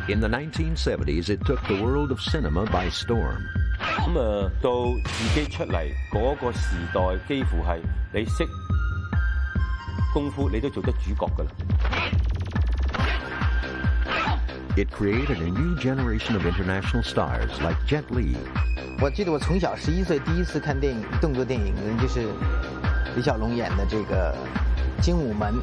In the 1970s, it took the world of cinema by storm. 到自己出嚟嗰個時代，幾乎係你識功夫，你都做得主角㗎啦。It created a new generation of international stars like Jet Li. 我记得我从小11岁第一次看电影，动作电影，就是李小龙演的这个《精武门》。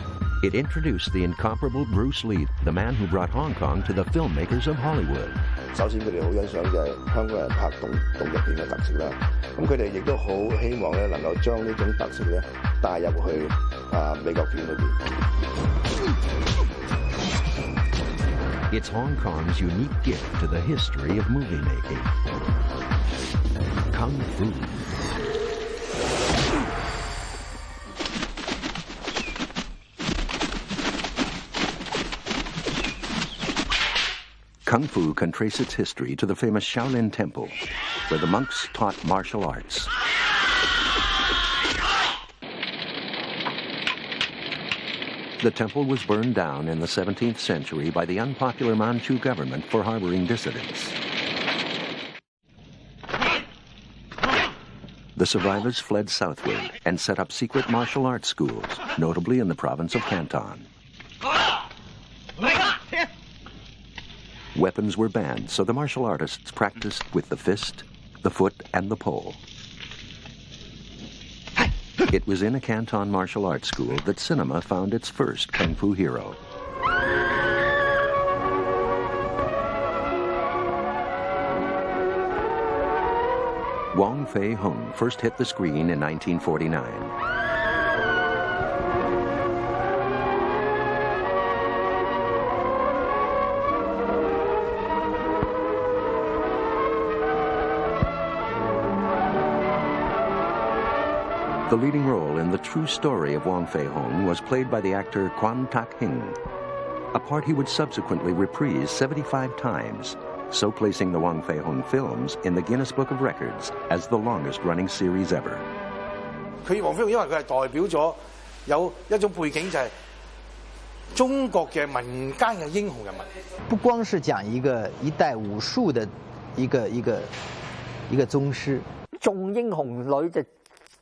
It introduced the incomparable Bruce Lee, the man who brought Hong Kong to the filmmakers of Hollywood. 首先，佢哋好欣賞就係香港人拍動作片嘅特色啦。咁佢哋亦都好希望咧，能夠將呢種特色咧帶入去美國片裏邊。It's Hong Kong's unique gift to the history of movie making. Kung Fu. Kung Fu can trace its history to the famous Shaolin Temple, where the monks taught martial arts. The temple was burned down in the 17th century by the unpopular Manchu government for harboring dissidents. The survivors fled southward and set up secret martial arts schools, notably in the province of Canton. Weapons were banned, so the martial artists practiced with the fist, the foot, and the pole. It was in a Canton martial arts school that cinema found its first kung fu hero. Wong Fei Hung first hit the screen in 1949. The leading role in the true story of Wong Fei Hung was played by the actor Quan Tak Hing, a part he would subsequently reprise 75 times, so placing the Wong Fei Hung films in the Guinness Book of Records as the longest-running series ever. 佢黃飛鴻因為佢係代表咗有一種背景就係中國嘅民間嘅英雄人物。不光是講一代武術的一個宗師，眾英雄裏就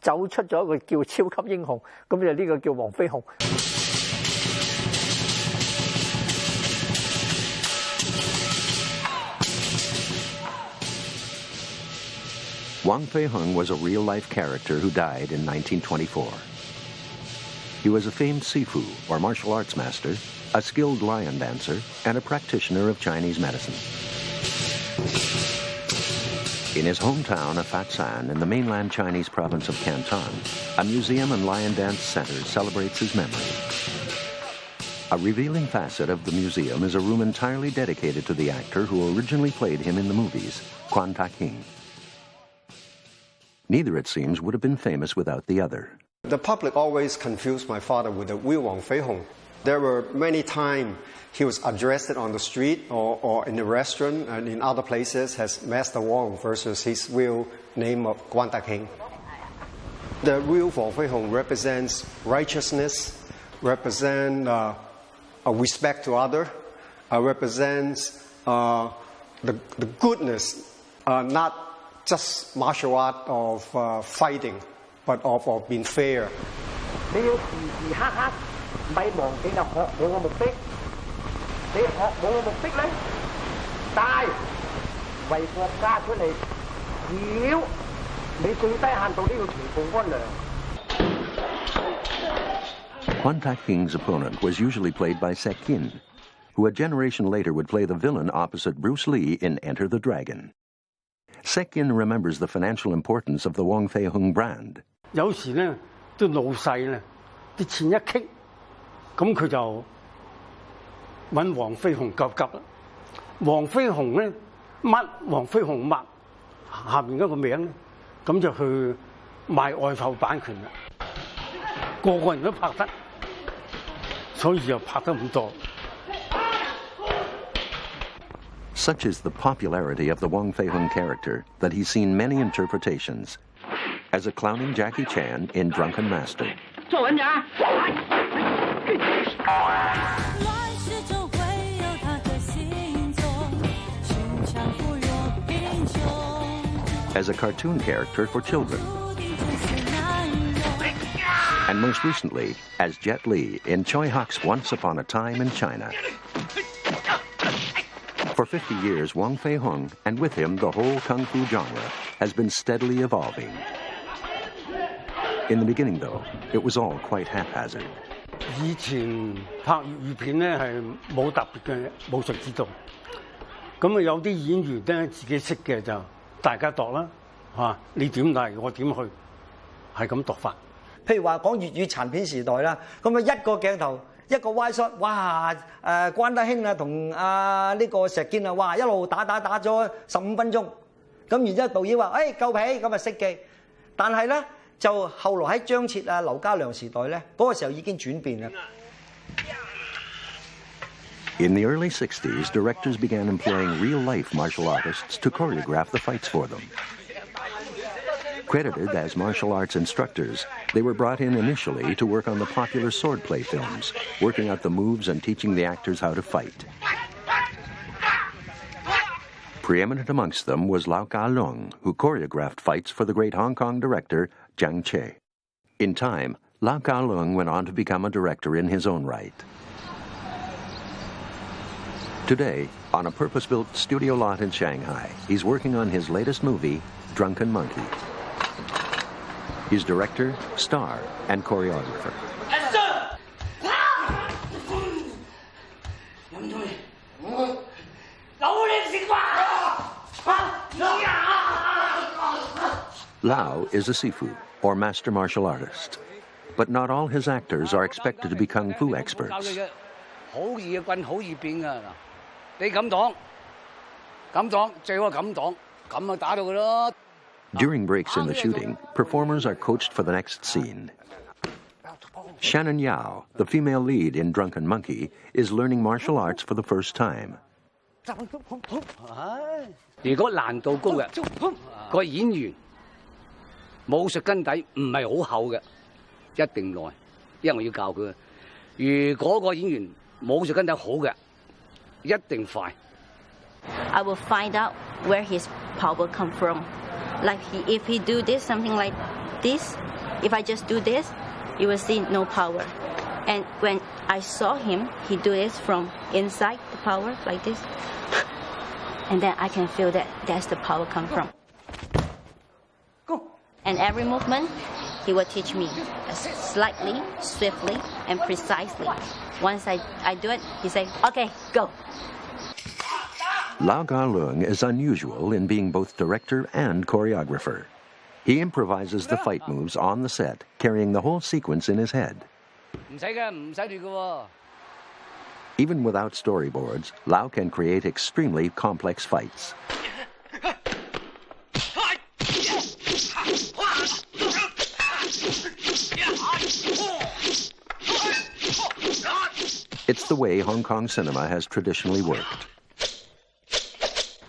走出咗一個叫超級英雄，咁就呢個叫黃飛鴻。Wong Fei Hung was a real-life character who died in 1924. He was a famed Sifu, or martial arts master, a skilled lion dancer, and a practitioner of Chinese medicine. In his hometown of Fatsan in the mainland Chinese province of Canton, a museum and lion dance center celebrates his memory. A revealing facet of the museum is a room entirely dedicated to the actor who originally played him in the movies, Quan Tak Hing. Neither, it seems, would have been famous without the other. The public always confused my father with the real Wong Fei Hung. There were many times he was addressed on the street or in a restaurant and in other places as Master Wong versus his real name of Quan Tak Hing. The real Wong Fei Hung represents righteousness, represents a respect to others, represents the goodness, not just martial art of fighting, but of being fair. 你要時時刻刻咪忘記就學我嘅目的。你學我嘅目的咧，大為國家出嚟，小你最低限度都要全部安良。Quan Tak Hing's opponent was usually played by Sekin, who a generation later would play the villain opposite Bruce Lee in Enter the Dragon. Sekin remembers the financial importance of the Wong Fei Hung brand. 有時咧，啲老細咧，啲錢一傾，咁佢就揾黃飛鴻急急啦。黃飛鴻咧，乜黃飛鴻乜下面嗰個名咧，咁就去賣外埠版權啦。個個人都拍得，所以又拍得咁多。Such is the popularity of the Wong Fei Hung character that he's seen many interpretations. As a clowning Jackie Chan in Drunken Master. 坐穩呀！乱世中会有他的行踪。as a cartoon character for children, and most recently as Jet Li in Choi Huk's Once Upon a Time in China. For 50 years, Wong Fei Hung, and with him the whole kung fu genre, has been steadily evolving. In the beginning, though, it was all quite haphazard. 以前拍粵語片咧係冇特別嘅武術指導，咁啊有啲演員咧自己識嘅就大家度啦，嚇你點嚟我點去，係咁度法。譬如話講粵語殘片時代啦，咁啊一個鏡頭一個 wide shot， 哇關德興啊同呢個石堅啊，哇一路打咗15分鐘，咁然之後導演話夠皮咁啊熄機，但係咧。 就後來喺張徹啊、劉家良時代咧，嗰個時候已經轉變啦。In the early 60s, directors began employing real-life martial artists to choreograph the fights for them. Credited as martial arts instructors, they were brought in initially to work on the popular swordplay films, working out the moves and teaching the actors how to fight. Preeminent amongst them was Lau-Kar, who choreographed fights for the great Hong Kong director Chang Cheh. In time, Lau-Kar went on to become a director in his own right. Today, on a purpose-built studio lot in Shanghai, he's working on his latest movie, Drunken Monkey. He's director, star, and choreographer. Lau is a sifu, or master martial artist. But not all his actors are expected to be kung fu experts. During breaks in the shooting, performers are coached for the next scene. Shannon Yao, the female lead in Drunken Monkey, is learning martial arts for the first time. 如果難度高嘅個演員武術根底唔係好厚嘅，一定耐，因為我要教佢。如果個演員武術根底好嘅，一定快。I will find out where his power come from. Like if he do this, something like this, if I just do this, you will see no power. And when I saw him, he do it from inside the power like this. And then I can feel that that's the power come from. Go. And every movement, he will teach me slightly, swiftly, and precisely. Once I do it, he say, okay, go. Lau-Kar is unusual in being both director and choreographer. He improvises the fight moves on the set, carrying the whole sequence in his head. Even without storyboards, Lau can create extremely complex fights. It's the way Hong Kong cinema has traditionally worked.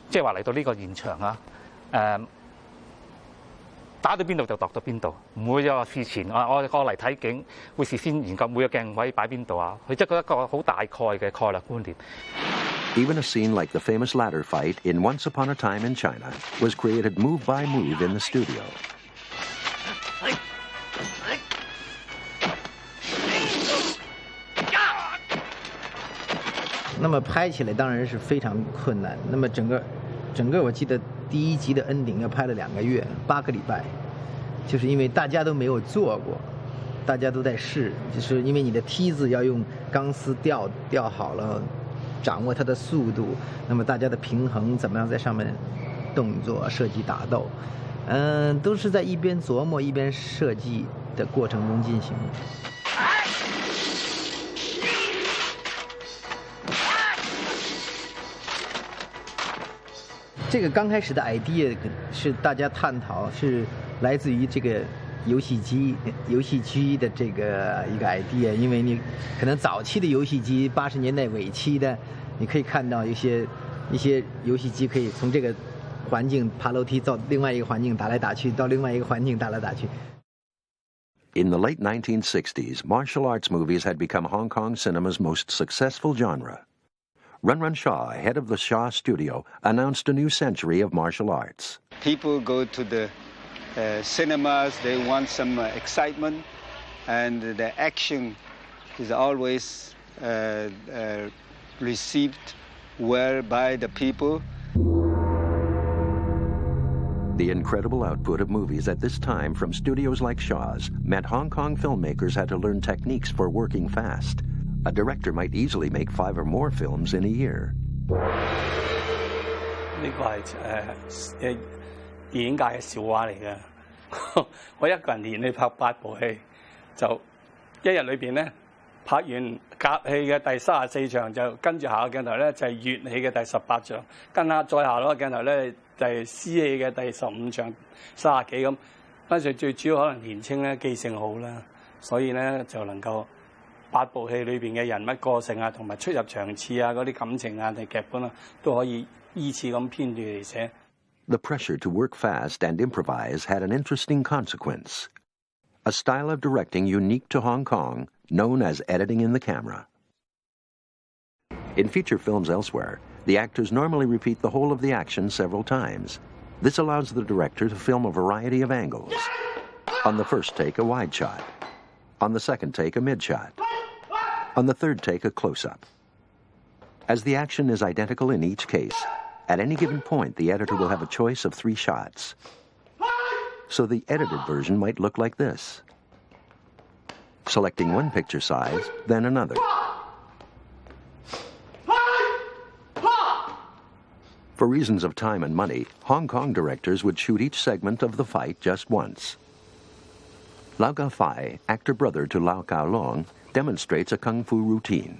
即係話嚟到呢個現場啊，打到邊度就度到邊度，唔會話事前我嚟睇景，會事先研究每個鏡位擺邊度啊。佢即係一個好大概嘅概略觀念。Even a scene like the famous ladder fight in Once Upon a Time in China was created move by move in the studio. 那么拍起来当然是非常困难。那么整个我记得第一集的 ending 要拍了2个月，8个礼拜，就是因为大家都没有做过，大家都在试，就是因为你的梯子要用钢丝吊好了，掌握它的速度，那么大家的平衡怎么样在上面动作设计打斗，都是在一边琢磨一边设计的过程中进行。这个刚开始的 idea 是大家探讨，是来自于这个游戏机的这个一个 idea， 因为你可能早期的游戏机，80年代尾期的，你可以看到一些游戏机可以从这个环境爬楼梯到另外一个环境打来打去，到另外一个环境打来打去。In the late 1960s, martial arts movies had become Hong Kong cinema's most successful genre. Run Run Shaw, head of the Shaw Studio, announced a new century of martial arts. People go to the cinemas, they want some excitement, and the action is always received well by the people. The incredible output of movies at this time from studios like Shaw's meant Hong Kong filmmakers had to learn techniques for working fast. A director might easily make 5 or more films in a year. 呢個係電影界嘅笑話嚟嘅。我一個人連續拍8部戲，就一日裏邊咧拍完甲戲嘅第34場，就跟住下個鏡頭咧就係乙戲嘅第18場，跟下再下嗰個鏡頭咧就係C戲嘅第15場30幾咁。跟住最主要可能年青咧記性好啦，所以咧就能夠。8部戲裏邊嘅人物個性啊，同埋出入場次啊，嗰啲感情啊，同劇本啊，都可以依次咁編住嚟寫。The pressure to work fast and improvise had an interesting consequence. A style of directing unique to Hong Kong, known as editing in the camera. In feature films elsewhere, the actors normally repeat the whole of the action several times. This allows the director to film a variety of angles. On the first take, a wide shot. On the second take, a mid shot. On the third take, a close-up. As the action is identical in each case, at any given point the editor will have a choice of 3 shots. So the edited version might look like this. Selecting one picture size, then another. For reasons of time and money, Hong Kong directors would shoot each segment of the fight just once. Lau-Kar, actor brother to Lau-Kar, demonstrates a kung fu routine.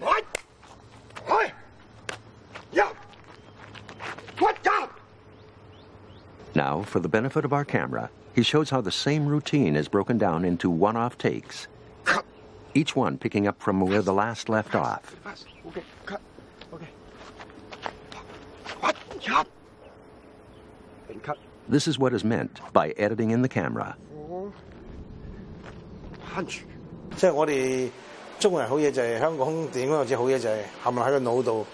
Now, for the benefit of our camera, he shows how the same routine is broken down into one-off takes, each one picking up from where the last left off. Okay, cut. Okay. This is what is meant by editing in the camera. 即係我哋中國人好嘢就係香港電影嗰陣時好嘢就係冚唪唥喺個腦度，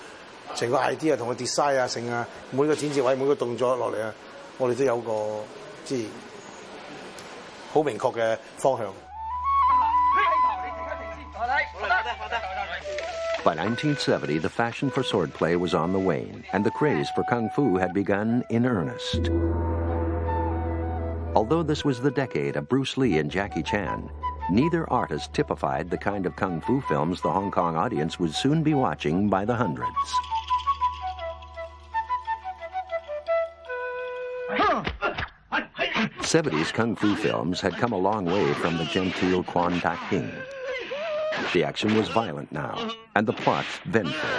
成個 idea 同個 design 啊、成啊，每個剪接位、每個動作落嚟啊，我哋都有個即係好明確嘅方向。By 1970, the fashion for swordplay was on the wane, and the craze for kung fu had begun in earnest. Although this was the decade of Bruce Lee and Jackie Chan, neither artist typified the kind of kung fu films the Hong Kong audience would soon be watching by the hundreds. '70s kung fu films had come a long way from the genteel Quan Tak King. The action was violent now, and the plots vengeful.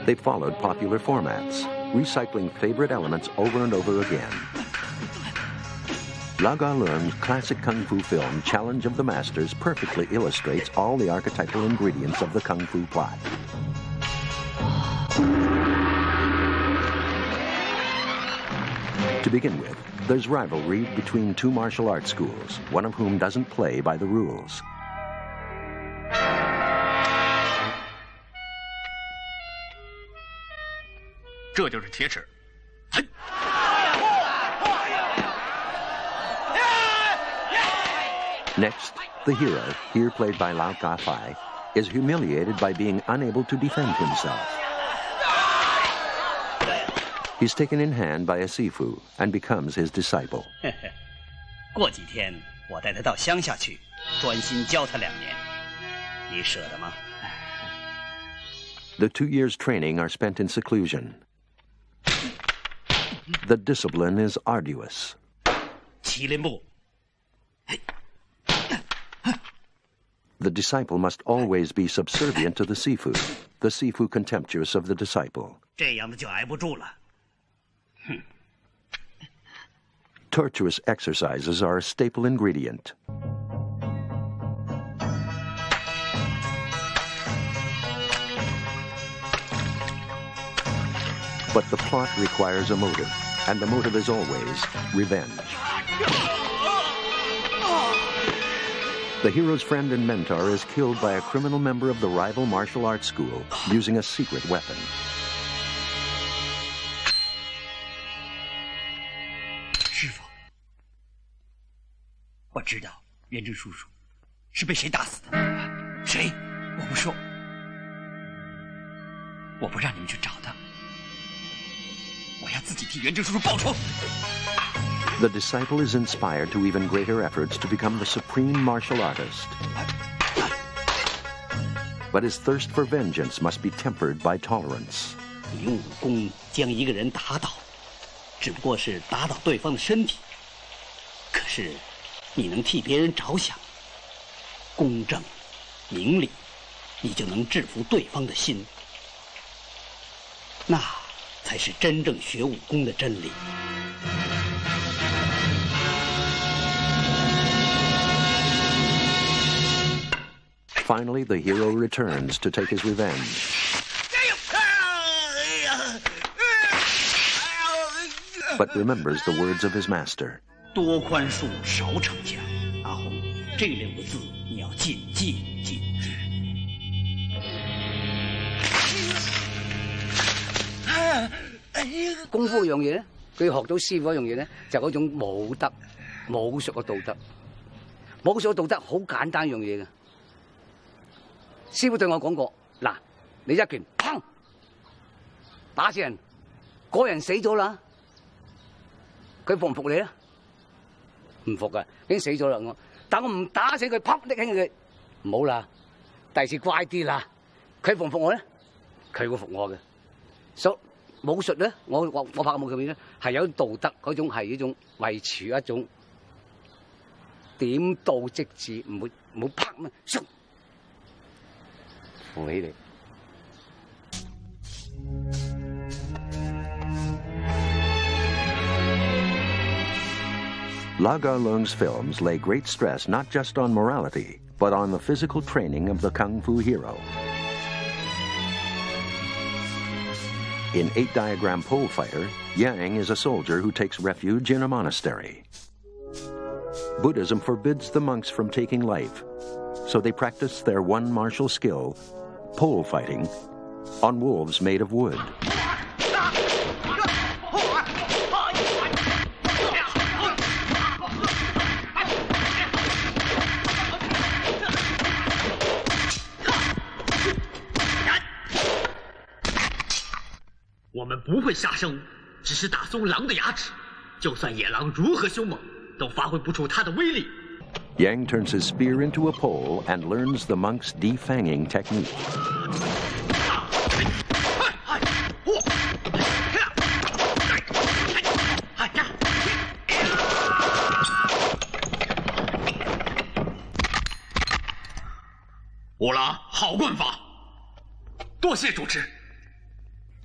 They followed popular formats, recycling favorite elements over and over again. Lau-Kar-Leung's classic kung fu film Challenge of the Masters perfectly illustrates all the archetypal ingredients of the kung fu plot. To begin with, there's rivalry between 2 martial arts schools, one of whom doesn't play by the rules. Next, the hero, here played by Lau-Kar, is humiliated by being unable to defend himself. He's taken in hand by a sifu and becomes his disciple. 过几天我带他到乡下去，专心教他2年，你舍得吗？ The 2 years' training are spent in seclusion. The discipline is arduous. 麒麟步。 The disciple must always be subservient to the sifu contemptuous of the disciple. 这样的就挨不住了。 Torturous exercises are a staple ingredient. But the plot requires a motive, and the motive is always revenge. The hero's friend and mentor is killed by a criminal member of the rival martial arts school using a secret weapon. 师傅，我知道元正叔叔是被谁打死的。谁？我不说，我不让你们去找他，我要自己替元正叔叔报仇。 The disciple is inspired to even greater efforts to become the supreme martial artist. But his thirst for vengeance must be tempered by tolerance. 你用武功将一个人打倒，只不过是打倒对方的身体。可是，你能替别人着想，公正、明理，你就能制服对方的心。那才是真正学武功的真理。 Finally, the hero returns to take his revenge. But remembers the words of his master. 多宽恕，少逞强。阿红，这两个字你要谨记谨之。功夫樣嘢咧，佢學到師傅一樣嘢咧，就嗰種武德、武術嘅道德。武術嘅道德好簡單一樣嘢嘅。 師傅對我講過，嗱，你一拳砰打死人，嗰人死咗啦，佢服唔服你啊？唔服噶，已經死咗啦我。但我唔打死佢，砰拎起佢，唔好啦，第時乖啲啦。佢服唔服我咧？佢會服我嘅。所以武術咧，我拍嘅武術片咧係有道德嗰種係一種維持一種點到即止，唔會啪咩。 扶起你。Lau-Kar Leung's films lay great stress not just on morality, but on the physical training of the Kung Fu hero. In 8-diagram pole fighter, Yang is a soldier who takes refuge in a monastery. Buddhism forbids the monks from taking life, so they practice their one martial skill, pole fighting, on wolves made of wood. Yang turns his spear into a pole and learns the monk's defanging technique.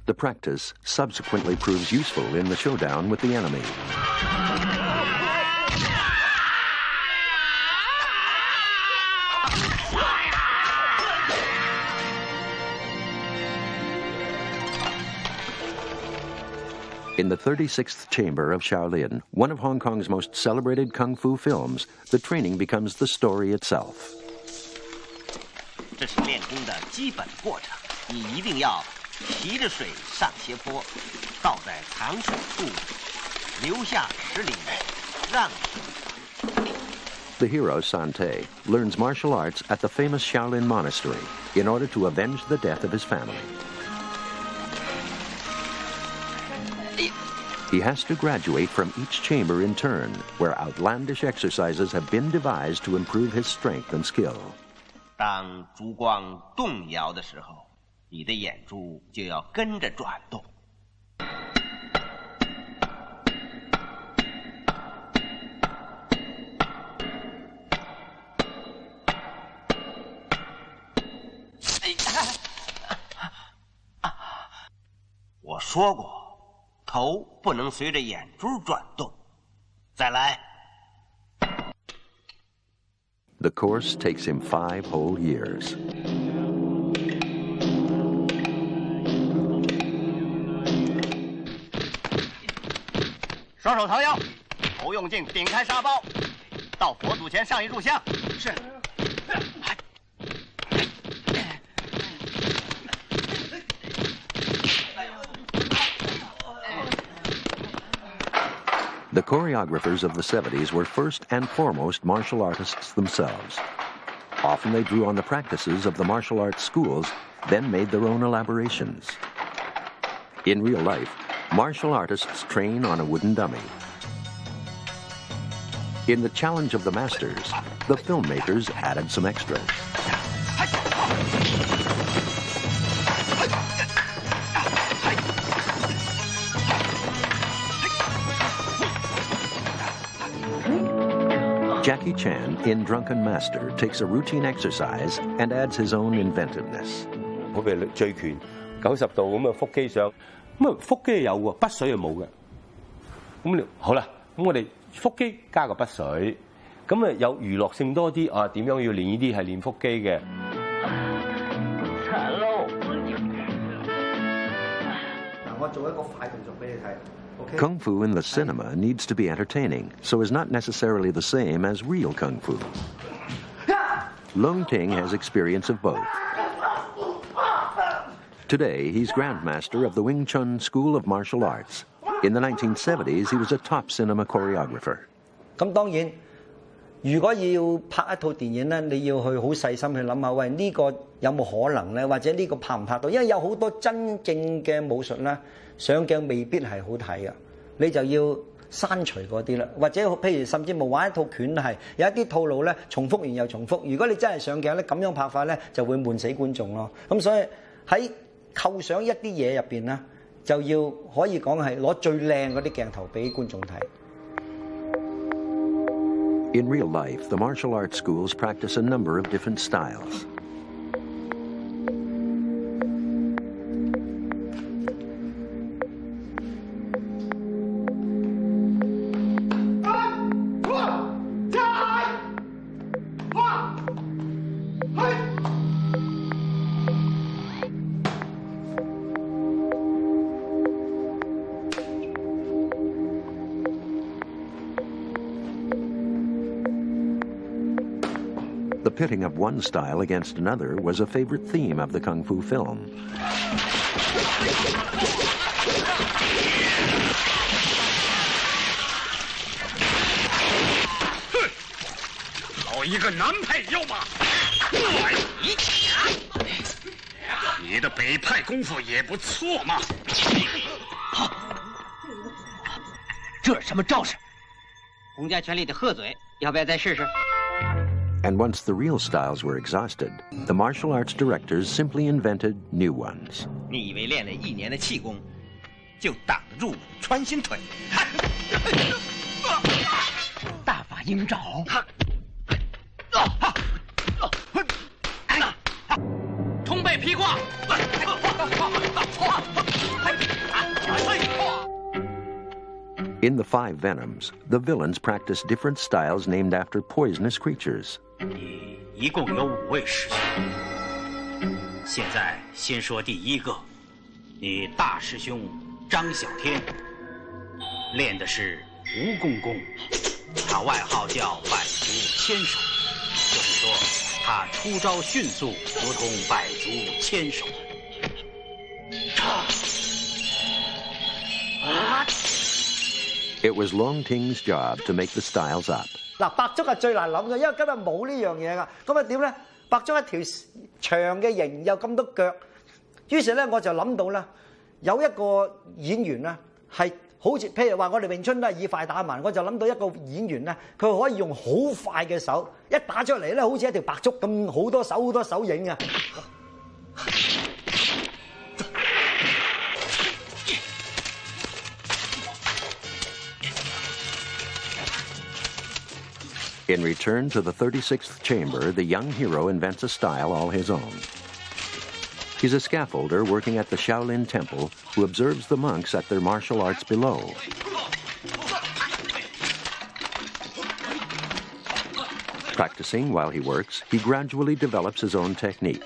The practice subsequently proves useful in the showdown with the enemy. In the 36th chamber of Shaolin, one of Hong Kong's most celebrated kung fu films, the training becomes the story itself. 这是练功的基本过程，你一定要提着水上斜坡，倒在藏水处，留下10厘米，让水。 The hero, Chang-Cheh, learns martial arts at the famous Shaolin monastery in order to avenge the death of his family. He has to graduate from each chamber in turn, where outlandish exercises have been devised to improve his strength and skill. 当烛光动摇的时候，你的眼珠就要跟着转动。我说过。 头不能随着眼珠转动。再来。The course takes him 5 whole years. 双手掏腰，头用劲顶开沙包，到佛祖前上一炷香。是。The choreographers of the 70s were first and foremost martial artists themselves. Often they drew on the practices of the martial arts schools, then made their own elaborations. In real life, martial artists train on a wooden dummy. In the challenge of the masters, the filmmakers added some extras. Jackie Chan in Drunken Master takes a routine exercise and adds his own inventiveness. 好譬如醉拳90度咁啊，腹肌上，咁啊腹肌有喎，筆水係冇嘅。咁你好啦，咁我哋腹肌加個筆水，咁啊有娛樂性多啲啊？點樣要練呢啲係練腹肌嘅？殘咯！嗱，我做一個快動作俾你睇。 Kung Fu in the cinema needs to be entertaining, so is not necessarily the same as real Kung Fu. Lung Ting has experience of both. Today, he's Grandmaster of the Wing Chun School of Martial Arts. In the 1970s, he was a top cinema choreographer. 咁當然，如果要拍一套電影咧，你要去好細心去諗下，喂呢個有冇可能咧？或者呢個拍唔拍到？因為有好多真正嘅武術咧。 上鏡未必係好睇嘅，你就要刪除嗰啲啦，或者譬如甚至冇玩一套拳係有一啲套路咧，重複完又重複。如果你真係上鏡咧，咁樣拍法咧就會悶死觀眾咯。咁所以喺構想一啲嘢入邊咧，就要可以講係攞最靚嗰啲鏡頭俾觀眾睇。In real life, the martial arts schools practice a number of different styles. The pitting of one style against another was a favorite theme of the Kung Fu film. 老一个南派妖马，你的北派功夫也不错嘛。这什么招式？洪家拳里的鹤嘴，要不要再试试？ And once the real styles were exhausted, the martial arts directors simply invented new ones. 你以为练了1年的气功，就挡得住我的穿心腿？大法鹰爪。通背劈挂。 In the Five Venoms, the villains practice different styles named after poisonous creatures. 你一共有5位师兄，现在先说第一个，你大师兄张小天，练的是蜈蚣功，他外号叫百足千手，就是说他出招迅速，如同百足千手。 It was Long Ting's job to make the styles up. 嗱，白竹係最難諗嘅，因為今日冇呢樣嘢㗎。咁啊點咧？白竹一條長嘅形有咁多腳，於是咧我就諗到啦，有一個演員咧係好似譬如話我哋詠春都係以快打慢，我就諗到一個演員咧，佢可以用好快嘅手，一打出嚟咧好似一條白竹咁好多手影啊！ In return to the 36th chamber, the young hero invents a style all his own. He's a scaffolder working at the Shaolin Temple who observes the monks at their martial arts below. Practicing while he works, he gradually develops his own technique.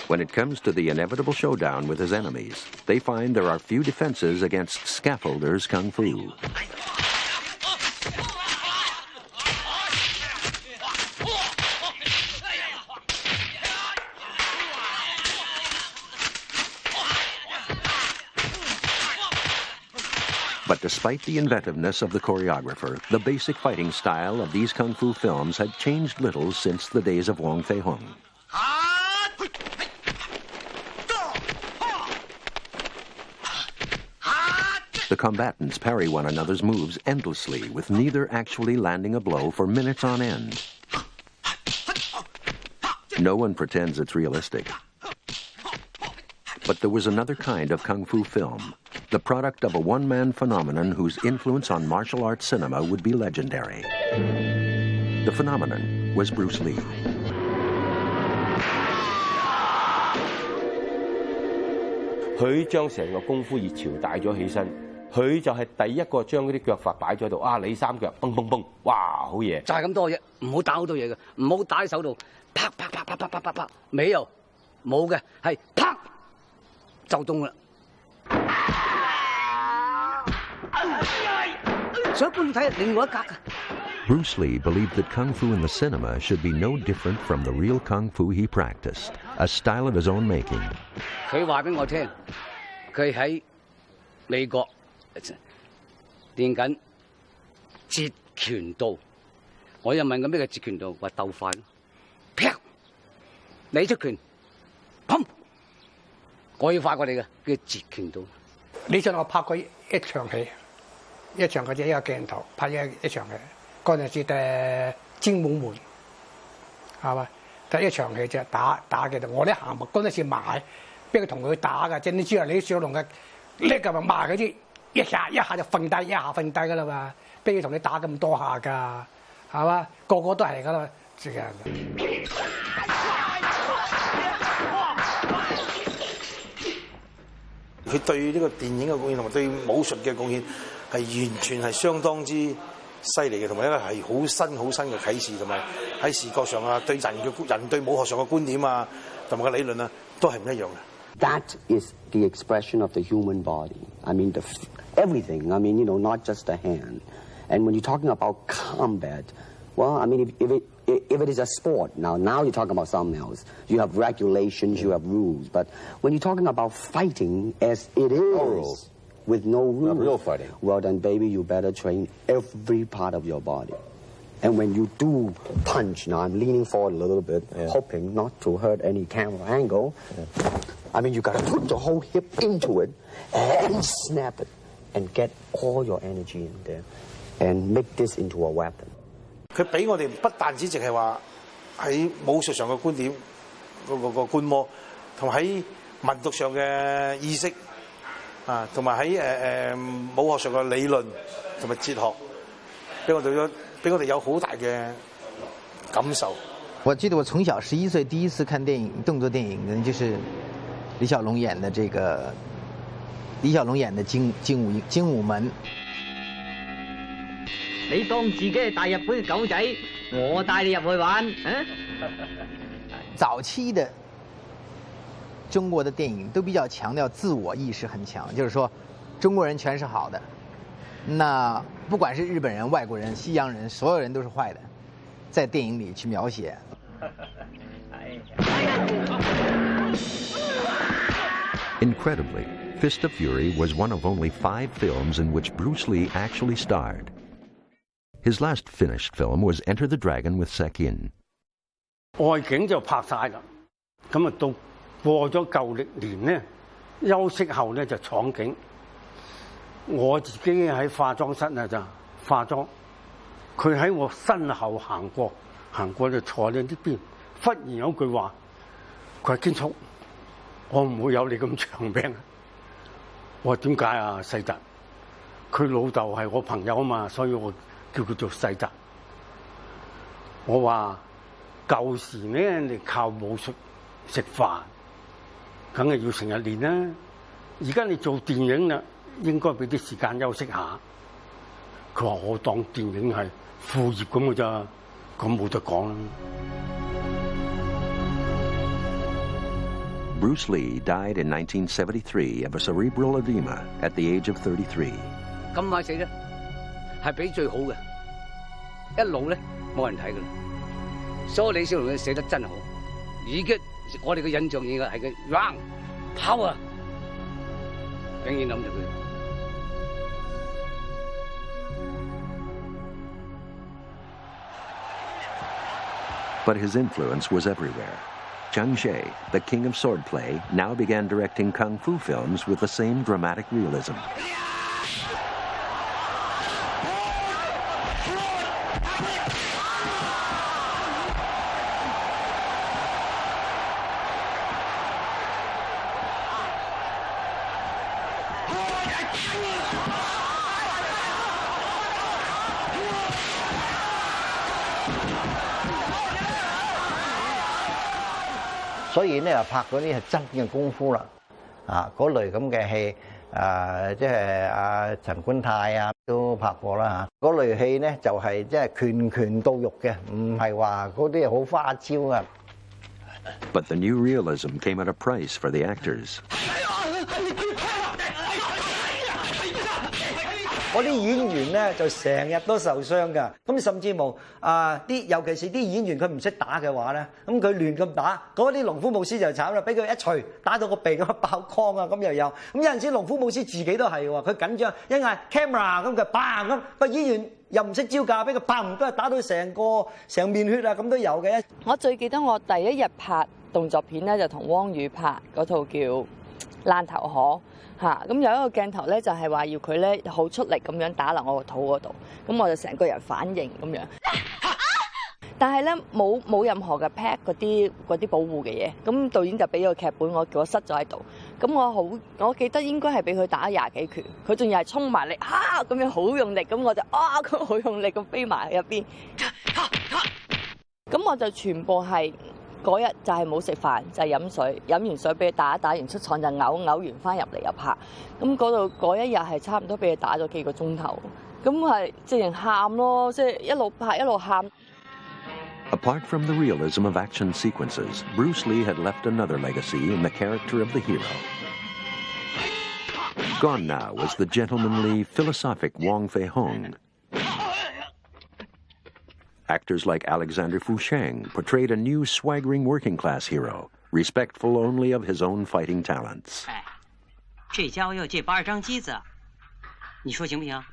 When it comes to the inevitable showdown with his enemies, they find there are few defenses against scaffolders kung fu. But despite the inventiveness of the choreographer, the basic fighting style of these kung fu films had changed little since the days of Wong Fei Hung. The combatants parry one another's moves endlessly, with neither actually landing a blow for minutes on end. No one pretends it's realistic. But there was another kind of kung fu film, the product of a one-man phenomenon whose influence on martial arts cinema would be legendary. The phenomenon was Bruce Lee. He 將成個功夫熱潮帶咗起身，佢就係第一個將嗰啲腳法擺咗喺度。啊，你三腳蹦蹦蹦，哇，好嘢！就係咁多嘢，唔好打好多嘢嘅，唔好打喺手度，啪啪啪啪啪啪啪啪，沒有，冇嘅，係啪就中啦。想觀眾睇另外一格嘅。Bruce Lee believed that kung fu in the cinema should be no different from the real kung fu he practiced, a style of his own making. 佢話俾我聽，佢喺美國練緊截拳道。我又問佢咩叫截拳道，話鬥快咯，啪，你出拳，砰，我要快過你嘅，叫截拳道。你信我拍過一場戲，一場嗰隻一個鏡頭拍一場戲。嗰陣時誒精武門係嘛？第一場戲就打嘅，我啲行物嗰陣時埋，邊個同佢打㗎？即係你知啦，你小龍嘅叻㗎嘛，埋嗰啲一下就瞓低，一下瞓低㗎啦嘛，邊個同你打咁多下㗎？係嘛？個個都係㗎啦，即係。佢對呢個電影嘅貢獻同埋對武術嘅貢獻係完全係相當之犀利嘅，同埋一個係好新嘅啟示，同埋喺視覺上啊，對人對武學上嘅觀點啊，同埋個理論啊，都係唔一樣嘅。That is the expression of the human body. I mean, everything. I mean, you know, not just the hand. And when you're talking about combat, well, I mean, if it is a sport, now you're talking about something else. You have regulations, you have rules. But when you're talking about fighting as it is, no rules. With no rules, not real fighting. Well, then, baby, you better train every part of your body. And when you do punch, now I'm leaning forward a little bit, hoping not to hurt any camera angle. I mean, you got to put the whole hip into it and snap it and get all your energy in there and make this into a weapon. 佢俾我哋不但止淨係話喺武術上嘅觀點個觀摩，同喺文讀上嘅意識啊，同埋喺武學上嘅理論同埋哲學，俾我哋有好大嘅感受。我記得我從小11歲第一次看電影，動作電影，就是李小龍演的精武門。你當自己係大日本嘅狗仔，我帶你入去玩，啊？早期的中國的電影都比較強調自我意識很強，就是說中國人全是好的，那不管是日本人、外國人、西洋人，所有人都是壞的，在電影裡去描寫。Incredibly, Fist of Fury was one of only 5 films in which Bruce Lee actually starred. His last finished film was Enter the Dragon with Socky. 外景就拍晒啦，咁啊到過咗舊歷年咧，休息後咧就廠景。我自己喺化妝室啊就化妝，佢喺我身後行過就坐喺呢邊，忽然有句話，佢話堅叔，我唔會有你咁長命。我話點解啊，世澤？佢老豆係我朋友啊嘛，所以我叫佢做世澤。我話舊時咧，你靠武術食飯，梗係要成日練啦。而家你做電影啦，應該俾啲時間休息下。佢話我當電影係副業咁嘅咋，咁冇得講啦。Bruce Lee died in 1973 of a cerebral edema at the age of 33. 咁快死咧，係比最好嘅，一路咧冇人睇噶啦。所以李小龍佢寫得真好，已經我哋嘅印象已經係佢 run power， 永遠諗住佢。 But his influence was everywhere. Chang Cheh, the king of swordplay, now began directing kung fu films with the same dramatic realism. 所以咧，拍嗰啲係真嘅功夫啦，嗰類咁嘅戲，即係陳冠泰都拍過啦嚇。嗰類戲咧就係即係拳拳到肉嘅，唔係話嗰啲好花招啊。But the new realism came at a price for the actors. 嗰啲演員咧就成日都受傷㗎，咁甚至乎尤其是啲演員佢唔識打嘅話咧，咁佢亂咁打，嗰啲龍虎武師就慘啦，俾佢一錘打到個鼻咁爆光啊，咁又有，咁有陣時龍虎武師自己都係喎，佢緊張一嗌 camera 咁佢 bang 咁，個演員又唔識招架，俾佢 bang 都係打到成面血啊，咁都有嘅。我最記得我第一日拍動作片咧，就同汪宇拍嗰套叫《爛頭河》。 嚇，咁有一個鏡頭咧，就係話要佢咧好出力咁樣打落我個肚嗰度，咁我就成個人反應咁樣。但係咧冇任何嘅 pad 嗰啲保護嘅嘢，咁導演就俾個劇本我，叫我塞咗喺度。咁我記得應該係俾佢打20幾拳，佢仲要係衝埋嚟咁樣好用力，咁我就咁好用力咁飛埋入邊。咁我就全部係。 嗰日就係冇食飯，就係飲水，飲完水俾佢打，打完出廠就嘔完翻入嚟又拍，咁嗰一日係差唔多俾佢打咗幾個鐘頭，咁係直情喊咯，即係一路拍一路喊。Apart from the realism of action sequences, Bruce Lee had left another legacy in the character of the hero. Gone now was the gentlemanly, philosophic Wong Fei Hung. Actors like Alexander Fusheng portrayed a new swaggering working-class hero, respectful only of his own fighting talents. 这家伙要借82张机子，你说行不行？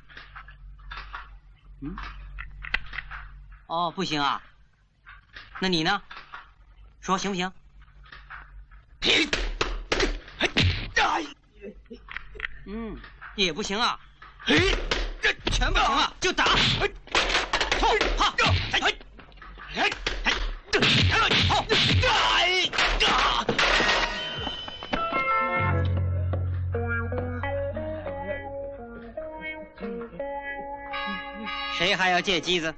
哦，不行啊。那你呢？说行不行？也不行啊。全不行啊，就打。 谁还要借机子？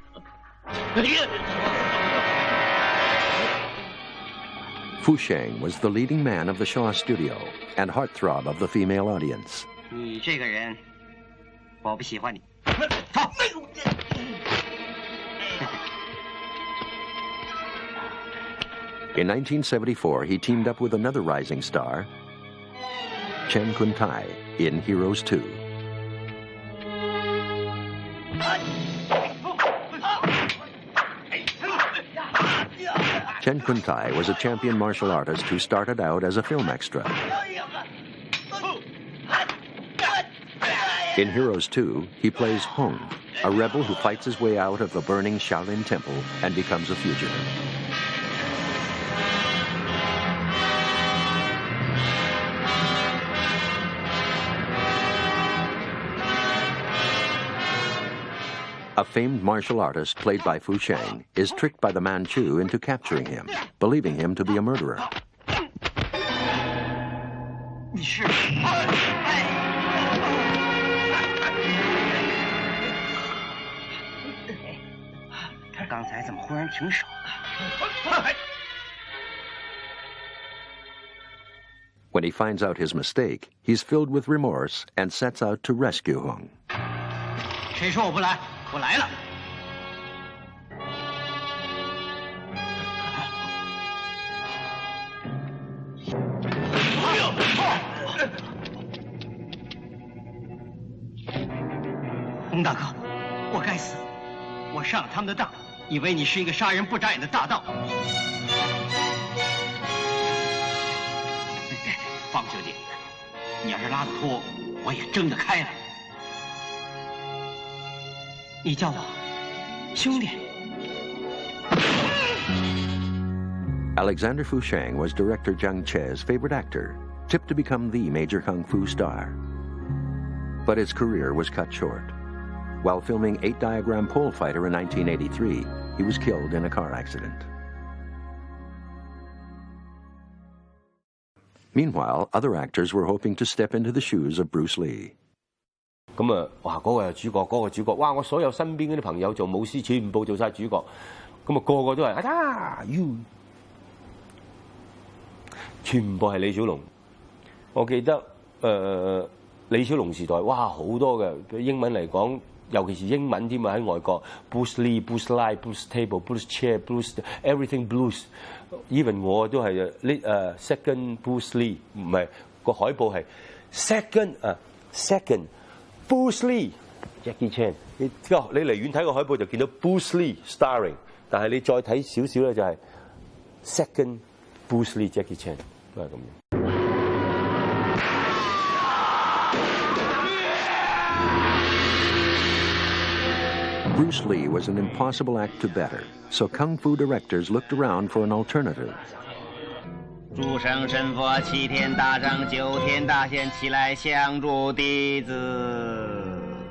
Fusheng was the leading man of the Shaw studio and heartthrob of the female audience. 你这个人，我不喜欢你。 In 1974, he teamed up with another rising star, Chen Kun-tai, in Heroes 2. Chen Kun-tai was a champion martial artist who started out as a film extra. In Heroes 2, he plays Hung, a rebel who fights his way out of the burning Shaolin temple and becomes a fugitive. A famed martial artist played by Fusheng is tricked by the Manchu into capturing him, believing him to be a murderer. 你是？他刚才怎么忽然停手了？ When he finds out his mistake, he's filled with remorse and sets out to rescue Hung. 谁说我不来？我来了。龙大哥，我该死，我上了他们的当，以为你是一个杀人不眨眼的大盗。放兄弟，你要是拉得脱，我也争得开了。你叫我兄弟。 Alexander Fusheng was director Chang Cheh's favorite actor, tipped to become the major kung fu star. But his career was cut short. While filming 8-Diagram Pole Fighter in 1983, he was killed in a car accident. Meanwhile, other actors were hoping to step into the shoes of Bruce Lee. 咁啊，哇！嗰個係主角，嗰個主角，哇！我所有身邊嗰啲朋友做武師，全部做晒主角，咁啊個個都係全部係李小龍。我記得李小龍時代，哇好多嘅英文嚟講，尤其是英文添啊，喺外國 ，Bruce Lee、Bruce Lee、Bruce Table、Bruce Chair、Bruce Everything Bruce。Even 我都係second Bruce Lee， 唔係個海報係 second Bruce Lee、Jackie Chan。你離遠睇個海報就見到 Bruce Lee starring， 但係你再睇少少咧就係 second Bruce Lee、Jackie Chan 都係咁樣。 Bruce Lee was an impossible act to better, so kung fu directors looked around for an alternative. 诸圣神佛齐天大圣九天大仙齐来相助弟子。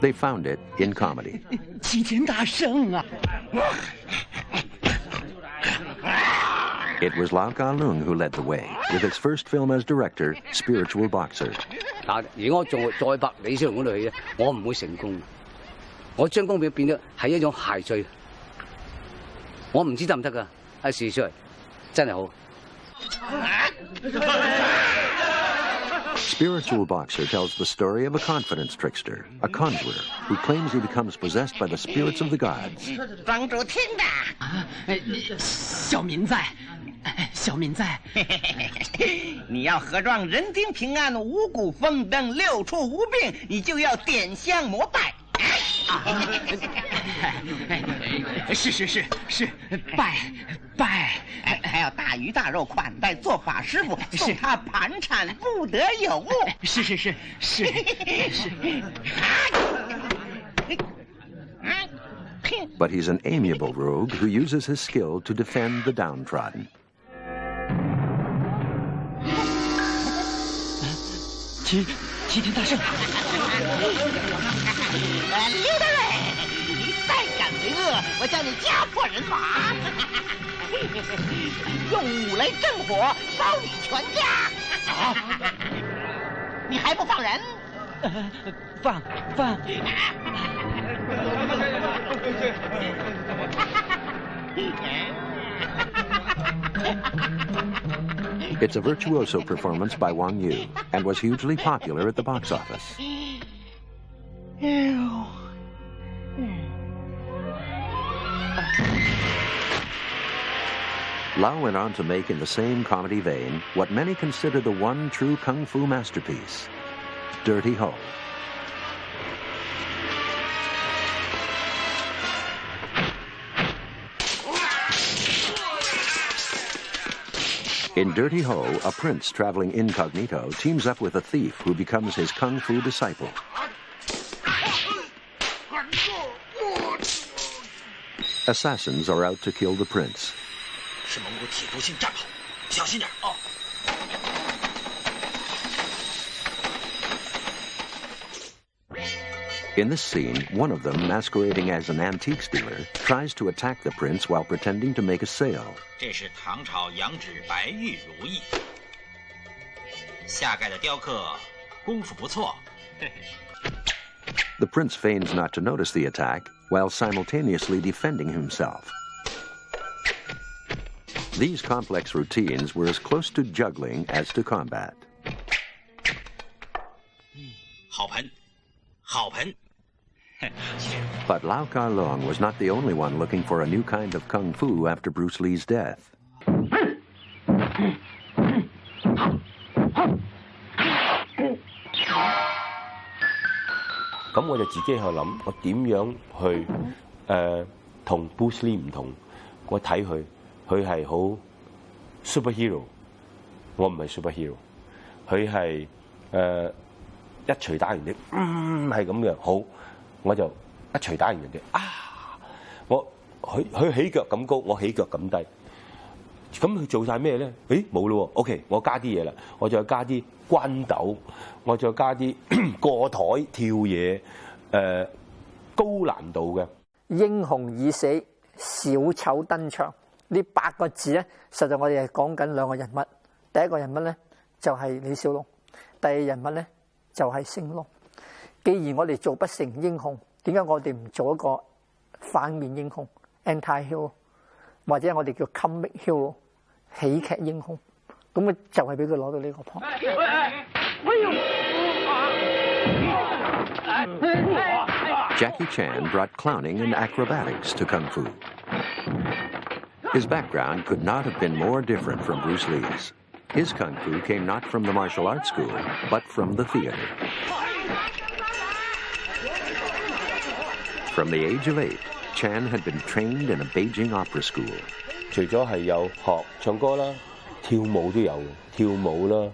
They found it in comedy. 齐天大圣啊！ It was Lau-Kar who led the way, with his first film as director, Spiritual Boxer. 嗱，如果我再拍李小龍嗰類嘢，我唔會成功。我將功變咗係一種諧趣，我唔知得唔得㗎？一試出嚟真係好。 Spiritual Boxer tells the story of a confidence trickster, a conjurer, who claims he becomes possessed by the spirits of the gods. 庄主听的，小民在，小民在。你要合壮人丁平安、五谷丰登、六畜无病，你就要点香膜拜。 是，拜，还要大鱼大肉款待做法师傅，送他盘缠不得有误。是。But he's an amiable rogue who uses his skill to defend the downtrodden. 齐天大圣。 刘大瑞，你再敢为恶，我叫你家破人亡！用武来震火，烧你全家！你还不放人？放。 It's a virtuoso performance by Wang Yu and was hugely popular at the box office. Lau went on to make in the same comedy vein what many consider the one true kung fu masterpiece, Dirty Ho. In Dirty Ho, a prince traveling incognito teams up with a thief who becomes his kung fu disciple. Assassins are out to kill the prince. 是蒙古铁毒性战袍，小心点哦。 In this scene, one of them, masquerading as an antiques dealer, tries to attack the prince while pretending to make a sale. 这是唐朝羊脂白玉如意，下盖的雕刻功夫不错。 The prince feigns not to notice the attack while simultaneously defending himself. These complex routines were as close to juggling as to combat. 好盆，好盆。 But Lau-Kar was not the only one looking for a new kind of kung fu after Bruce Lee's death. 咁我就自己去諗，我點樣去同 Bruce Lee 唔同？我睇佢係好 superhero， 我唔係 superhero， 佢係一錘打完你，係咁嘅，好，我就一錘打完人哋佢起腳咁高，我起腳咁低，咁佢做晒咩咧？誒冇咯喎 ，OK， 我加啲嘢啦，我再加啲關鬥，我再加啲過台跳嘢，高難度嘅。英雄已死，小丑登場。呢8個字咧，實在我哋係講緊2個人物。第一個人物咧就係李小龍，第二人物咧就係成龍。既然我哋做不成英雄，點解我哋唔做一個反面英雄 （anti-hero） 或者我哋叫 comic hero 喜劇英雄？咁啊就係俾佢攞到呢個 point。Jackie Chan brought clowning and acrobatics to Kung Fu. His background could not have been more different from Bruce Lee's. His Kung Fu came not from the martial arts school, but from the theater. From the age of 8, Chan had been trained in a Beijing opera school. 除咗係有學唱歌啦、跳舞都有，跳舞啦、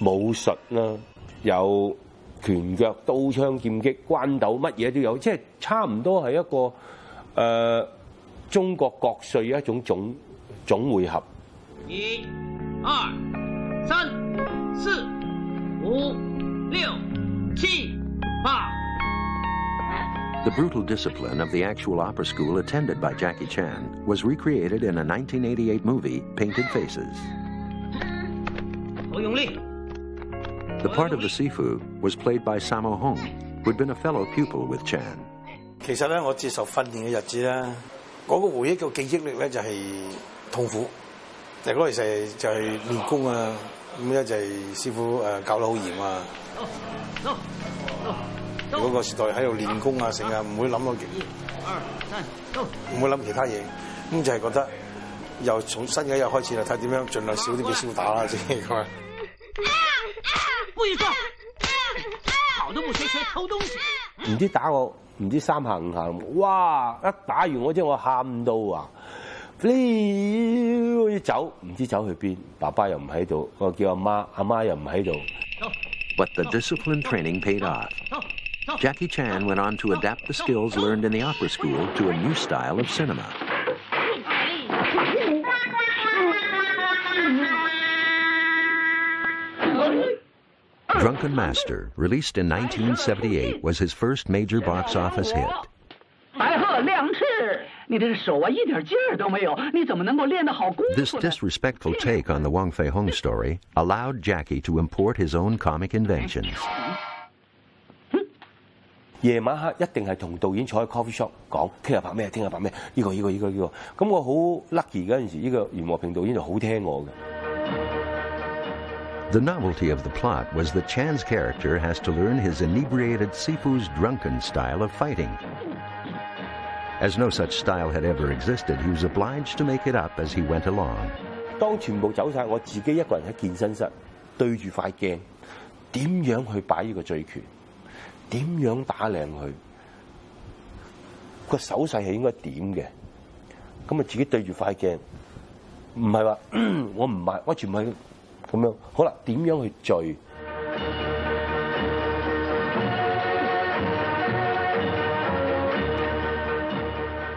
武術啦，有拳腳、刀槍劍擊、關鬥，乜嘢都有，即係差唔多係一個中國國粹一種總匯合。1、2、3、4、5、6、7、8。The brutal discipline of the actual opera school attended by Jackie Chan was recreated in a 1988 movie, Painted Faces. The part of the Sifu was played by Sammo Hung, who'd been a fellow pupil with Chan. 其實咧，我接受訓練嘅日子咧，嗰個回憶嘅記憶力咧就係痛苦。嗰個其實就係練功啊，咁咧就係師傅教得好嚴啊。嗰個時代喺度練功啊，成日唔會諗到唔會諗其他嘢，咁就係覺得由從新嘅一日開始啦，睇點樣盡量少啲俾師傅打啦，即係咁啊！不許說，好都不學，學偷東西。唔知打我，唔知3下5下，哇！一打完我之後，我喊到啊！要走，唔知走去邊，爸爸又唔喺度，我叫阿媽又唔喺度。But the disciplined training paid off. Jackie Chan went on to adapt the skills learned in the opera school to a new style of cinema. Drunken Master, released in 1978, was his first major box office hit. This disrespectful take on the Wong Fei Hung story allowed Jackie to import his own comic inventions. 夜晚黑一定係同導演坐喺 coffee shop 講，聽日拍咩？聽日拍咩？呢個。咁我好 lucky 嗰陣時，呢個袁和平導演就好聽我嘅。The novelty of the plot was that Chan's character has to learn his inebriated Sifu's drunken style of fighting. As no such style had ever existed, he was obliged to make it up as he went along. 當全部走晒，我自己一個人喺健身室對住塊鏡，點樣去擺呢個醉拳？點樣打靚佢？個手勢係應該點嘅？咁啊自己對住塊鏡，唔係話我唔係，我全部係咁樣。好啦，點樣去醉？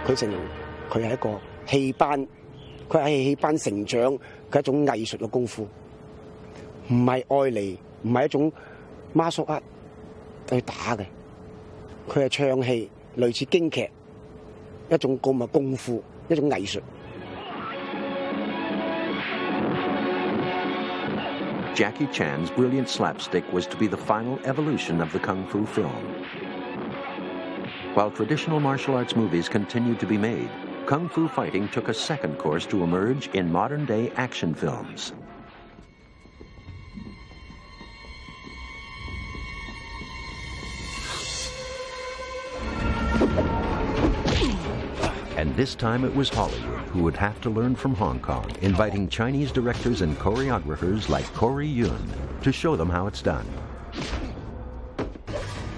佢承認佢係一個戲班，佢喺戲班成長嘅一種藝術嘅功夫，唔係愛嚟，唔係一種 martial art 去打嘅，佢係唱戲，類似京劇，一種咁嘅功夫，一種藝術。Jackie Chan's brilliant slapstick was to be the final evolution of the Kung Fu film. While traditional martial arts movies continued to be made, Kung Fu fighting took a second course to emerge in modern-day action films. And this time it was Hollywood who would have to learn from Hong Kong, inviting Chinese directors and choreographers like Corey Yun to show them how it's done.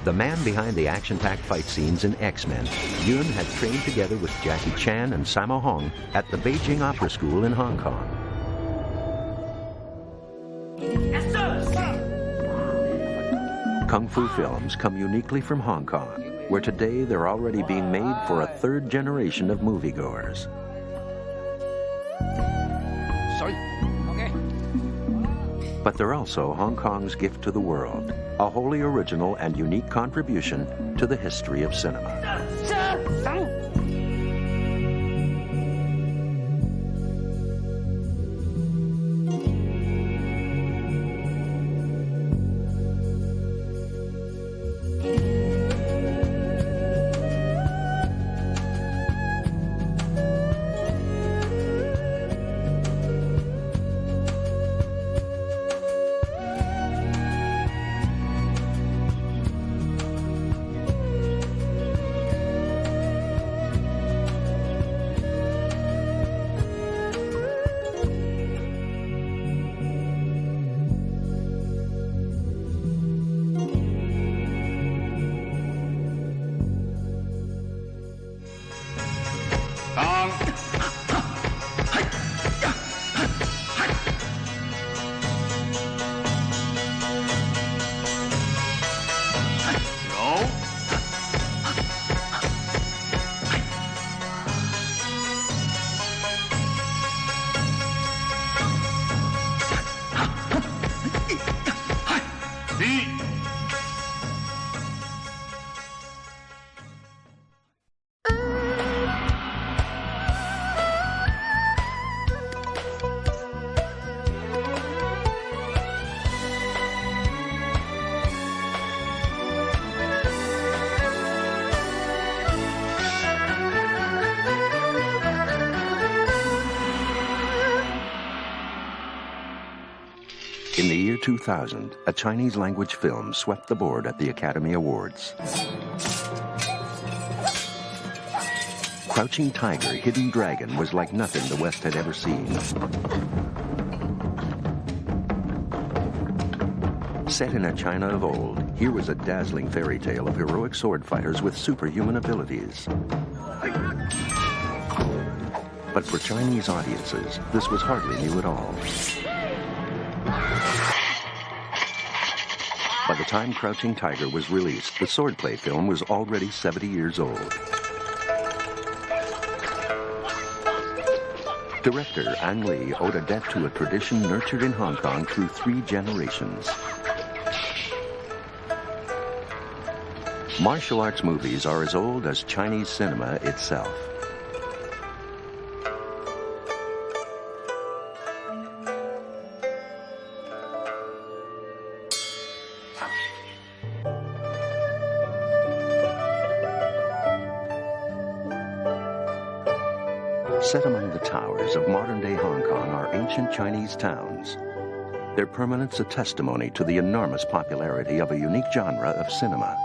The man behind the action-packed fight scenes in X-Men, Yun had trained together with Jackie Chan and Sammo Hung at the Beijing Opera School in Hong Kong. Kung Fu films come uniquely from Hong Kong, where today they're already being made for a third generation of moviegoers. Sorry. Okay. But they're also Hong Kong's gift to the world, a wholly original and unique contribution to the history of cinema. In the year 2000, a Chinese-language film swept the board at the Academy Awards. Crouching Tiger, Hidden Dragon was like nothing the West had ever seen. Set in a China of old, here was a dazzling fairy tale of heroic sword fighters with superhuman abilities. But for Chinese audiences, this was hardly new at all. By the time Crouching Tiger was released, the swordplay film was already 70 years old. Director Ang Lee owed a debt to a tradition nurtured in Hong Kong through 3 generations. Martial arts movies are as old as Chinese cinema itself. Set among the towers of modern-day Hong Kong are ancient Chinese towns. Their permanence a testimony to the enormous popularity of a unique genre of cinema.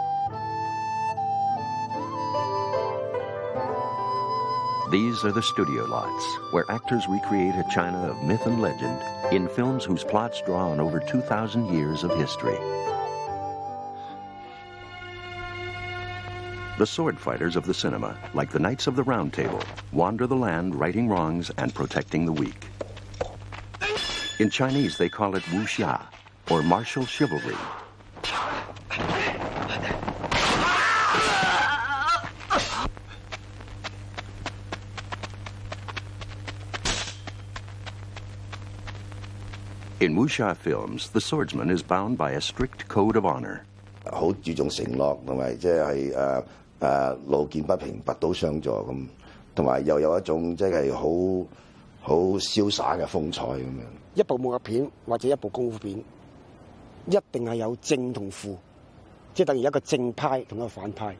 These are the studio lots, where actors recreate a China of myth and legend in films whose plots draw on over 2,000 years of history. The sword fighters of the cinema, like the Knights of the Round Table, wander the land righting wrongs and protecting the weak. In Chinese, they call it Wuxia, or martial chivalry. In Wuxia films, the swordsman is bound by a strict code of honor. 好注重承諾同埋即係路見不平拔刀相助咁，同埋又有一種即係好瀟灑嘅風采咁樣。一部武俠片或者一部功夫片，一定係有正同負，即係等於一個正派同一個反派。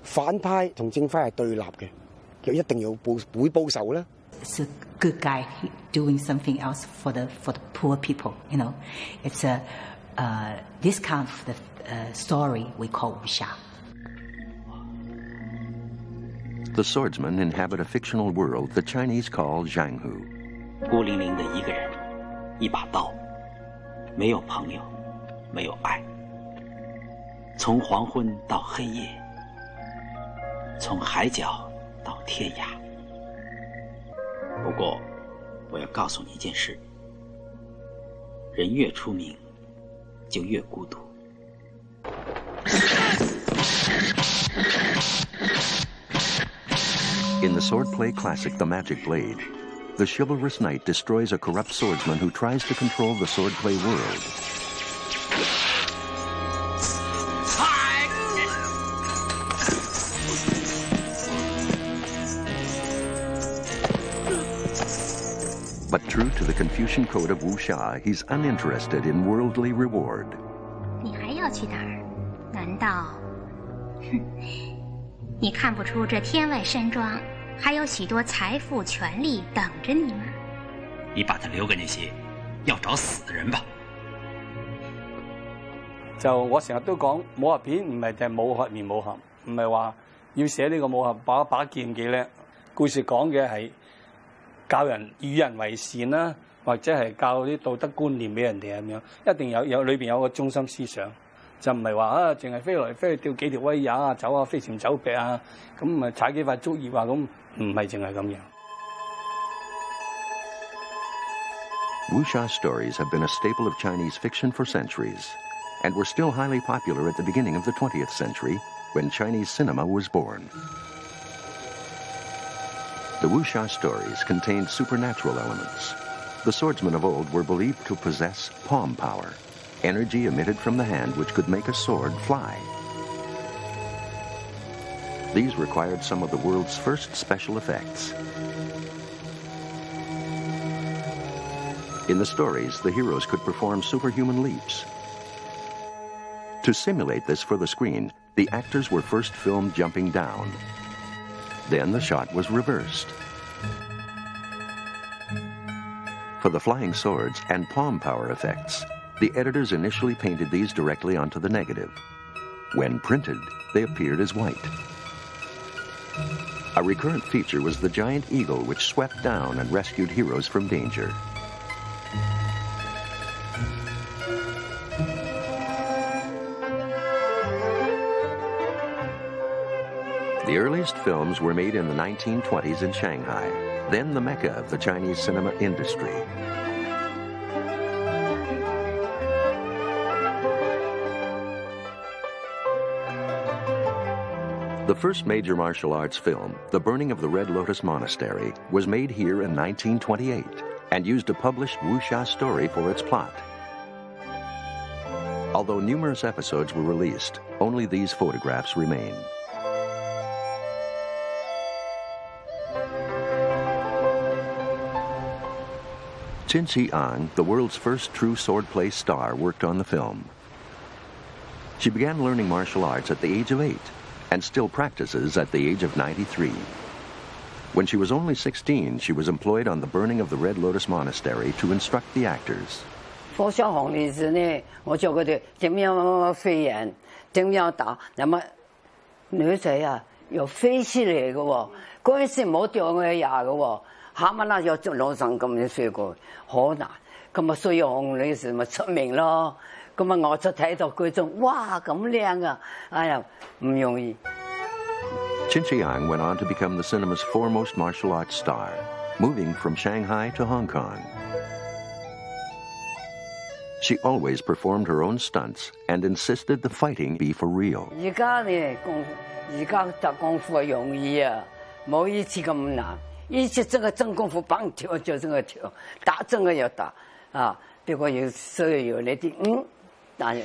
反派同正派係對立嘅，佢一定要會報仇啦。It's a good guy doing something else for the poor people. You know, it's this kind of the story we call wuxia. The swordsmen inhabit a fictional world the Chinese call Jianghu. 孤零零的一个人，一把刀，没有朋友，没有爱。从黄昏到黑夜，从海角到天涯。不过，我要告诉你一件事：人越出名，就越孤独。In the swordplay classic The Magic Blade, the chivalrous knight destroys a corrupt swordsman who tries to control the swordplay world. But true to the Confucian code of Wuxia, he's uninterested in worldly reward. 你还要去哪儿？难道，你看不出这天外山庄还有许多财富、权力等着你吗？你把它留给那些要找死的人吧。就我成日都講武俠片唔係就係武俠面武俠，唔係話要寫呢個武俠把劍幾叻。故事講嘅係教人與人為善啦，或者係教啲道德觀念俾人哋咁樣，一定有裏邊有個中心思想，就唔係話啊淨係飛來飛去吊幾條威也啊，走啊飛檐走壁啊，咁啊踩幾塊竹葉啊，咁唔係淨係咁樣。Wuxia stories have been a staple of Chinese fiction for centuries, and were still highly popular at the beginning of the 20th century, when Chinese cinema was born. The Wuxia stories contained supernatural elements. The swordsmen of old were believed to possess palm power, energy emitted from the hand which could make a sword fly. These required some of the world's first special effects. In the stories, the heroes could perform superhuman leaps. To simulate this for the screen, the actors were first filmed jumping down. Then the shot was reversed. For the flying swords and palm power effects, the editors initially painted these directly onto the negative. When printed, they appeared as white. A recurrent feature was the giant eagle which swept down and rescued heroes from danger. The earliest films were made in the 1920s in Shanghai, then the mecca of the Chinese cinema industry. The first major martial arts film, The Burning of the Red Lotus Monastery, was made here in 1928 and used a published Wuxia story for its plot. Although numerous episodes were released, only these photographs remain. Chang Cheh, the world's first true swordplay star, worked on the film. She began learning martial arts at the age of 8 and still practices at the age of 93. When she was only 16, she was employed on The Burning of the Red Lotus Monastery to instruct the actors. 火烧红里子呢，我教佢哋點樣飛人，點樣打。那麼女仔啊，又飛起嚟嘅喎，嗰陣時冇掉我牙嘅喎。下晚啦，又路上咁樣飛過，好難。咁啊，所以紅女士咪出名咯。咁啊，我就睇到佢仲哇咁靚啊！哎呀，唔容易。Chang Cheh went on to become the cinema's foremost martial arts star, moving from Shanghai to Hong Kong. She always performed her own stunts and insisted the fighting be for real. 而家呢而家打功夫係容易啊，冇以前咁難。以前真係真功夫，棒跳就真係跳，打真係要打啊！不過有時候有呢啲打人。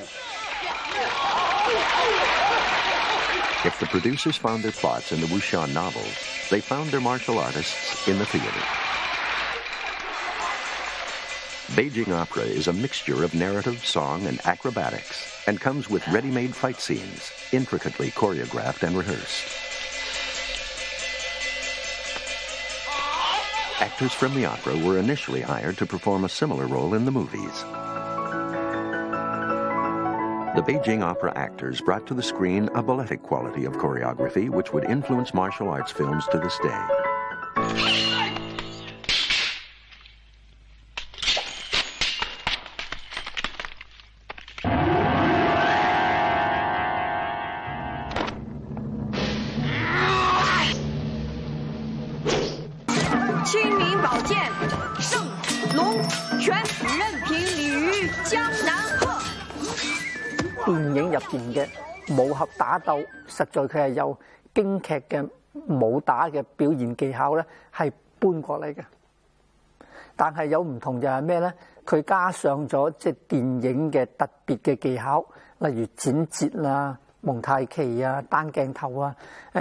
If the producers found their plots in the Wuxia novels, they found their martial artists in the theater. Beijing opera is a mixture of narrative, song, and acrobatics, and comes with ready-made fight scenes, intricately choreographed and rehearsed. Actors from the opera were initially hired to perform a similar role in the movies. The Beijing opera actors brought to the screen a balletic quality of choreography which would influence martial arts films to this day. 清明宝剑，圣龙拳，任凭鲤鱼江南鹤。電影入邊嘅武俠打鬥，實在佢係有京劇嘅武打嘅表現技巧咧，係搬過嚟嘅。但係有唔同就係咩咧？佢加上咗即係電影嘅特別嘅技巧，例如剪接啦、蒙太奇啊、單鏡頭啊，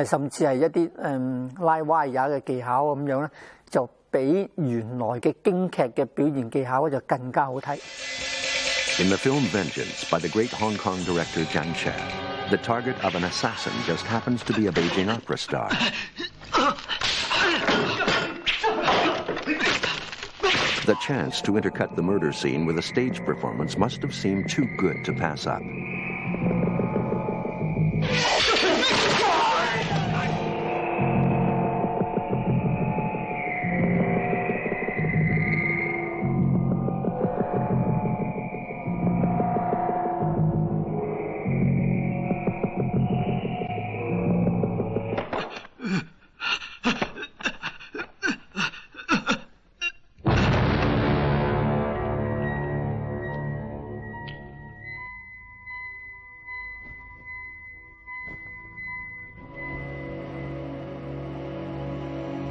甚至係一啲拉歪也嘅技巧咁樣咧，就比原來嘅京劇嘅表現技巧就更加好睇。In the film Vengeance by the great Hong Kong director Chang Cheh, the target of an assassin just happens to be a Beijing opera star. The chance to intercut the murder scene with a stage performance must have seemed too good to pass up.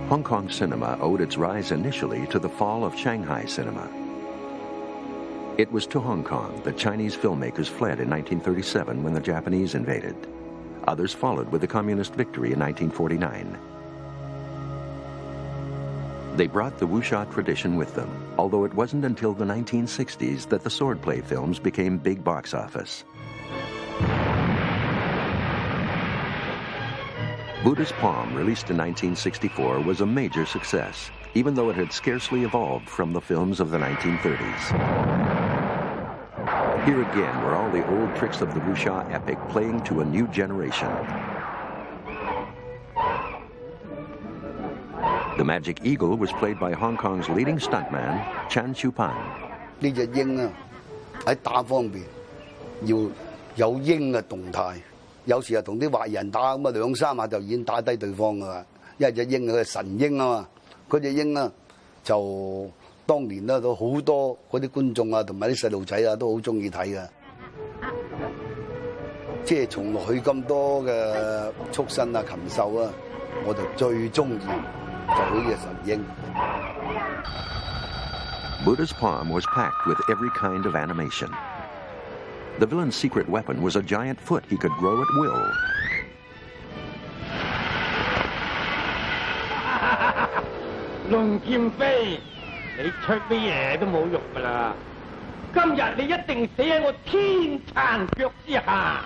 Hong Kong cinema owed its rise initially to the fall of Shanghai cinema. It was to Hong Kong that Chinese filmmakers fled in 1937 when the Japanese invaded. Others followed with the communist victory in 1949. They brought the wuxia tradition with them, although it wasn't until the 1960s that the swordplay films became big box office. Buddha's Palm, released in 1964, was a major success, even though it had scarcely evolved from the films of the 1930s. Here again were all the old tricks of the wuxia epic playing to a new generation. The Magic Eagle was played by Hong Kong's leading stuntman, Chan Chupan. 呢隻鷹啊，喺打方面要有鷹嘅動態。有時啊同啲壞人打咁啊2、3下就已經打低對方噶啦，因為隻鷹佢係神鷹啊嘛，嗰隻鷹啊就當年咧都好多嗰啲觀眾啊同埋啲細路仔啊都好中意睇嘅，即係從來佢咁多嘅畜生啊禽獸啊，我就最中意就呢隻神鷹。Buddha's Palm was packed with every kind of animation. The villain's secret weapon was a giant foot he could grow at will. 龍劍飛，你出乜嘢都冇用噶啦！今日你一定死喺我天殘腳之下。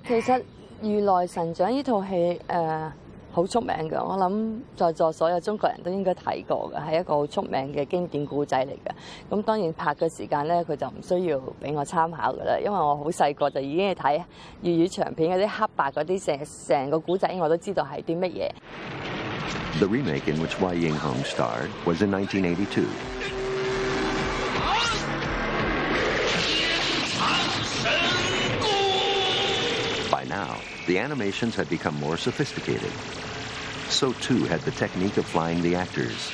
其實《如來神掌》呢套戲好出名嘅，我諗在座所有中國人都應該睇過嘅，係一個好出名嘅經典故仔嚟嘅。咁當然拍嘅時間咧，佢就唔需要俾我參考㗎啦，因為我好細個就已經係睇粵語長片嗰啲黑白嗰啲，成個故仔我都知道係啲乜嘢。The remake in which Wei Hung starred was in 1982. By now, the animations had become more sophisticated. So too had the technique of flying the actors.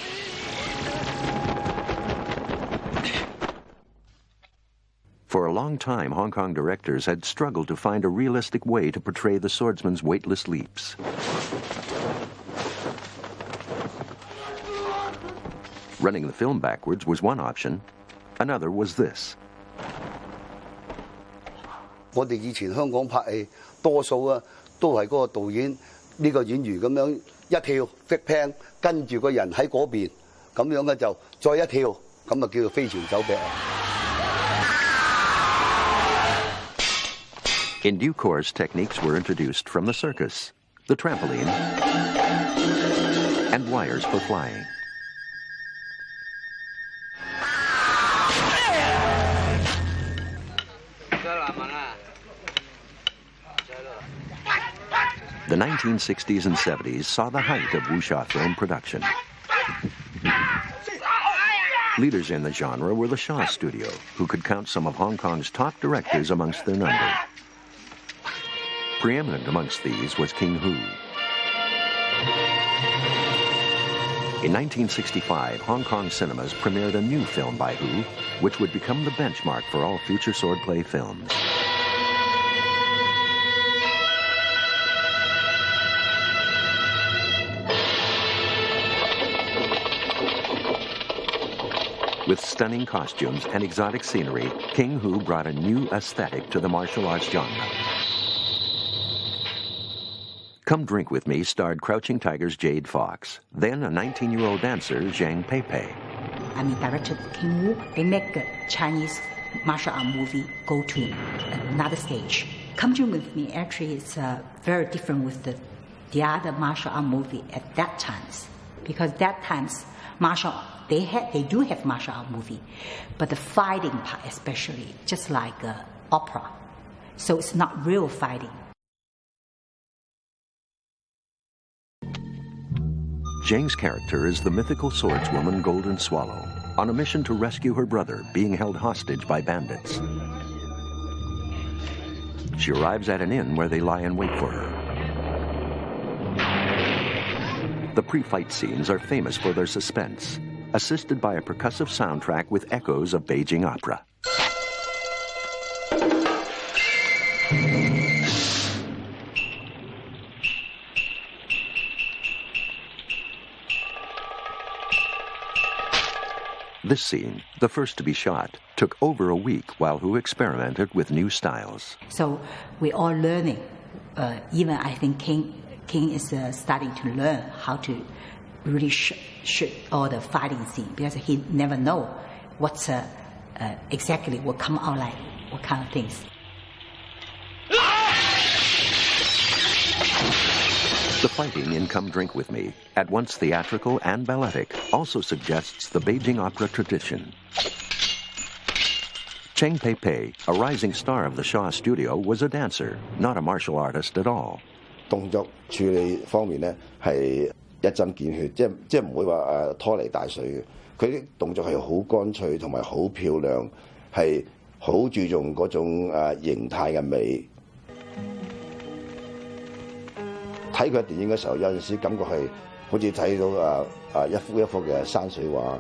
For a long time, Hong Kong directors had struggled to find a realistic way to portray the swordsman's weightless leaps. Running the film backwards was one option. Another was this. 我哋以前香港拍戲，多數啊都係嗰個導演呢個演員咁樣一跳 flick pan， 跟住個人喺嗰邊，咁樣嘅就再一跳，咁啊叫做飛船走壁。In due course, techniques were introduced from the circus, the trampoline, and wires for flying. The 1960s and 70s saw the height of wuxia film production. Leaders in the genre were the Shaw Studio, who could count some of Hong Kong's top directors amongst their number. Preeminent amongst these was King Hu. In 1965, Hong Kong cinemas premiered a new film by Hu, which would become the benchmark for all future swordplay films. With stunning costumes and exotic scenery, King Hu brought a new aesthetic to the martial arts genre. Come Drink With Me starred Crouching Tiger's Jade Fox, then a 19-year-old dancer, Zhang Pei-Pei. Director King Wu, they make a Chinese martial art movie go to another stage. Come Drink With Me actually is very different with the other martial art movie at that times, because that times they do have martial art movie, but the fighting part especially, just like opera, so it's not real fighting. Zhang's character is the mythical swordswoman Golden Swallow, on a mission to rescue her brother being held hostage by bandits. She arrives at an inn where they lie in wait for her. The pre-fight scenes are famous for their suspense, assisted by a percussive soundtrack with echoes of Beijing opera. This scene, the first to be shot, took over a week while Hu experimented with new styles. So we're all learning. Even I think King is starting to learn how to really shoot all the fighting scene, because he never know what's exactly will come out like, what kind of things. The fighting in Come Drink With Me, at once theatrical and balletic, also suggests the Beijing opera tradition. Chang Pei-Pei, a rising star of the Shaw Studio, was a dancer, not a martial artist at all. 動作處理方面咧係一針見血，即係唔會話拖泥帶水嘅。佢啲動作係好乾脆同埋好漂亮，係好注重嗰種形態嘅美。睇佢電影嘅時候，有陣時感覺係好似睇到一幅一幅嘅山水畫。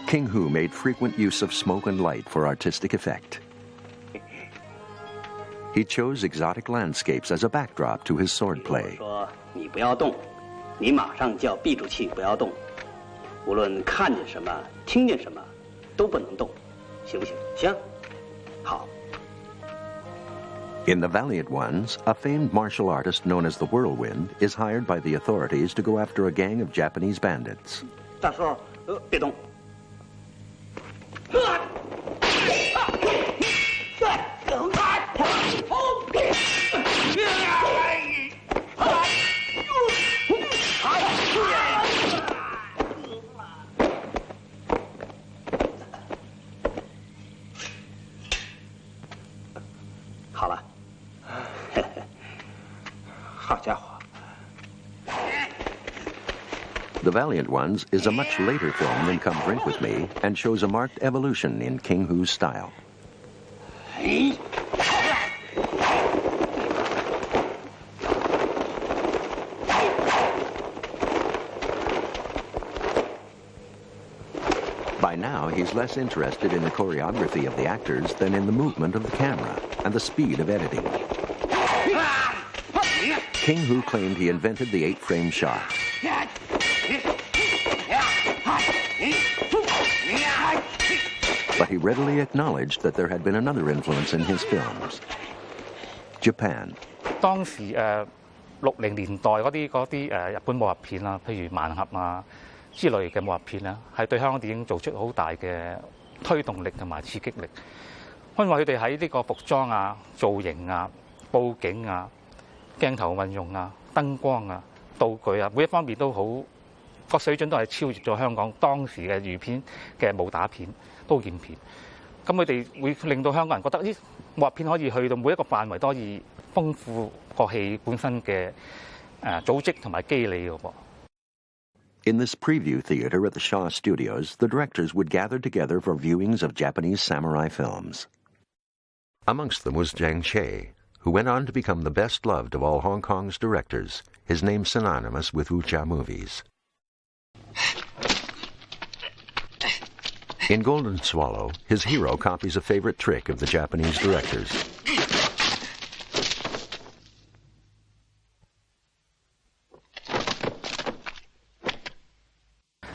King Hu made frequent use of smoke and light for artistic effect. He chose exotic landscapes as a backdrop to his swordplay. 说你不要动，你马上就要闭住气，不要动。无论看见什么、听见什么，都不能动，行不行？行，好。 In The Valiant Ones, a famed martial artist known as the Whirlwind is hired by the authorities to go after a gang of Japanese bandits. 大叔，别动。 好了，好家伙。 The Valiant Ones is a much later film than Come Drink With Me and shows a marked evolution in King Hu's style. By now, he's less interested in the choreography of the actors than in the movement of the camera and the speed of editing. King Hu claimed he invented the 8-frame shot. But he readily acknowledged that there had been another influence in his films, Japan. 當時60年代嗰啲日本武俠片啦，譬如盲俠啊之類嘅武俠片啦，係對香港電影做出好大嘅推動力同埋刺激力。因為佢哋喺呢個服裝啊、造型啊、佈景啊、鏡頭運用啊、燈光啊、道具啊，每一方面都好個水準都係超越咗香港當時嘅粵片嘅武打片、刀劍片。咁佢哋會令到香港人覺得呢武俠片可以去到每一個範圍都可以豐富個戲本身嘅組織同埋機理嘅噃。In this preview theater at the Shaw Studios, the directors would gather together for viewings of Japanese samurai films. Amongst them was Chang Cheh, who went on to become the best-loved of all Hong Kong's directors, his name synonymous with Wuxia movies. In Golden Swallow, his hero copies a favorite trick of the Japanese directors.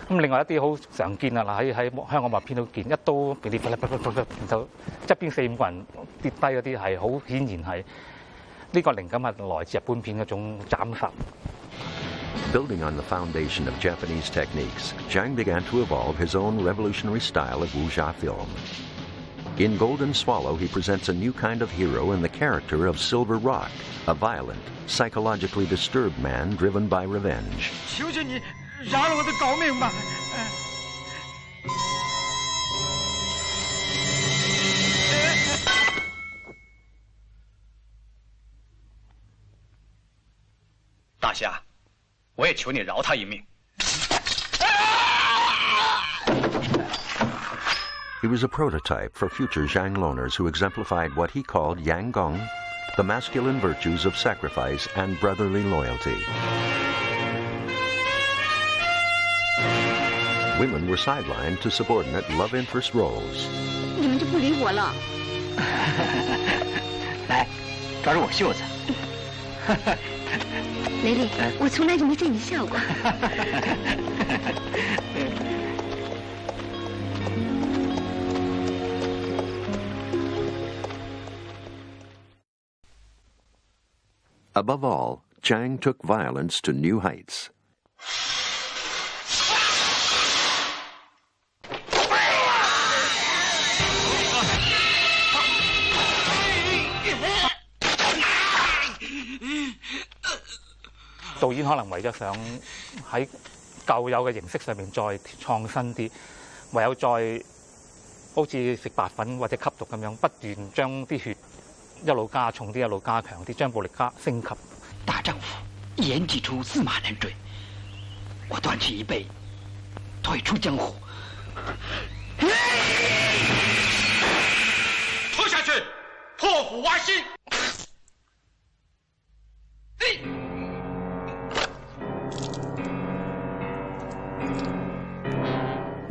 咁另外一啲好常見啊，嗱喺香港默片都見，一刀俾你然後側邊4、5個人跌低嗰啲係好顯然係呢個靈感係來自日本片嗰種斬法。Building on the foundation of Japanese techniques, Chang began to evolve his own revolutionary style of wuxia film. In Golden Swallow, he presents a new kind of hero in the character of Silver Rock, a violent, psychologically disturbed man driven by revenge. 求求你饶了我的狗命吧！大侠，我也求你饶他一命。 He was a prototype for future Zhang loners who exemplified what he called Yang Gong, the masculine virtues of sacrifice and brotherly loyalty. Women were sidelined to subordinate love interest roles. 你们就不理我了？来，抓住我袖子。雷雷，我从来就没见你笑过。Above all, Chang took violence to new heights. 導演可能為咗想喺舊有嘅形式上面再創新啲，唯有再好似食白粉或者吸毒咁樣，不斷將啲血一路加重啲，一路加強啲，將暴力升級。大丈夫言既出，驷馬難追。我斷翅一臂，退出江湖。拖下去，破釜挖心。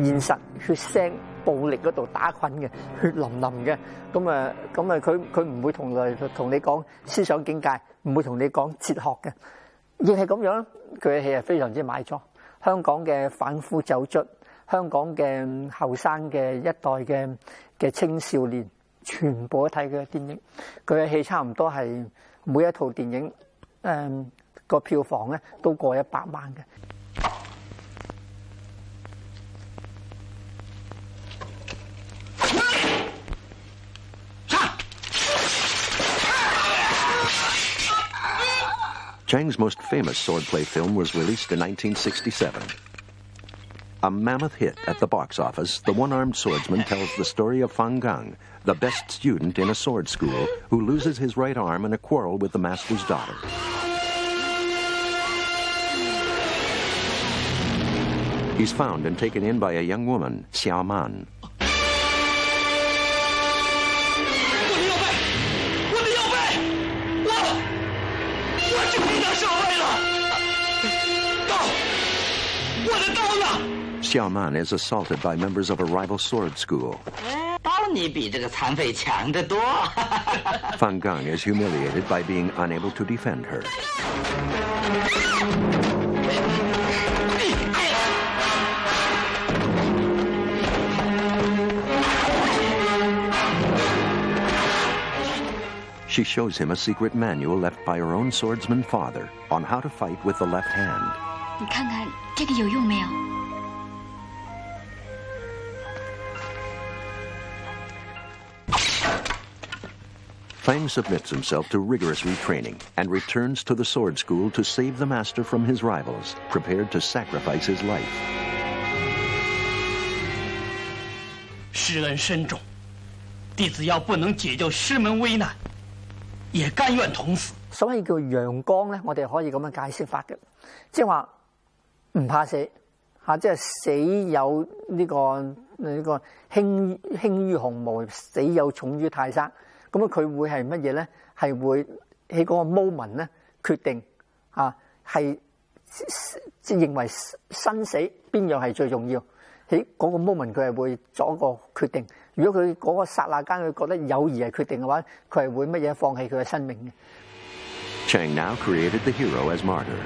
現實血腥暴力嗰度打滾嘅，血淋淋嘅，佢唔會同你講思想境界，唔會同你講哲學嘅，亦係咁樣。佢嘅戲係非常之賣座。香港嘅販夫走卒，香港嘅後生嘅一代嘅青少年，全部都睇佢嘅電影。佢嘅戲差唔多係每一套電影個票房咧都過100萬嘅。 Chang's most famous swordplay film was released in 1967. A mammoth hit at the box office, the one-armed swordsman tells the story of Fang Gang, the best student in a sword school, who loses his right arm in a quarrel with the master's daughter. He's found and taken in by a young woman, Xiao Man. 我的刀呢？ Xiao Man is assaulted by members of a rival sword school. 刀你比这个残废强得多。Fang Gang is humiliated by being unable to defend her. She shows him a secret manual left by her own swordsman father on how to fight with the left hand. 你看看这个有用没有？ Fang submits himself to rigorous retraining and returns to the sword school to save the master from his rivals, prepared to sacrifice his life. 师恩深重，弟子要不能解救師門危難，也甘願同死。所謂叫陽光咧，我哋可以咁樣解釋法嘅，即係話唔怕死嚇，即係死有呢個輕於鴻毛，死有重於泰山。咁佢會係乜嘢咧？係會喺嗰個 moment 咧決定係即係認為生死邊樣係最重要。喺嗰個 moment 佢係會作一個決定。如果佢嗰個剎那間佢覺得友誼係決定嘅話，佢係會乜嘢放棄佢嘅生命嘅。Chang now created the hero as martyr.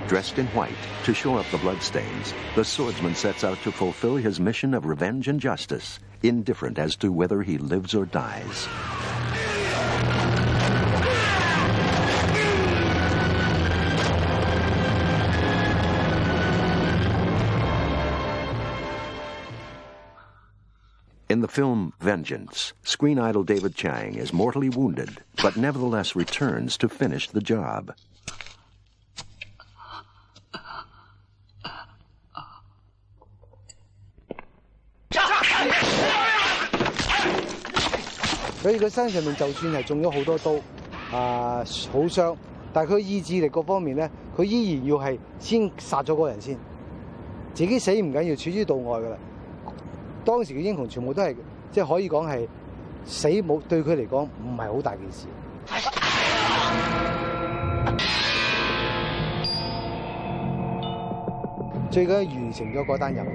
Dressed in white to show up the bloodstains, the swordsman sets out to fulfill his mission of revenge and justice, indifferent as to whether he lives or dies. In the film Vengeance, screen idol David Chang is mortally wounded, but nevertheless returns to finish the job. 所以佢身上面就算係中咗好多刀，好傷，但係佢意志力嗰方面咧，佢依然要係先殺咗嗰個人先，自己死唔緊要，處之度外噶啦。當時嘅英雄全部都係即係可以講係死冇對佢嚟講唔係好大件事。最緊要完成咗嗰單任務。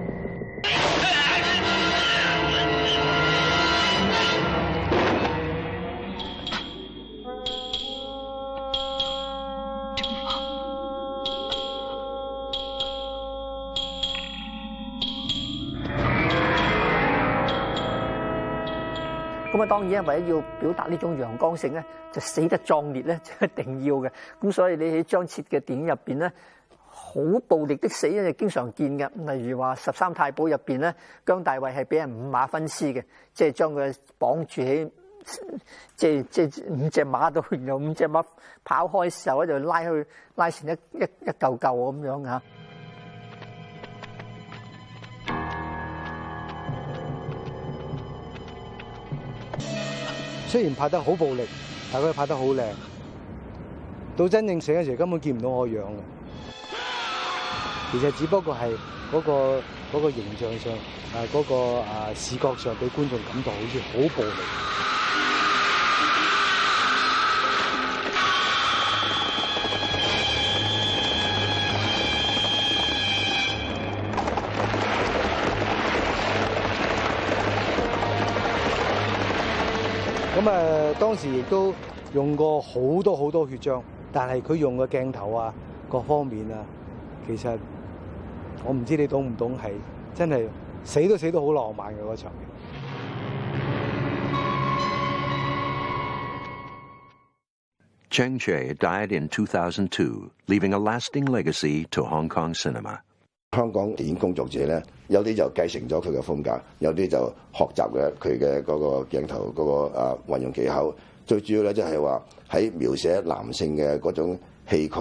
咁啊，當然為咗要表達呢種陽光性咧，就死得壯烈咧，就一定要嘅。咁所以你喺張徹嘅電影入邊咧，好暴力的死咧，就經常見嘅。例如話《13太保》入邊咧，姜大衛係俾人5馬分屍嘅，即係將佢綁住喺即係5隻馬度，然後5隻馬跑開時候咧就拉成一嚿嚿咁樣嚇。雖然拍得好暴力，但佢拍得好靚。到真正死嘅時候，根本見唔到我樣嘅。其實只不過係嗰個形象上，嗰個視覺上俾觀眾感到好似好暴力。咁當時亦都用過好多血漿，但係佢用嘅鏡頭啊，各方面啊，其實我唔知你懂唔懂，係真係死都好浪漫嘅嗰場。Chang Cheh died in 2002, leaving a lasting legacy to Hong Kong cinema. 香港電影工作者咧，有啲就繼承咗佢嘅風格，有啲就學習嘅佢嘅嗰個鏡頭嗰個運用技巧。最主要咧，就係話喺描寫男性嘅嗰種氣概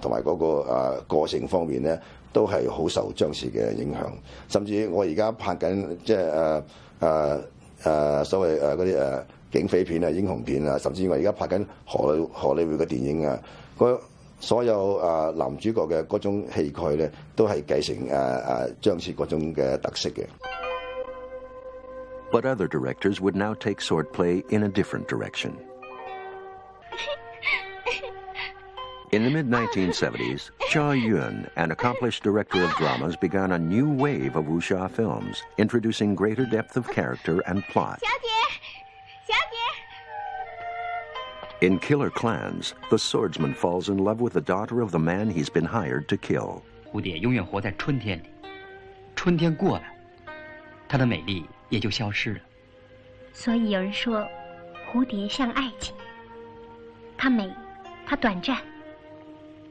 同埋嗰個個性方面咧，都係好受張氏嘅影響。甚至我而家拍緊即係所謂嗰啲警匪片啊、英雄片啊，甚至我而家拍緊荷里活嘅電影啊，所有男主角嘅嗰種氣概咧，都係繼承張徹嗰種嘅特色嘅。But other directors would now take swordplay in a different direction. In the mid-1970s, Cha Yun, an accomplished director of dramas, began a new wave of wuxia films, introducing greater depth of character and plot. In Killer Clans, the swordsman falls in love with the daughter of the man he's been hired to kill. 蝴蝶永远活在春天里，春天过了，它的美丽也就消失了。所以有人说，蝴蝶像爱情，它美，它短暂，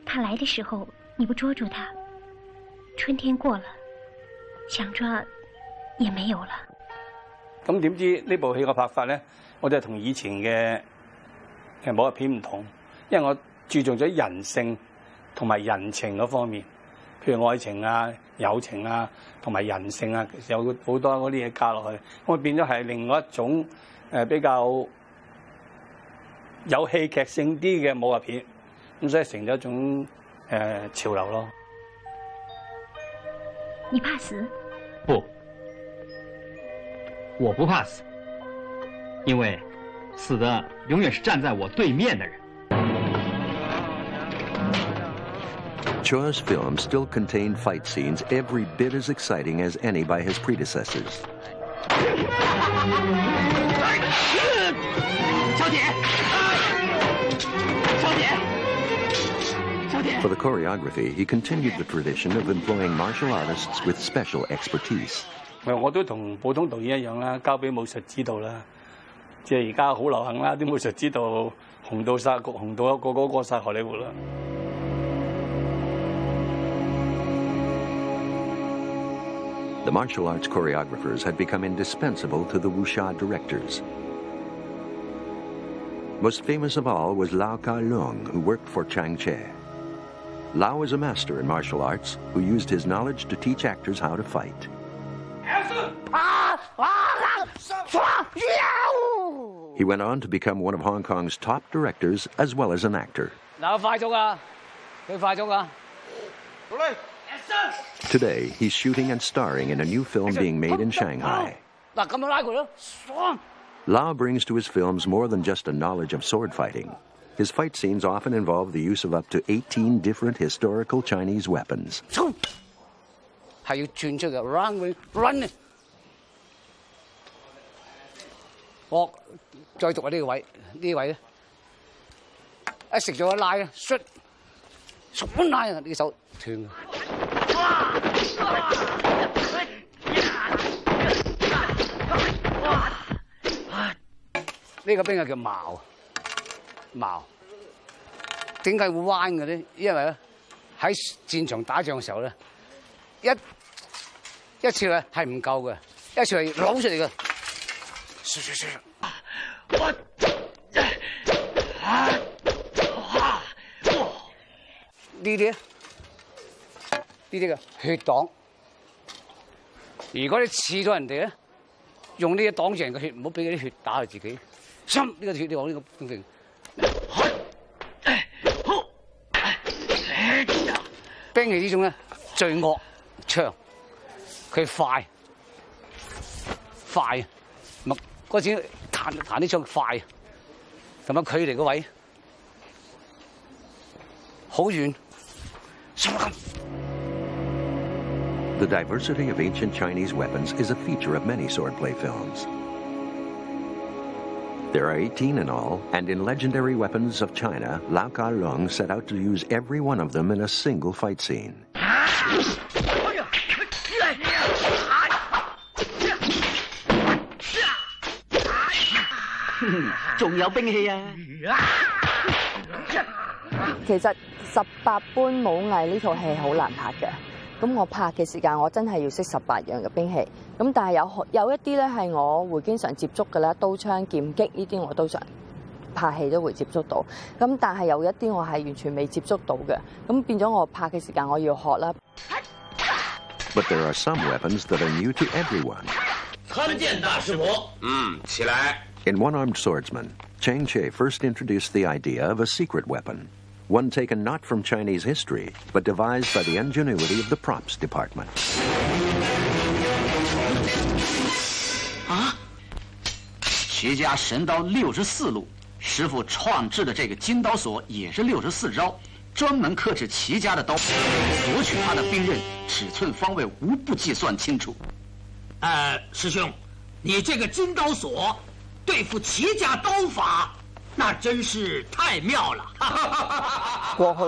它来的時候你不捉住它，春天過了，想抓也沒有了。咁點知呢部戲嘅拍法咧，我哋同以前嘅武俠片唔同，因為我注重咗人性同埋人情嗰方面，譬如愛情啊、友情啊同埋人性啊，其實有好多嗰啲嘢加落去，咁變咗係另外一種比較有戲劇性啲嘅武俠片，咁所以成咗一種潮流咯。你怕死？不，我不怕死，因为死的永远是站在我对面的人。 Cho's films still contain fight scenes every bit as exciting as any by his predecessors. 小姐，小姐，小姐。 For the choreography, he continued the tradition of employing martial artists with special expertise. 我都同普通導演一樣啦，交俾武術指導啦。即係而家好流行啦，啲武術指導紅到殺局，紅到個個過晒荷里活啦。 The martial arts choreographers had become indispensable to the Wuxia directors. Most famous of all was Lau-Kar, who worked for Chang Cheh. Lau was a master in martial arts who used his knowledge to teach actors how to fight. He went on to become one of Hong Kong's top directors as well as an actor. Today, he's shooting and starring in a new film being made in Shanghai. Lau brings to his films more than just a knowledge of sword fighting. His fight scenes often involve the use of up to 18 different historical Chinese weapons. 係要轉出嘅 run。我再讀下呢個位，呢位咧，一食咗一拉咧，唰拉啊！呢手斷。呢個兵啊叫矛，點解會彎嘅咧？因為咧喺戰場打仗嘅時候咧，一次咧係唔夠嘅，一次係扭出嚟嘅。呢啲嘅血擋，如果你刺咗人哋咧，用呢啲擋住人嘅血，唔好俾嗰啲血打佢自己。心呢個血你往呢個兵兵。兵器呢種咧最惡長，佢快，咪嗰陣彈啲槍快，同埋距離個位好遠。The diversity of ancient Chinese weapons is a feature of many swordplay films. There are 18 in all, and in Legendary Weapons of China, Lau-Kar set out to use every one of them in a single fight scene. 仲有兵器啊！其實18般武藝呢套戲好難拍嘅。咁我拍嘅時間，我真係要識18樣嘅兵器。咁但係有一啲咧係我會經常接觸嘅啦，刀槍劍擊呢啲我都常拍戲都會接觸到。咁但係有一啲我係完全未接觸到嘅。咁變咗我拍嘅時間我要學啦。But there are some weapons that are new to everyone. 参见大师伯。起来。In One-Armed Swordsman, Chang Cheh first introduced the idea of a secret weapon. One taken not from Chinese history, but devised by the ingenuity of the props department. 齐家神刀64路，师傅创制的这个金刀锁也是64招，专门克制齐家的刀，索取他的兵刃，尺寸方位无不计算清楚。师兄，你这个金刀锁对付齐家刀法。 那真是太妙了！過去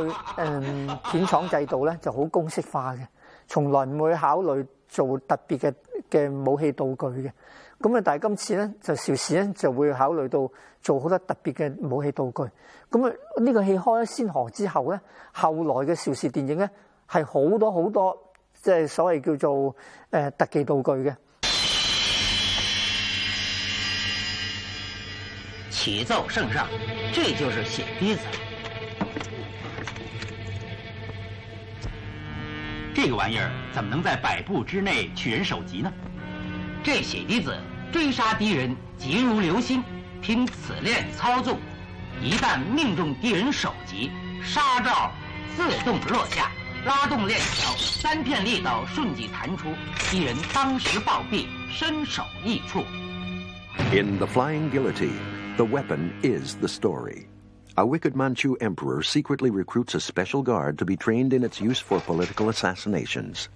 片廠製造咧就好公式化嘅，從來唔會考慮做特別嘅武器道具嘅。咁啊，但係今次咧就邵氏咧就會考慮到做好多特別嘅武器道具。咁啊，呢個戲開咗先河之後咧，後來嘅邵氏電影咧係好多即係所謂叫做特技道具嘅。 启奏圣上，这就是血滴子。这个玩意儿怎么能在100步之内取人首级呢？这血滴子追杀敌人急如流星，凭此链操纵，一旦命中敌人首级，杀招自动落下，拉动链条，3片利刀瞬即弹出，敌人当时暴毙，身首异处。 In The Flying Guillotine, The weapon is the story. A wicked Manchu emperor secretly recruits a special guard to be trained in its use for political assassinations.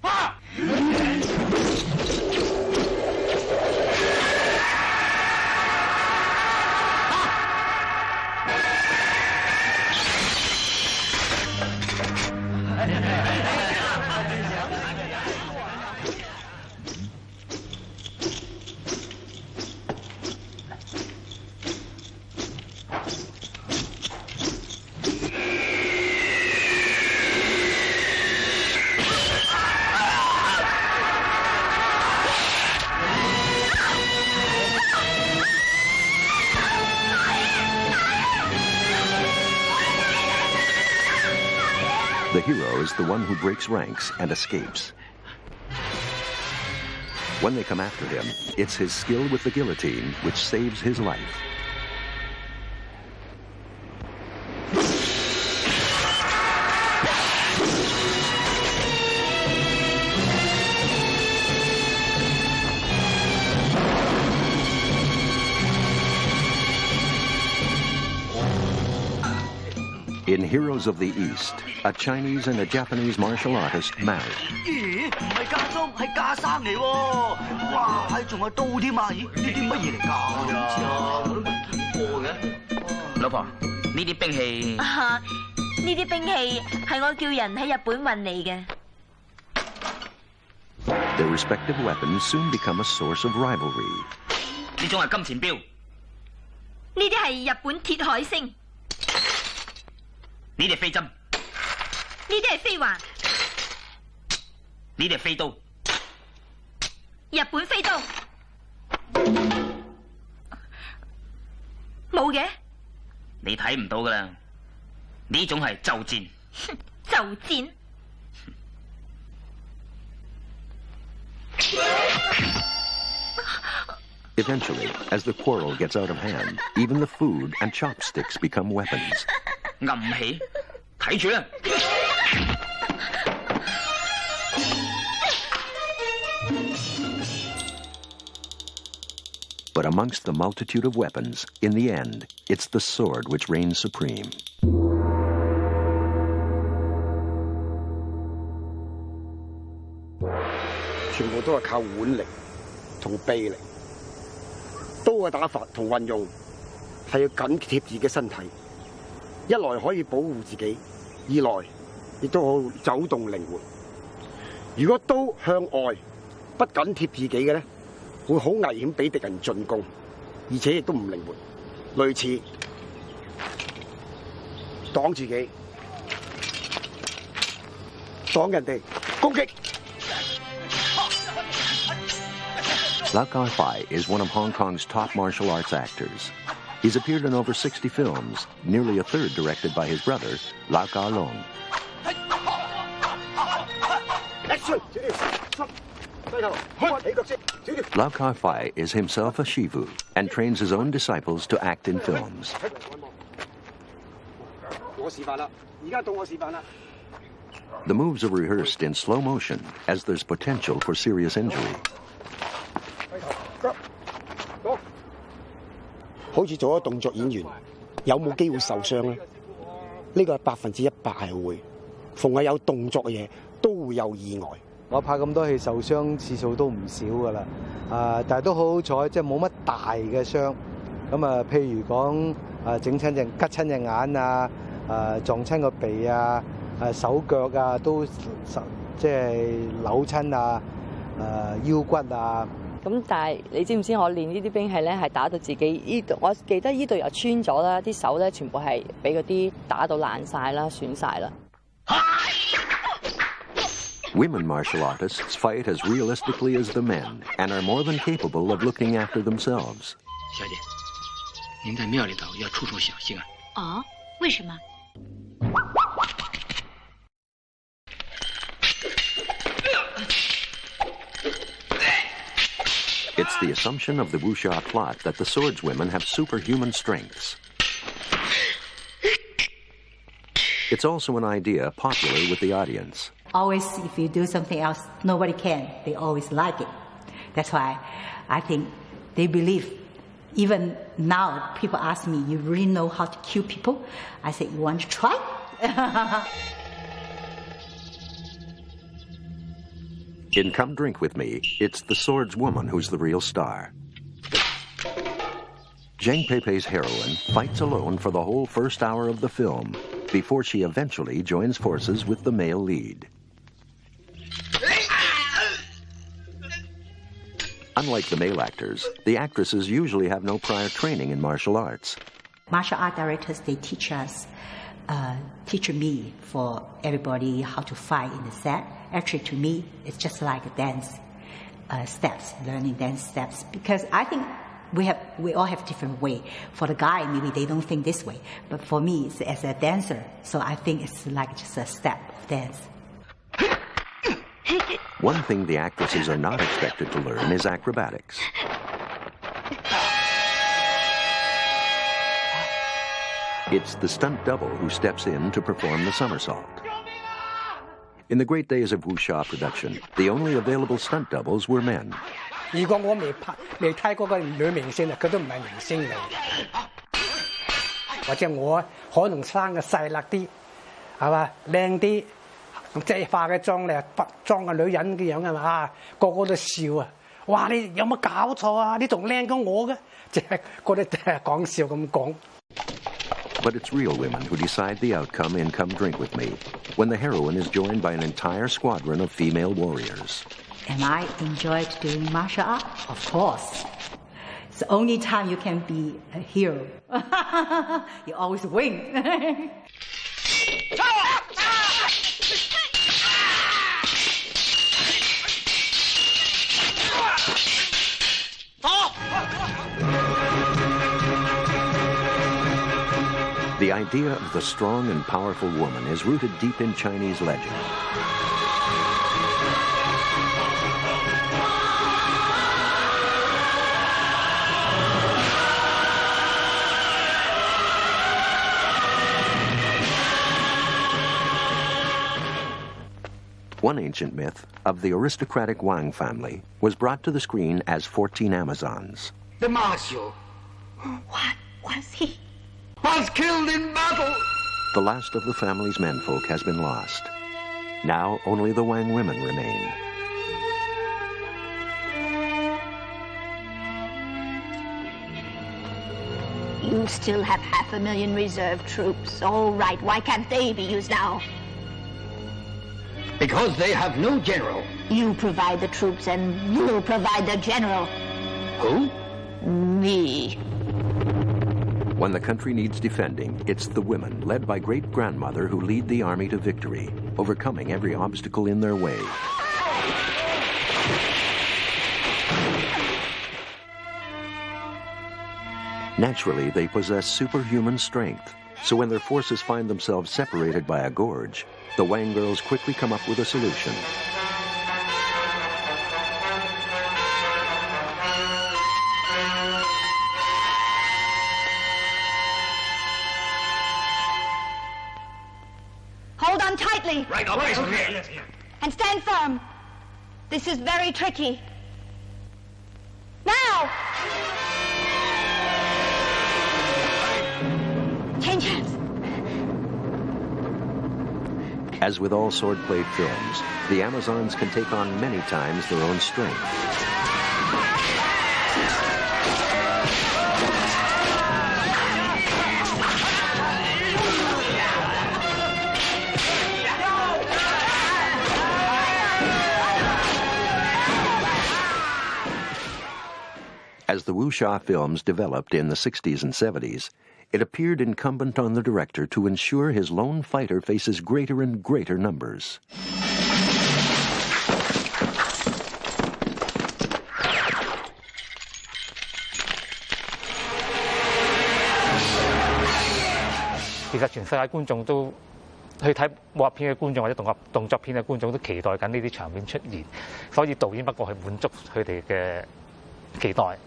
The hero is the one who breaks ranks and escapes. When they come after him, it's his skill with the guillotine which saves his life. In Heroes of the East, a Chinese and a Japanese martial artist marry. 咦，唔係家中，係家生嚟喎！哇，仲有刀添啊！咦，呢啲乜嘢嚟㗎？我都未見過嘅。老婆，呢啲兵器啊，呢啲兵器係我叫人喺日本運嚟嘅。Their respective weapons soon become a source of rivalry. 呢種係金錢錶，呢啲係日本鐵海星。 呢啲係飛針，呢啲係飛環，呢啲係飛刀，日本飛刀，冇嘅。你睇唔到噶啦，呢種係袖戰。袖戰。Eventually, as the quarrel gets out of hand, even the food and chopsticks become weapons. 暗起，睇住啦！ But amongst the multitude of weapons, in the end, it's the sword which reigns supreme. 全部都係靠腕力同臂力，刀嘅打法同運用係要緊貼自己身體。 一來可以保護自己，二來亦都好走動靈活。如果刀向外不緊貼自己嘅咧，會好危險俾敵人進攻，而且亦都唔靈活。類似擋自己，擋人哋攻擊。 Lau-Kar is one of Hong Kong's top martial arts actors. He's appeared in over 60 films, nearly a third directed by his brother, Lau-Kar. Lau-Kar is himself a Shifu and trains his own disciples to act in films. The moves are rehearsed in slow motion as there's potential for serious injury. 好似做咗動作演員，有冇機會受傷咧？呢個係100%係會。逢係有動作嘅嘢，都會有意外。我拍咁多戲，受傷次數都唔少噶啦。但係都好好彩，即係冇乜大嘅傷。咁啊，譬如講整親隻吉親隻眼啊，撞親個鼻啊，手腳啊都即係扭親啊，腰骨啊。 咁但係你知唔知我練呢啲兵器咧係打到自己呢度，我記得呢度又穿咗啦，啲手咧全部係俾嗰啲打到爛晒啦、損晒啦。Women martial artists fight as realistically as the men and are more than capable of looking after themselves. 小姐，您在庙里头要处处小心啊。哦，为什么？ It's the assumption of the Wuxia plot that the swordswomen have superhuman strengths. It's also an idea popular with the audience. Always, if you do something else, nobody can. They always like it. That's why I think they believe Even now, people ask me, "You really know how to kill people?" I say, "You want to try?" In Come Drink With Me, it's the swordswoman who's the real star. Zheng Pei-Pei's heroine fights alone for the whole first hour of the film before she eventually joins forces with the male lead. Unlike the male actors, the actresses usually have no prior training in martial arts. Martial art directors, they teach me for everybody how to fight in the set. Actually, to me, it's just like a dance steps, learning dance steps. Because I think we all have different way. For the guy, maybe they don't think this way. But for me, it's as a dancer, so I think it's like just a step of dance. One thing the actresses are not expected to learn is acrobatics. It's the stunt double who steps in to perform the somersault. In the great days of Wuxia production, the only available stunt doubles were men. 如果我未睇嗰個女明星啊，佢都唔係明星嚟。或者我可能生嘅細粒啲，係嘛靚啲，即係化嘅妝咧，裝個女人嘅樣係嘛，個個都笑啊！哇！你有冇搞錯啊？你仲靚過我嘅，即係嗰啲講笑咁講。 But it's real women who decide the outcome in Come Drink With Me, when the heroine is joined by an entire squadron of female warriors. Am I enjoyed doing martial art? Of course. It's the only time you can be a hero. You always win. The idea of the strong and powerful woman is rooted deep in Chinese legend. One ancient myth of the aristocratic Wang family was brought to the screen as 14 Amazons. The marshal. What was he? Was killed in battle. The last of the family's menfolk has been lost. Now only the Wang women remain. You still have 500,000 reserve troops. All right, why can't they be used now? Because they have no general. You provide the troops and you'll provide the general. Who? Me. When the country needs defending, it's the women, led by great-grandmother, who lead the army to victory, overcoming every obstacle in their way. Naturally, they possess superhuman strength, so when their forces find themselves separated by a gorge, the Wang girls quickly come up with a solution. Hold on tightly. Right, all right. And stand firm. This is very tricky. Now! Change hands. As with all swordplay films, the Amazons can take on many times their own strength. As the Wuxia films developed in the 60s and 70s, it appeared incumbent on the director to ensure his lone fighter faces greater and greater numbers.其實全世界觀眾都去睇武俠片嘅觀眾或者動作片嘅觀眾都期待緊呢啲場面出現，所以導演不過係滿足佢哋嘅期待，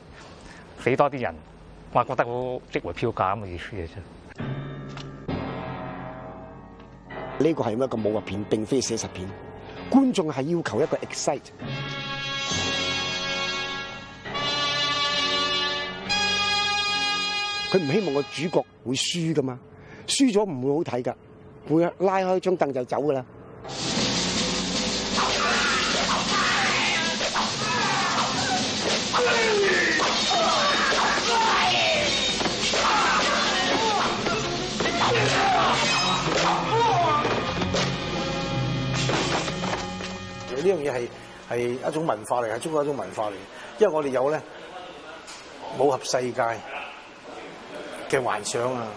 死多啲人，我覺得好值回票價咁嘅意思嘅啫。呢個係一個武俠片，並非寫實片。觀眾係要求一個 excite。佢唔希望個主角會輸噶嘛，輸咗唔會好睇㗎，會拉開張凳就走㗎啦。呢樣嘢係一種文化嚟，係中國一種文化嚟。因為我哋有咧武俠世界嘅幻想啊，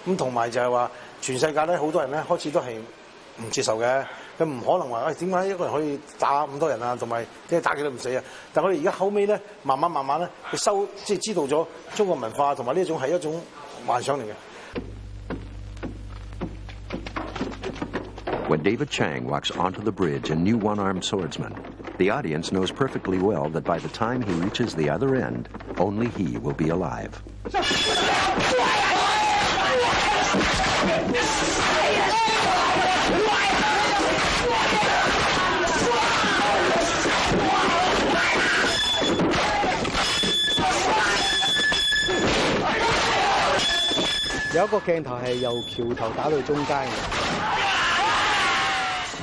咁同埋就係話全世界咧好多人咧開始都係唔接受嘅，佢唔可能話點解一個人可以打咁多人啊，同埋即係打幾都唔死啊。但係我哋而家後尾咧慢慢咧，佢即係知道咗中國文化同埋呢一種係一種幻想嚟嘅。When David Chang walks onto the bridge in New One-Armed Swordsman, the audience knows perfectly well that by the time he reaches the other end, only he will be alive. 有一個鏡頭係由橋頭打到中間嘅。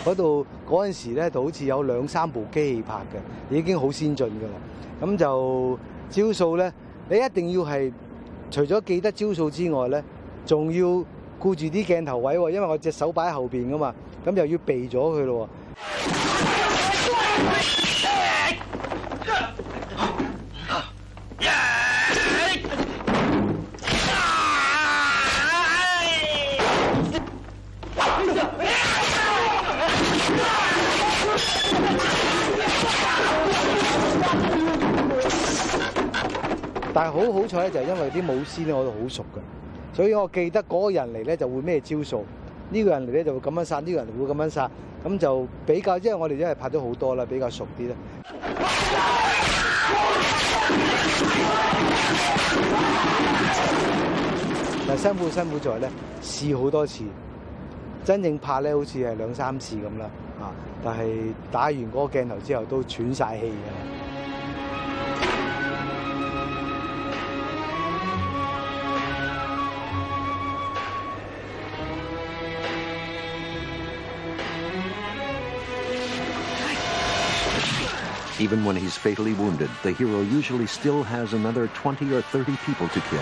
嗰度嗰陣時咧，就好似有2、3部機器拍嘅，已經好先進㗎啦。咁就招數咧，你一定要係除咗記得招數之外咧，仲要顧住啲鏡頭位喎，因為我隻手擺喺後邊㗎嘛，咁又要避咗佢咯。但係好彩咧，就係因為啲武師咧，我都好熟嘅，所以我記得嗰個人嚟咧就會咩招數，呢個人嚟咧就會咁樣殺，呢個人會咁樣殺，咁就比較，因為我哋真係拍咗好多啦，比較熟啲啦。但係辛苦在咧試好多次，真正拍咧好似係2、3次咁啦，但係打完嗰個鏡頭之後都喘晒氣嘅。Even when he's fatally wounded, the hero usually still has another 20 or 30 people to kill.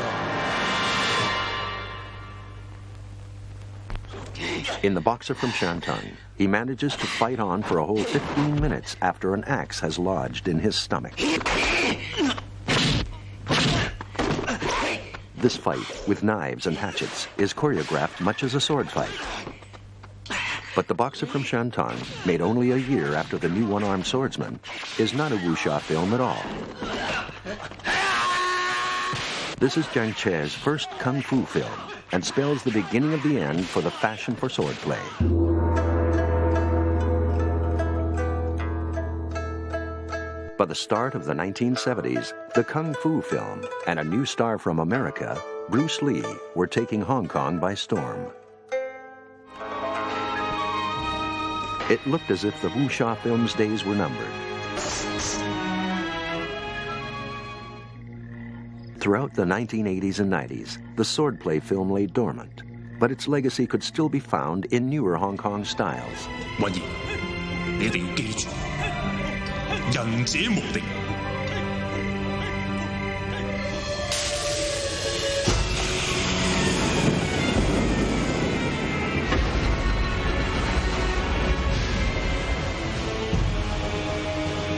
In The Boxer from Shantung, he manages to fight on for a whole 15 minutes after an axe has lodged in his stomach. This fight, with knives and hatchets, is choreographed much as a sword fight. But The Boxer from Shantung, made only a year after The New One-Armed Swordsman, is not a wuxia film at all. This is Chang Cheh's first kung fu film and spells the beginning of the end for the fashion for swordplay. By the start of the 1970s, the kung fu film and a new star from America, Bruce Lee, were taking Hong Kong by storm. It looked as if the wuxia film's days were numbered. Throughout the 1980s and 90s, the swordplay film lay dormant, but its legacy could still be found in newer Hong Kong styles. 雲兒，你一定要記住，仁者無敵。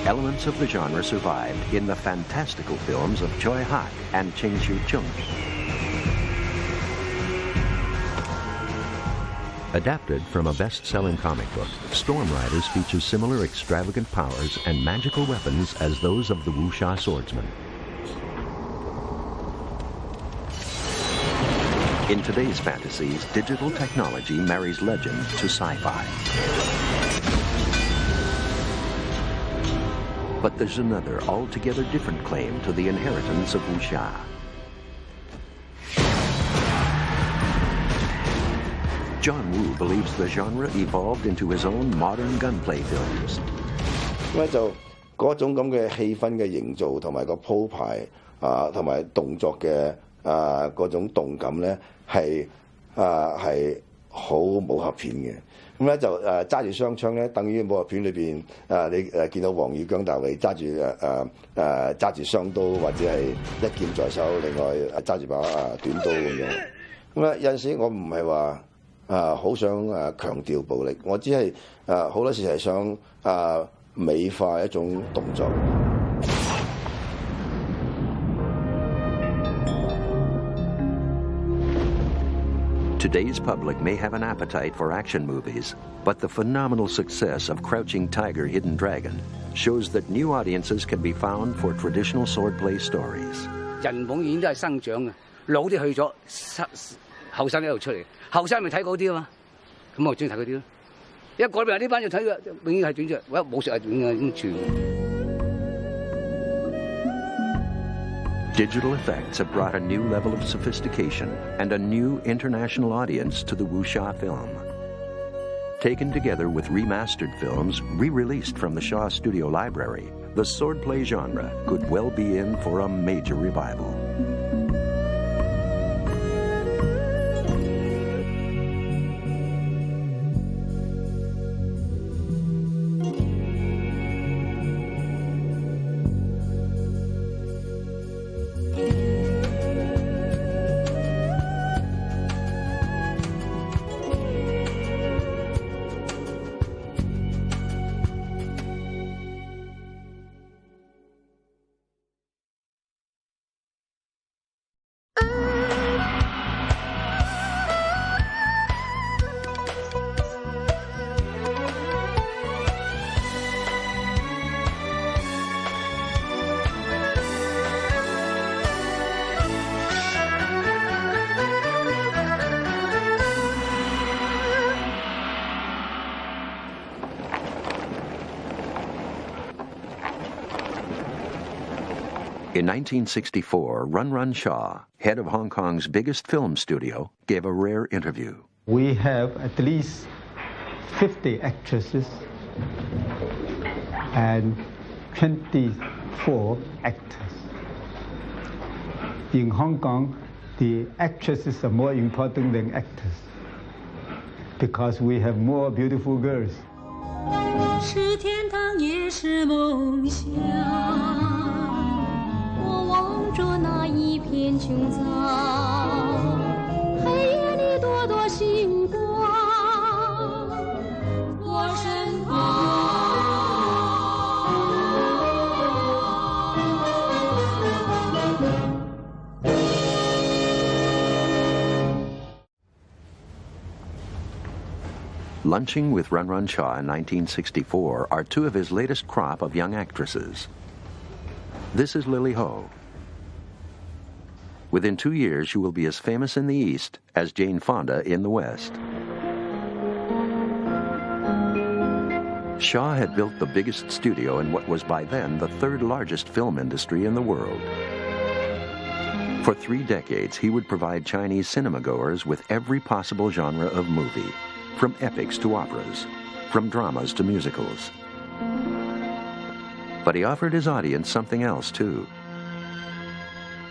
Elements of the genre survived in the fantastical films of Choi Hak and Cheng Chiu-chung. Adapted from a best-selling comic book, Storm Riders features similar extravagant powers and magical weapons as those of the wuxia swordsman. In today's fantasies, digital technology marries legend to sci-fi. But there's another, altogether different claim to the inheritance of wuxia. John Woo believes the genre evolved into his own modern gunplay films. 咁就嗰種咁嘅氣氛嘅營造同埋個鋪排同埋動作嘅嗰種動感咧係好武俠片嘅。咁咧就揸住雙槍咧，等於武俠片裏邊你見到黃宇姜大衛揸住雙刀，或者係一劍在手，另外揸住把短刀咁樣。咁咧有陣時我唔係話好想強調暴力，我只係好多時係想美化一種動作。Today's public may have an appetite for action movies, but the phenomenal success of Crouching Tiger, Hidden Dragon shows that new audiences can be found for traditional swordplay stories. 人捧演都係生長嘅，老啲去咗，後生喺度出嚟，後生咪睇嗰啲啊嘛，咁我中意睇嗰啲咯。一改變呢班就睇嘅，永遠係短著，或者武術係永遠咁傳。Digital effects have brought a new level of sophistication and a new international audience to the Wuxia film. Taken together with remastered films re-released from the Shaw Studio Library, the swordplay genre could well be in for a major revival. In 1964, Run Run Shaw, head of Hong Kong's biggest film studio, gave a rare interview. We have at least 50 actresses and 24 actors. In Hong Kong, the actresses are more important than actors because we have more beautiful girls. 是天堂也是梦想，我望着那一片穹苍，黑夜里朵朵星光，我身旁。Lunching with Run Run Shaw in 1964 are two of his latest crop of young actresses. This is Lily Ho. Within 2 years, she will be as famous in the East as Jane Fonda in the West. Shaw had built the biggest studio in what was by then the third largest film industry in the world. For 3 decades, he would provide Chinese cinema-goers with every possible genre of movie, from epics to operas, from dramas to musicals. But he offered his audience something else, too.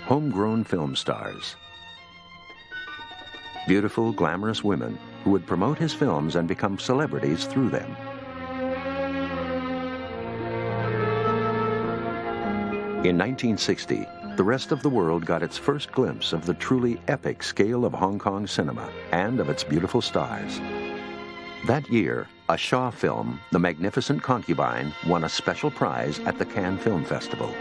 Homegrown film stars. Beautiful, glamorous women who would promote his films and become celebrities through them. In 1960, the rest of the world got its first glimpse of the truly epic scale of Hong Kong cinema and of its beautiful stars. That year, a Shaw film, The Magnificent Concubine, won a special prize at the Cannes Film Festival.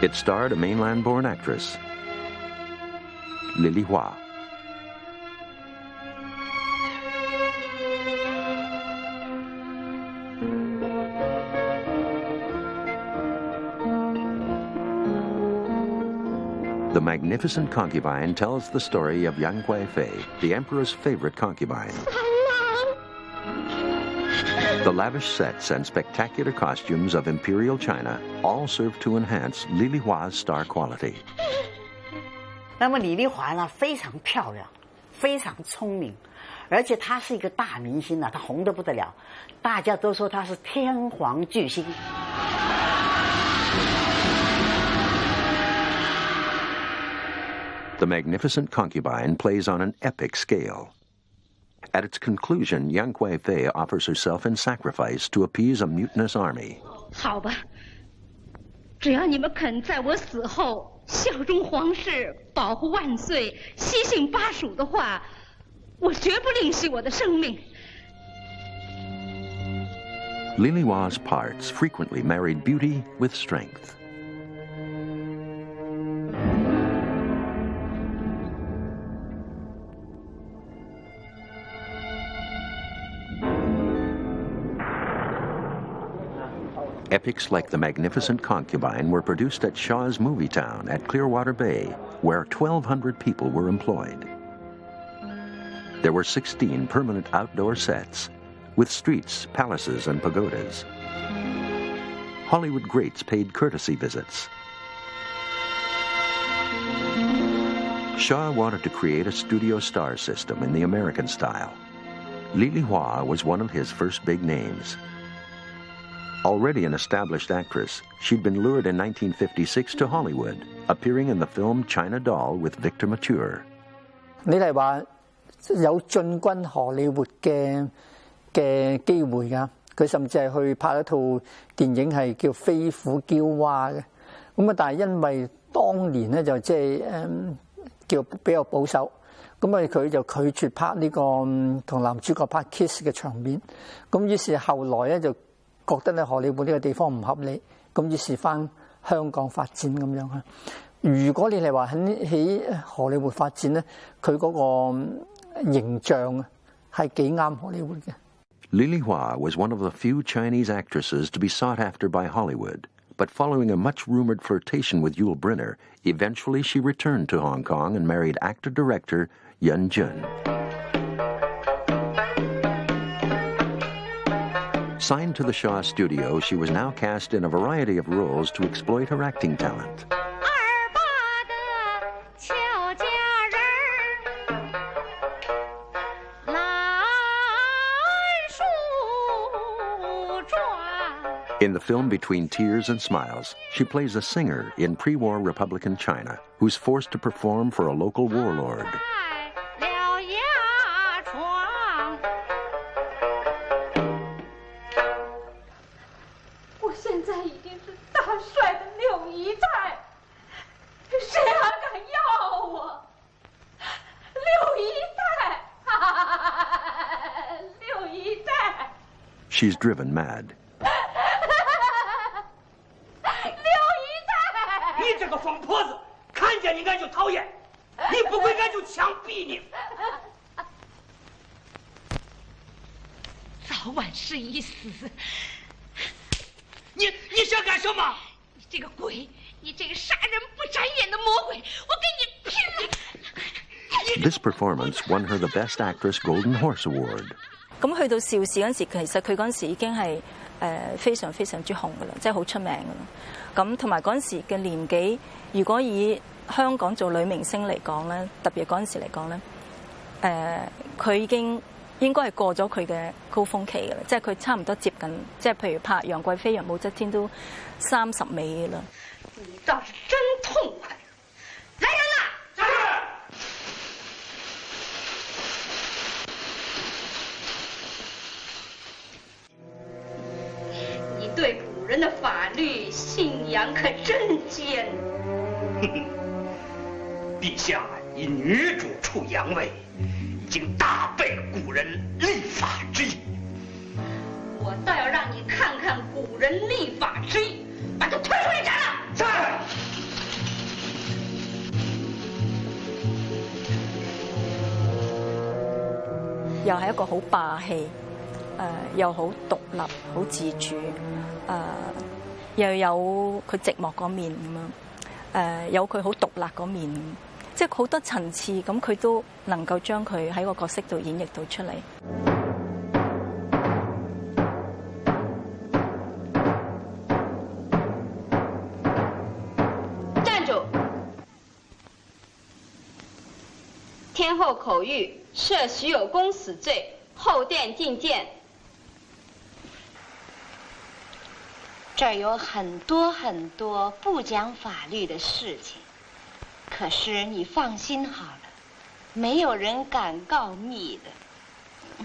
It starred a mainland-born actress, Lily Hua. The Magnificent Concubine tells the story of Yang Wei-Fei, the emperor's favorite concubine. The lavish sets and spectacular costumes of imperial China all serve to enhance Lily Hua's star quality. 那么李丽华呢，非常漂亮，非常聪明，而且她是一个大明星啊，她红得不得了，大家都说她是天皇巨星。The Magnificent Concubine plays on an epic scale. At its conclusion, young Wong Fei offers herself in sacrifice to appease a mutinous army. 好吧，只要你们肯在我死后效忠皇室、保护万岁、西幸巴蜀的话，我绝不吝惜我的生命。 Li Lihua's parts frequently married beauty with strength. Epics like The Magnificent Concubine were produced at Shaw's Movie Town at Clearwater Bay, where 1,200 people were employed. There were 16 permanent outdoor sets, with streets, palaces, and pagodas. Hollywood greats paid courtesy visits. Shaw wanted to create a studio star system in the American style. Li Lihua was one of his first big names. Already an established actress, she'd been lured in 1956 to Hollywood, appearing in the film China Doll with Victor Mature. 你係話有進軍荷里活嘅機會㗎，佢甚至係去拍一套電影係叫《飛虎嬌娃》嘅，咁啊，但係因為當年咧就即係叫比較保守，咁啊佢就拒絕拍呢個同男主角拍 kiss 嘅場面，咁於是後來咧就覺得咧荷里活呢個地方唔合理，咁於是返香港發展咁樣啊。如果你係話喺荷里活發展咧，佢嗰個形象啊係幾啱荷里活嘅。Li Lihua was one of the few Chinese actresses to be sought after by Hollywood, but following a much-rumored flirtation with Yul Brynner, eventually she returned to Hong Kong and married actor-director Yun Jun. Signed to the Shaw studio, she was now cast in a variety of roles to exploit her acting talent. In the film Between Tears and Smiles, she plays a singer in pre-war Republican China who's forced to perform for a local warlord. She's driven mad. 你这个疯婆子，看见你俺就讨厌，你不归俺就枪毙你。早晚是一死。你想干什么？你这个鬼，你这个杀人不眨眼的魔鬼，我跟你拼了！ This performance won her the Best Actress Golden Horse Award. 咁去到邵氏嗰陣時，其實佢嗰陣時已經係非常非常之紅噶啦，即係好出名噶啦。咁同埋嗰陣時嘅年紀，如果以香港做女明星嚟講咧，特別嗰陣時嚟講咧，佢已經應該係過咗佢嘅高峰期噶啦，即係佢差唔多接近，即係譬如拍《楊貴妃》《楊武則天》都30尾噶啦。你倒是真痛快！来人啦！ 对古人的法律信仰可真坚。陛下以女主处阳位，已经大背古人立法之意。我倒要让你看看古人立法之意，把他推出去斩了。是。又係一個好霸氣。又好獨立、好自主，又有佢寂寞嗰面咁樣，有佢好獨立嗰面，即係好多層次咁，佢都能夠將佢喺個角色度演繹到出嚟。站住！天后口谕，赦徐有功死罪，后殿觐见。 这儿有很多不讲法律的事情，可是你放心好了，没有人敢告密的。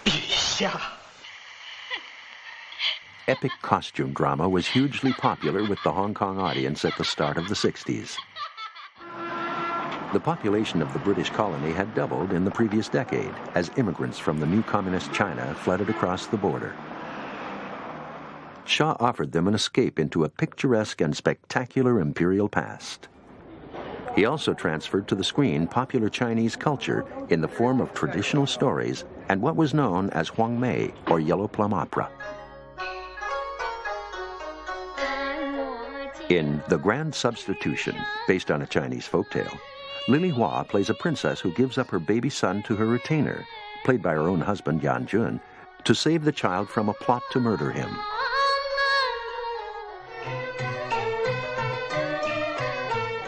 陛下。Epic costume drama was hugely popular with the Hong Kong audience at the start of the 60s. The population of the British colony had doubled in the previous decade as immigrants from the new communist China flooded across the border. Shaw offered them an escape into a picturesque and spectacular imperial past. He also transferred to the screen popular Chinese culture in the form of traditional stories and what was known as Huang Mei, or Yellow Plum Opera. In The Grand Substitution, based on a Chinese folktale, Lily Hua plays a princess who gives up her baby son to her retainer, played by her own husband Yan Jun, to save the child from a plot to murder him.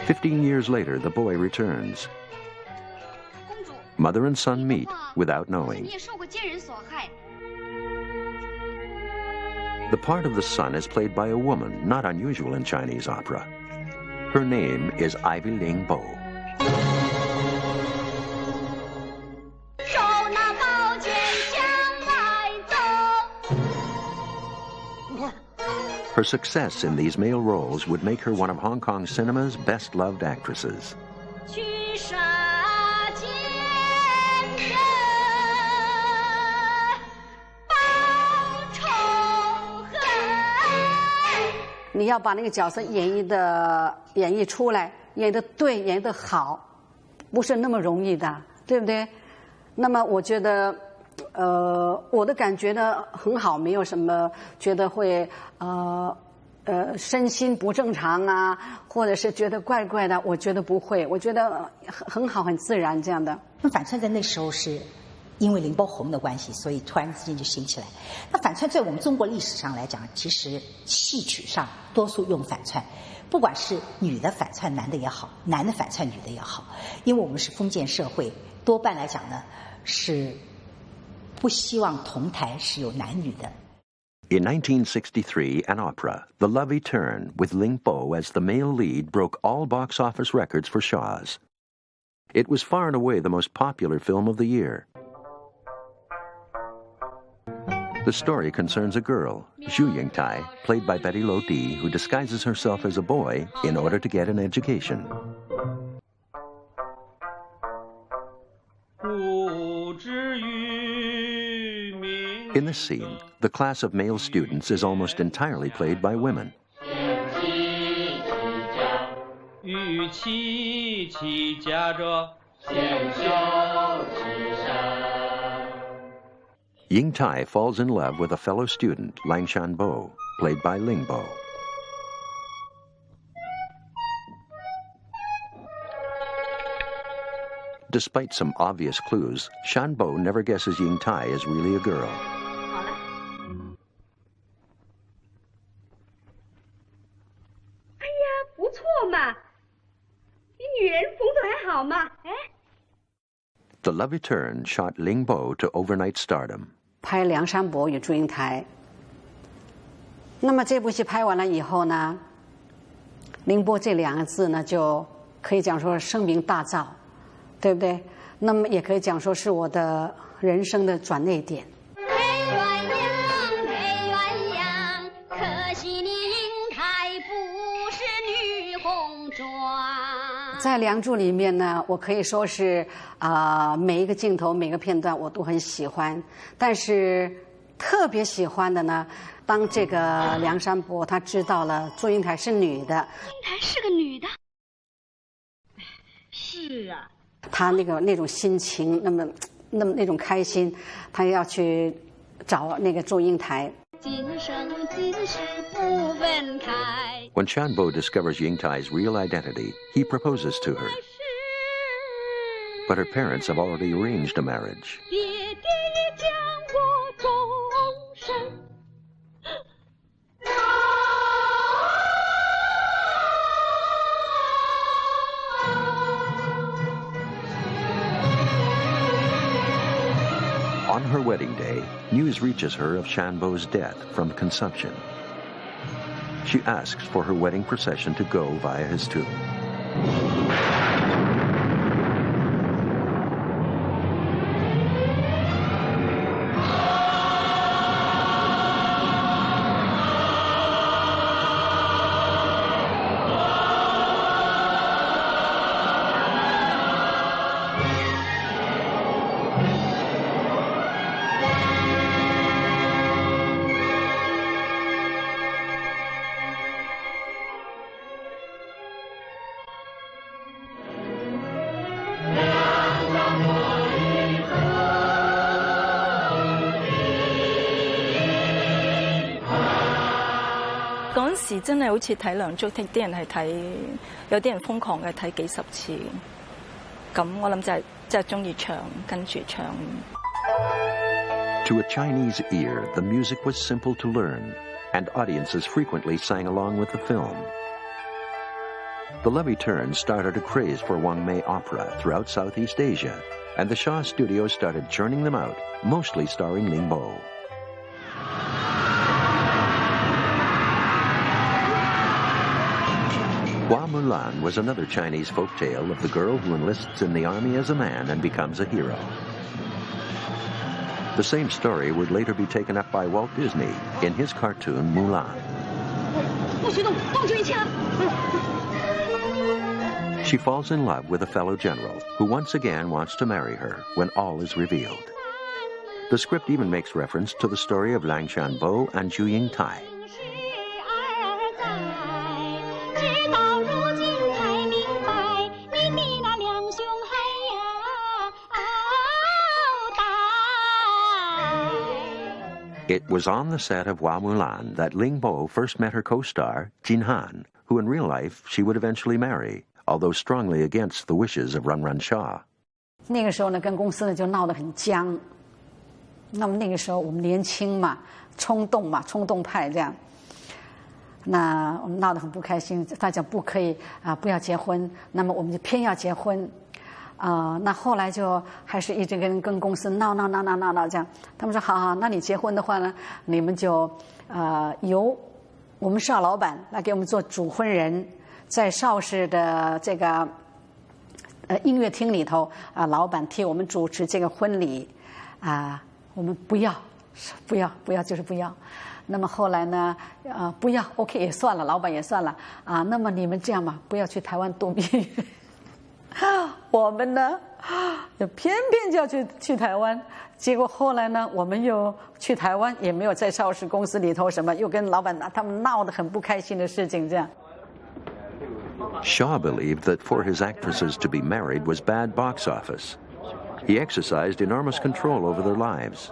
"15 years later, the boy returns. Mother and son meet without knowing. The part of the son is played by a woman, not unusual in Chinese opera. Her name is Ivy Ling Bo. Her success in these male roles would make her one of Hong Kong cinema's best-loved actresses.你要把那个角色演绎出来，演得对，演得好，不是那么容易的，对不对？那么我觉得，我的感觉呢很好，没有什么觉得会身心不正常啊，或者是觉得怪怪的，我觉得不会，我觉得很好，很自然这样的。那反串在那时候是因为凌波红的关系，所以突然之间就兴起来。那反串在我们中国历史上来讲，其实戏曲上多数用反串，不管是女的反串男的也好，男的反串女的也好，因为我们是封建社会，多半来讲呢是不希望同台是有男女的。In 1963, an opera, The Lovey Turn, with Ling Bo as the male lead, broke all box office records for Shaw's. It was far and away the most popular film of the year. The story concerns a girl, Zhu Yingtai, played by Betty Lo Di, who disguises herself as a boy in order to get an education. In this scene, the class of male students is almost entirely played by women. Ying Tai falls in love with a fellow student, Lang Shanbo, played by Ling Bo. Despite some obvious clues, Shanbo never guesses Ying Tai is really a girl. 哎呀，不错嘛，你女人缝得还好嘛，哎。The Lovey Turn shot Ling Bo to overnight stardom. 拍梁山伯与祝英台。那么这部戏拍完了以后呢，凌波这两个字呢，就可以讲说声名大噪，对不对？那么也可以讲说是我的人生的转捩点。配鸳鸯，配鸳鸯，可惜你英台不是女红妆。在《梁祝》里面呢，我可以说是每一个镜头、每个片段我都很喜欢，但是特别喜欢的呢，当这个梁山伯他知道了祝英台是女的，英台是个女的，是啊，他那种心情，那种开心，他要去找那个祝英台。今生今世不分开。 When Shanbo discovers Ying Tai's real identity, he proposes to her. But her parents have already arranged a marriage. 爹爹也将我终身。 On her wedding day, news reaches her of Shanbo's death from consumption. she asks for her wedding procession to go via his tomb.嗰時真係好似睇梁祝，啲人係睇，有啲人瘋狂嘅睇幾十次。咁我諗就係真係中意唱，跟住唱。To a Chinese ear, the music was simple to learn, and audiences frequently sang along with the film. The levy turn started a craze for Wang Mei opera throughout Southeast Asia, and the Shaw studios started churning them out, mostly starring Ling Bo. Hua Mulan was another Chinese folk tale of the girl who enlists in the army as a man and becomes a hero. The same story would later be taken up by Walt Disney in his cartoon Mulan. She falls in love with a fellow general who once again wants to marry her when all is revealed. The script even makes reference to the story of Lang Shanbo and Zhu Yingtai. It was on the set of Hua Mulan that Ling Bo first met her co-star, Jin Han, who in real life she would eventually marry, although strongly against the wishes of Run Run Shaw. 那个时候呢，跟公司呢就闹得很僵。那么那个时候我们年轻嘛，冲动嘛，冲动派这样。那我们闹得很不开心，他讲不可以啊，不要结婚。那么我们就偏要结婚。那后来就还是一直跟公司闹这样。他们说好，那你结婚的话呢，你们就由我们邵老板来给我们做主婚人，在邵氏的这个音乐厅里头老板替我们主持这个婚礼我们不要就是不要。那么后来呢不要 OK 也算了，老板也算了那么你们这样吧，不要去台湾度蜜月。我们呢，就偏就要去台湾，结果后来呢，我们又去台湾，也没有在邵氏公司里头什么，又跟老板他们闹得很不开心的事情，这样。Shaw believed that for his actresses to be married was bad box office. He exercised enormous control over their lives.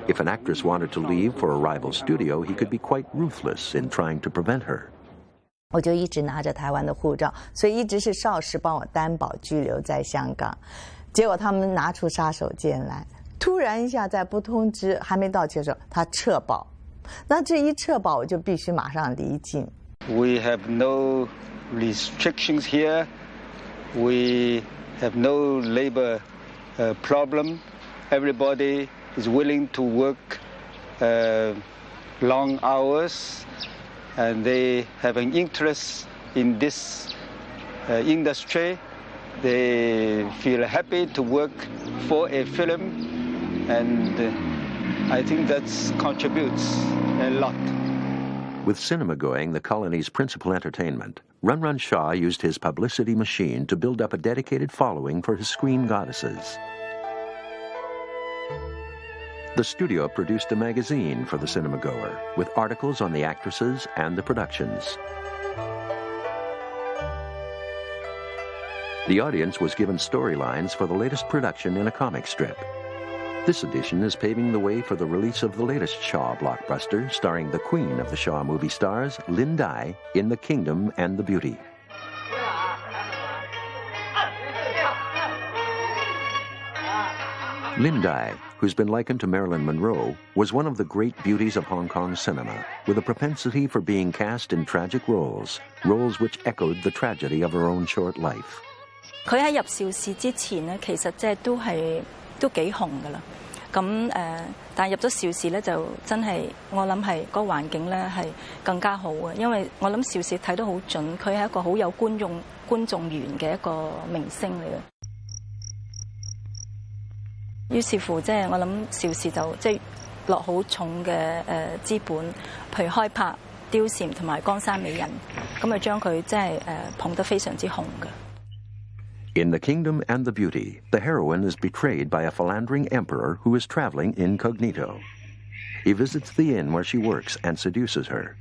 If an actress wanted to leave for a rival studio, he could be quite ruthless in trying to prevent her. 我就一直拿着台湾的护照，所以一直是邵氏帮我担保居留在香港。结果他们拿出杀手锏来，突然一下在不通知还没到期的时候，他撤保。那这一撤保，我就必须马上离境。We have no restrictions here. We have no labor problem. Everybody is willing to work long hours. And they have an interest in this industry. They feel happy to work for a film, and I think that contributes a lot. With cinema going the colony's principal entertainment, Run Run Shaw used his publicity machine to build up a dedicated following for his screen goddesses. The studio produced a magazine for the cinema goer with articles on the actresses and the productions. The audience was given storylines for the latest production in a comic strip. This edition is paving the way for the release of the latest Shaw blockbuster starring the queen of the Shaw movie stars, Lin Dai, in The Kingdom and the Beauty. Lin Dai, who's been likened to Marilyn Monroe, was one of the great beauties of Hong Kong cinema, with a propensity for being cast in tragic roles, roles which echoed the tragedy of her own short life. 佢喺入邵氏之前咧，其實即係都幾紅噶啦。咁但係入咗邵氏咧，就真係我諗係個環境咧係更加好嘅，因為我諗邵氏睇得好準，佢係一個好有觀眾緣嘅一個明星嚟嘅。於是乎，即係我諗邵氏就即係落好重嘅資本，譬如開拍《貂蟬》同埋《江山美人》，咁啊將佢即係捧得非常之紅嘅。In The Kingdom and the Beauty, the heroine is betrayed by a philandering emperor who is traveling incognito. He visits the inn where she works and seduces her.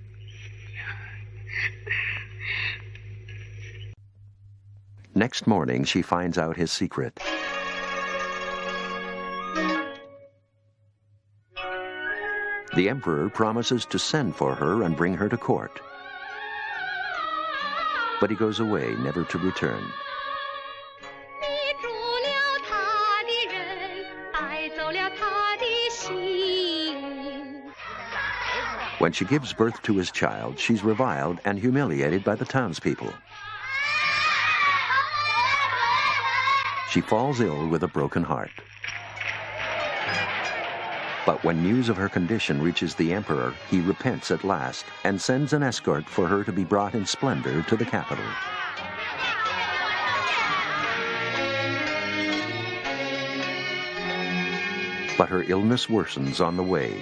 Next morning, she finds out his secret. The emperor promises to send for her and bring her to court. But he goes away, never to return. When she gives birth to his child, she's reviled and humiliated by the townspeople. She falls ill with a broken heart. But when news of her condition reaches the emperor, he repents at last and sends an escort for her to be brought in splendor to the capital. But her illness worsens on the way.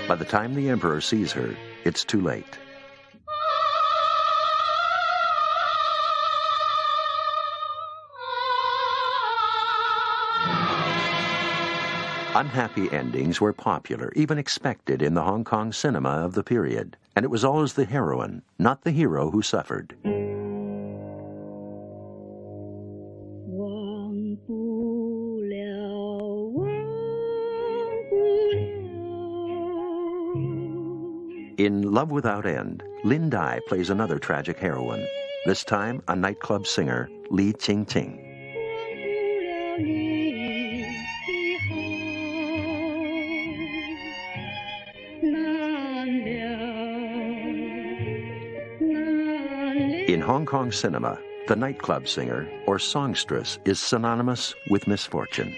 By the time the emperor sees her, it's too late. Unhappy endings were popular, even expected in the Hong Kong cinema of the period, and it was always the heroine, not the hero, who suffered. In Love Without End, Lin Dai plays another tragic heroine, this time a nightclub singer, Li Qingqing. In Hong Kong cinema, the nightclub singer, or songstress, is synonymous with misfortune.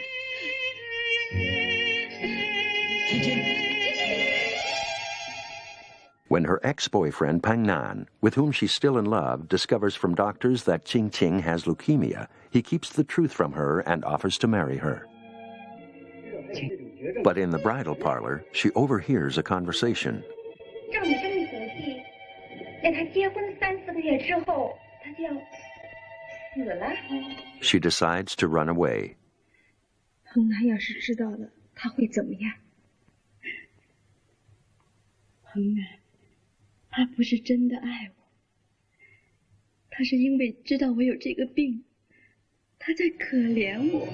When her ex-boyfriend Pang Nan, with whom she's still in love, discovers from doctors that Qing Qing has leukemia, he keeps the truth from her and offers to marry her. But in the bridal parlor, she overhears a conversation. She decides to run away. 彭南要是知道了，他会怎么样？彭南，他不是真的爱我，他是因为知道我有这个病，他在可怜我。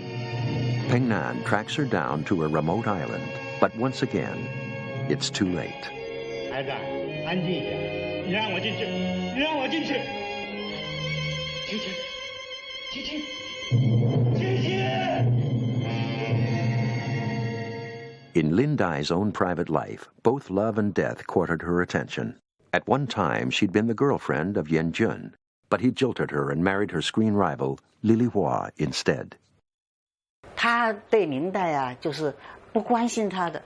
Peng Nan tracks her down to a remote island, but once again, it's too late. 孩子，安静一点，你让我进去，你让我进去。青青，青青，青青。In Lin Dai's own private life, both love and death courted her attention. At one time, she'd been the girlfriend of Yan Jun, but he jilted her and married her screen rival, Lili Hua, instead. 他对明代啊，就是不关心他的。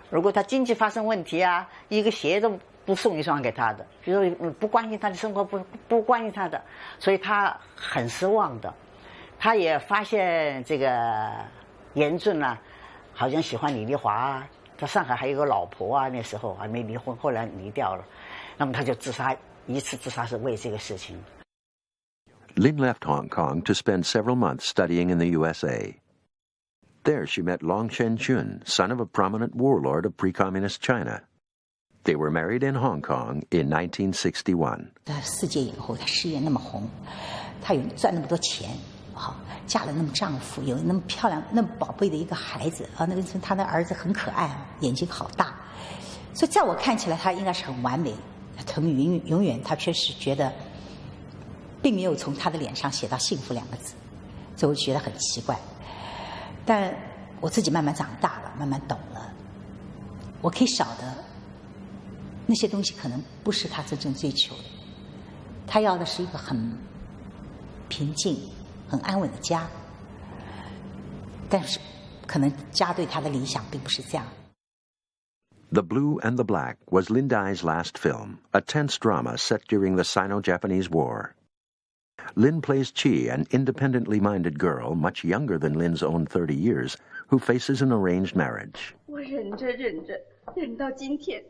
如果他经济发生问题啊，一个鞋都不送一双给他的，比如说不关心他的生活，不关心他的，所以他很失望的。他也发现这个严俊啊，好像喜欢李丽华啊，他上海还有个老婆啊，那时候还没离婚，后来离掉了。那么他就自杀，一次自杀是为这个事情。Lin left Hong Kong to spend several months studying in the USA. There she met Long Chen-chun, son of a prominent warlord of pre-communist China. They were married in Hong Kong in 1961. 她世界以后，她事业那么红，她有赚那么多钱，好，嫁了那么丈夫，有那么漂亮、那么宝贝的一个孩子啊，那个她的儿子很可爱啊，眼睛好大，所以在我看起来，她应该是很完美。腾永远，她确实觉得，并没有从她的脸上写到幸福两个字，所以我觉得很奇怪。但我自己慢慢长大了，慢慢懂了，我可以晓得那些东西可能不是他真正追求的，他要的是一个很平静、很安稳的家。但是可能家对他的理想并不是这样。The Blue and the Black was Lin Dai's last film, a tense drama set during the Sino-Japanese War. Lin plays Chi, an independently minded girl, much younger than Lin's own 30 years, who faces an arranged marriage. 我忍着忍着，忍到今天，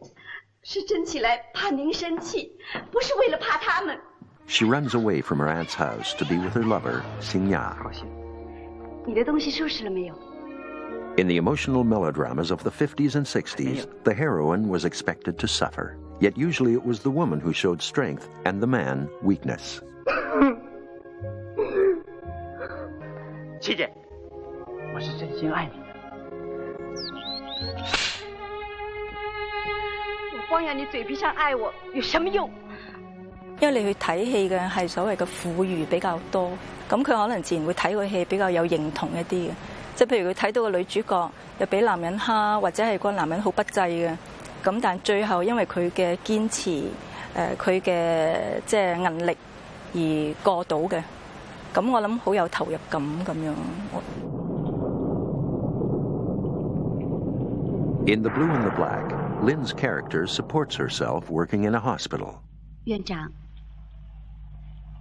是真起来怕您生气，不是为了怕他们。 She runs away from her aunt's house to be with her lover, Xing Ya. 你的东西收拾了没有？ In the emotional melodramas of the 50s and 60s, the heroine was expected to suffer. Yet usually it was the woman who showed strength and the man weakness. 七姐，我是真心爱你的。我光要你嘴皮上爱我，有什么用？ 因為你去睇戲嘅係所謂嘅婦孺比較多，咁佢可能自然會睇個戲比較有認同一啲嘅，即係譬如佢睇到個女主角又俾男人蝦，或者係個男人好不濟嘅，咁但最後因為佢嘅堅持，佢嘅即係韌力而過到嘅，咁我諗好有投入感咁樣。In The Blue and the Black, Lin's character supports herself working in a hospital. 院长。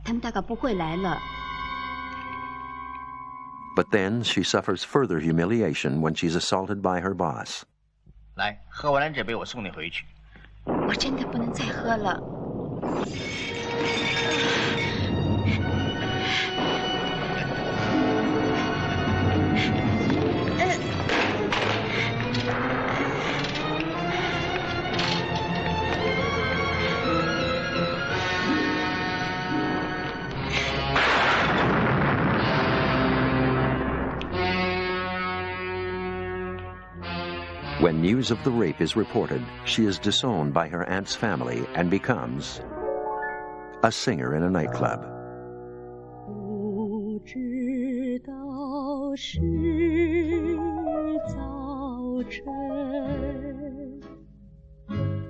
他们大概不会来了。 But then she suffers further humiliation when she's assaulted by her boss. 来，喝完了这杯，我送你回去。我真的不能再喝了。 When news of the rape is reported, she is disowned by her aunt's family and becomes a singer in a nightclub.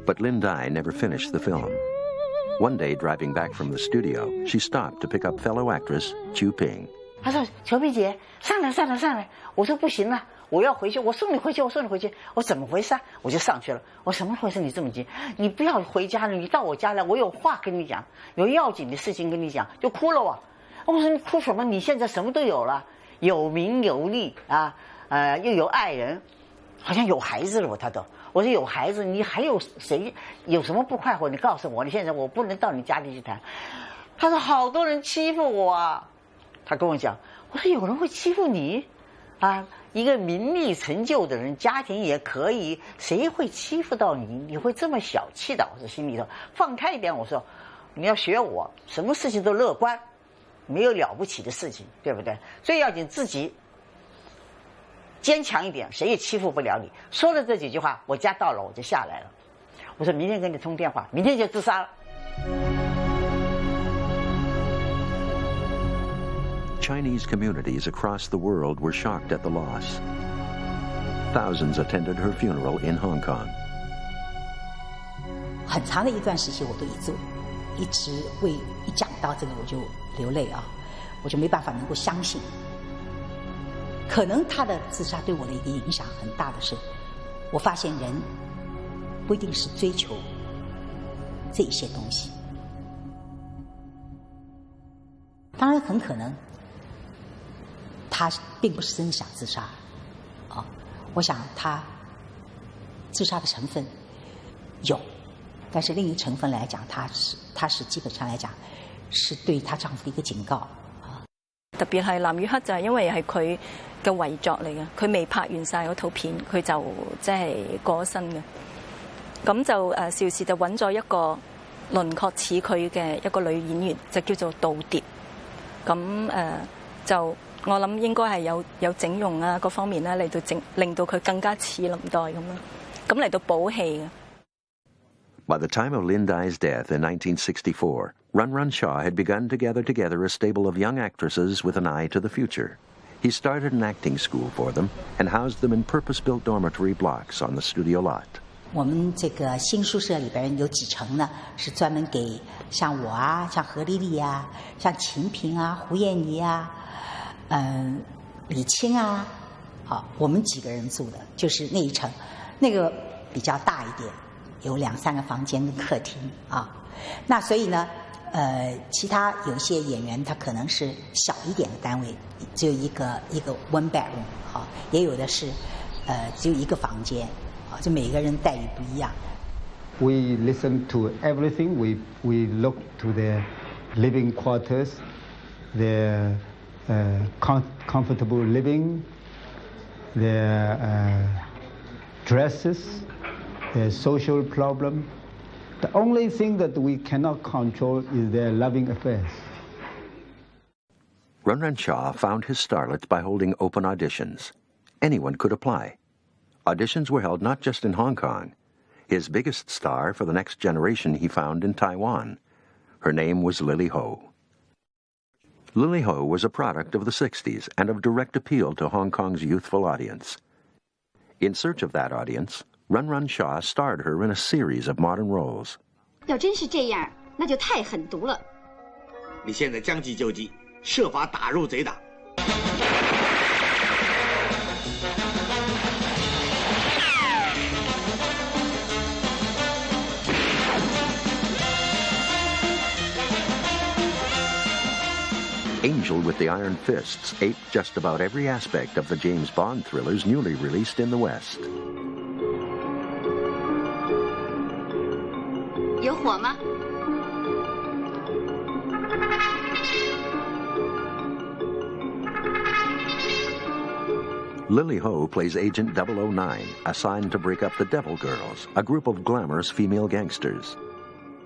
But Lin Dai never finished the film. One day, driving back from the studio, she stopped to pick up fellow actress Chu Ping. 她说：“裘碧姐，上来，上来，上来！”我说：“不行了，我要回去，我送你回去，我送你回去。”我怎么回事啊？我就上去了。我什么回事？你这么急？你不要回家了，你到我家来，我有话跟你讲，有要紧的事情跟你讲。就哭了我说：“你哭什么？你现在什么都有了，有名有利啊，又有爱人，好像有孩子了。”他都。我说：“有孩子，你还有谁？有什么不快活？你告诉我。你现在我不能到你家里去谈。”他说：“好多人欺负我啊。” 他跟我讲，我说有人会欺负你，啊，一个名利成就的人，家庭也可以，谁会欺负到你？你会这么小气的？我说心里头放开一点。我说，你要学我，什么事情都乐观，没有了不起的事情，对不对？最要紧自己坚强一点，谁也欺负不了你。说了这几句话，我家到了，我就下来了。我说明天跟你通电话，明天就自杀了。 Chinese communities across the world were shocked at the loss. Thousands attended her funeral in Hong Kong. 很长的一段时期，我都一直一讲到这个我就流泪啊，我就没办法能够相信。可能他的自杀对我的一个影响很大的是，我发现人不一定是追求这些东西，当然很可能。 他并不是真的想自杀，啊，我想他自杀的成分有，但是另一个成分来講，他是基本上來講是對她丈夫的一個警告啊。特別係藍與黑就係因為係佢嘅遺作嚟嘅，佢未拍完晒嗰套片，佢就即係過咗身嘅。咁就邵氏就揾咗一個輪廓似佢嘅一個女演員，就叫做杜蝶。咁就。 我諗應該係有整容啊，各方面咧嚟到令到佢更加似林黛咁咯，咁嚟到補戲嘅。By the time of Lin Dai's death in 1964, Run Run Shaw had begun to gather together a stable of young actresses with an eye to the future. He started an acting school for them and housed them in purpose-built dormitory blocks on the studio lot. 我们这个新宿舍里边有几层呢？是专门给像我啊，像何丽丽啊，像秦萍啊、胡燕妮啊。 李青啊，好，我们几个人住的，就是那一层，那个比较大一点，有2、3个房间跟客厅啊。那所以呢，其他有些演员他可能是小一点的单位，只有一个 one bedroom 啊，也有的是只有一个房间啊，就每个人待遇不一样。We listen to everything. We look to their living quarters, their comfortable living, their dresses, their social problem. The only thing that we cannot control is their loving affairs. Run Run Shaw found his starlets by holding open auditions. Anyone could apply. Auditions were held not just in Hong Kong. His biggest star for the next generation he found in Taiwan. Her name was Lily Ho. Lily Ho was a product of the 60s and of direct appeal to Hong Kong's youthful audience. In search of that audience, Run Run Shaw starred her in a series of modern roles. 要真是这样，那就太狠毒了。你现在将计就计，设法打入贼党。Angel with the Iron Fists aped just about every aspect of the James Bond thrillers newly released in the West. 有火吗？ Lily Ho plays Agent 009, assigned to break up the Devil Girls, a group of glamorous female gangsters.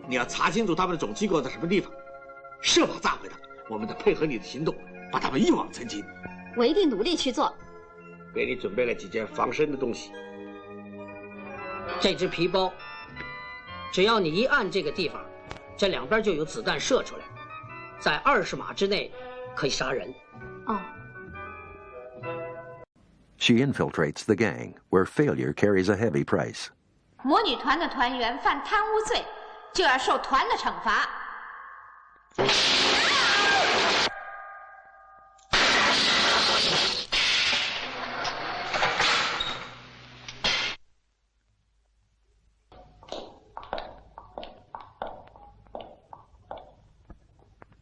你要查清楚他们的总机构在什么地方，设法炸毁它。我们得配合你的行动，把他们一网成擒。我一定努力去做。给你准备了几件防身的东西。这只皮包，只要你一按这个地方，这两边就有子弹射出来，在20码之内可以杀人。哦。She infiltrates the gang, where failure carries a heavy price. 魔女团的团员犯贪污罪，就要受团的惩罚。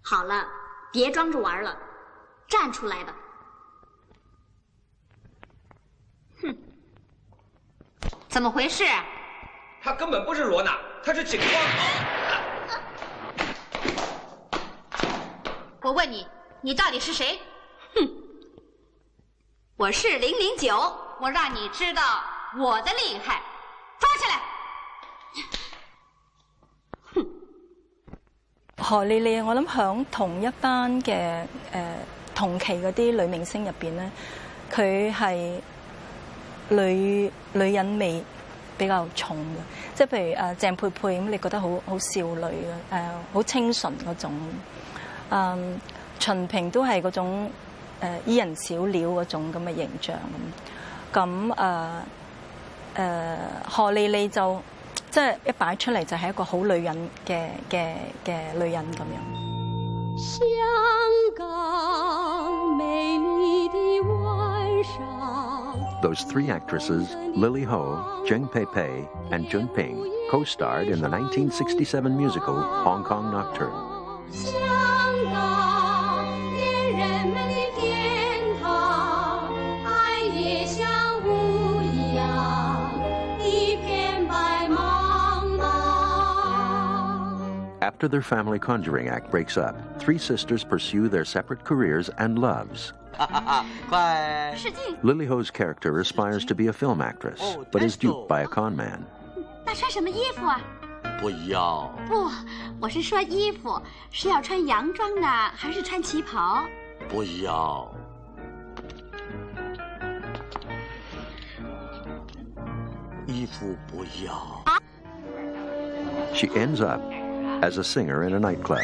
好了，别装着玩了，站出来吧！哼，怎么回事啊？他根本不是罗娜，他是警官。我问你，你到底是谁？哼，我是009，我让你知道我的厉害。抓起来！何莉莉，我諗響同一班嘅同期嗰啲女明星入邊咧，佢係女人味比較重嘅，即係譬如鄭佩佩咁，你覺得好少女嘅，好清純嗰種。秦萍都係嗰種伊人小鳥嗰種咁嘅形象咁。何莉莉就。即係一擺出嚟就係一個好女人嘅女人咁樣。香港美麗的晚上 Those three actresses, Lily Ho, Zheng Pei-Pei, and Jun Ping, co-starred in the 1967 musical Hong Kong Nocturne. 香港恋人們的殿堂，愛也像霧一樣，一片白茫。After their family conjuring act breaks up, three sisters pursue their separate careers and loves. Lily Ho's character aspires to be a film actress, but is duped by a con man. 那穿什么衣服啊？不要。不，我是说衣服是要穿洋装的，还是穿旗袍？不要。衣服不要。She ends up as a singer in a nightclub.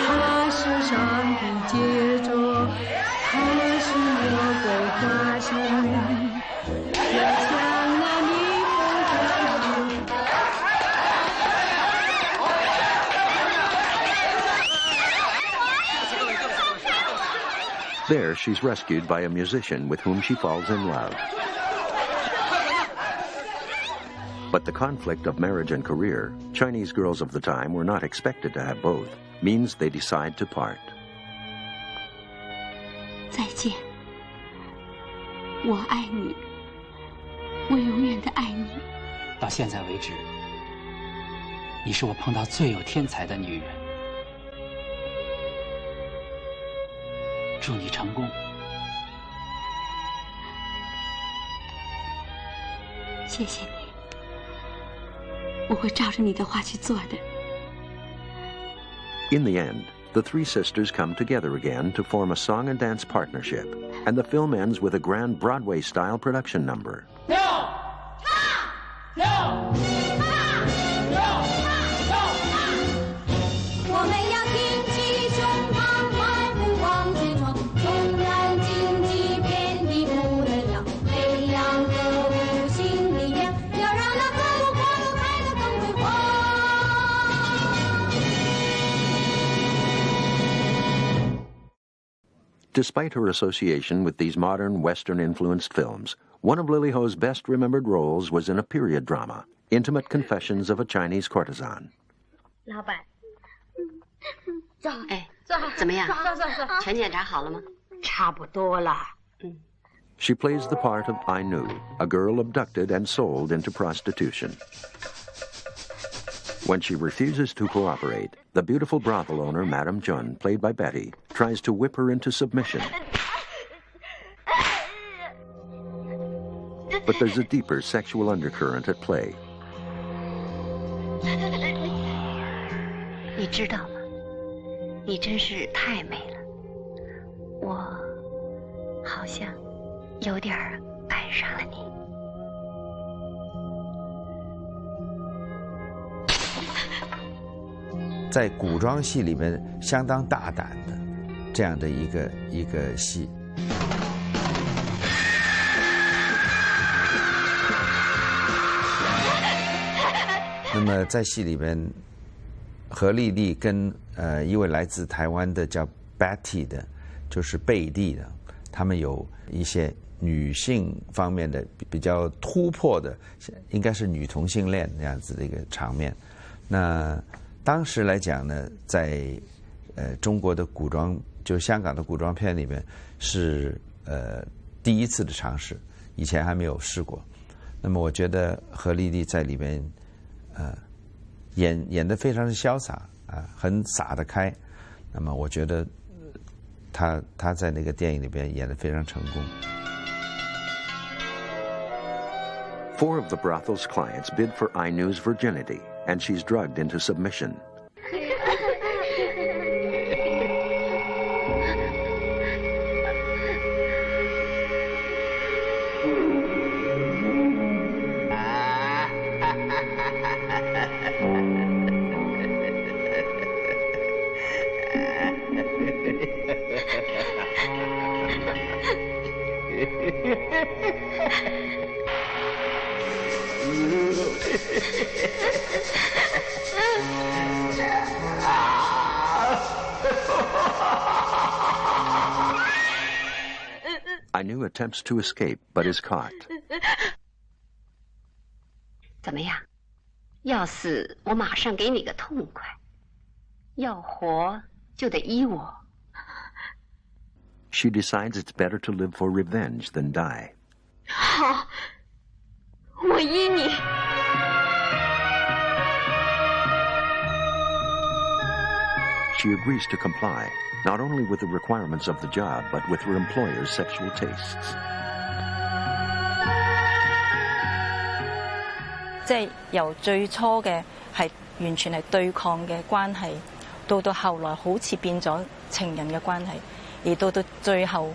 它是上帝杰作，它是魔鬼化身，我将那逆风 There, she's rescued by a musician with whom she falls in love. But the conflict of marriage and career, Chinese girls of the time were not expected to have both, means they decide to part. 再见，我爱你，我永远的爱你。到现在为止，你是我碰到最有天才的女人。祝你成功。谢谢你，我会照着你的话去做的。 In the end, the three sisters come together again to form a song and dance partnership, and the film ends with a grand Broadway-style production number. 我们要挺起胸膛，迈步往前闯，纵然荆棘遍地不能挡，培养歌舞新力量，要让那歌舞花朵开得更辉煌。 Despite her association with these modern Western-influenced films, one of Lily Ho's best-remembered roles was in a period drama, Intimate Confessions of a Chinese Courtesan. 老板，哎，怎么样？全检查好了吗？差不多了。She plays the part of I Nu, a girl abducted and sold into prostitution. When she refuses to cooperate, the beautiful brothel owner, Madame Jun, played by Betty, tries to whip her into submission. But there's a deeper sexual undercurrent at play. 你知道吗？你真是太美了，我好像有点爱上了你。 在古装戏里面相当大胆的这样的一个戏。那么在戏里边，何丽丽跟一位来自台湾的叫 Betty 的，就是贝蒂的，他们有一些女性方面的比较突破的，应该是女同性恋那样子的一个场面。那 当时来讲呢，在中国的古装，就香港的古装片里面是第一次的尝试，以前还没有试过。那么我觉得何丽丽在里面演得非常的潇洒啊，很洒得开。那么我觉得她在那个电影里边演得非常成功。 4 of the brothel's clients bid for I Nu's virginity, and she's drugged into submission. I Nu attempts to escape, but is caught. 怎么样？要死，我马上给你个痛快；要活，就得依我。 She decides it's better to live for revenge than die. 好，我依你。 She agrees to comply, not only with the requirements of the job, but with her employer's sexual tastes. 即係由最初嘅係完全係對抗嘅關係，到後來好似變咗情人嘅關係，而到最後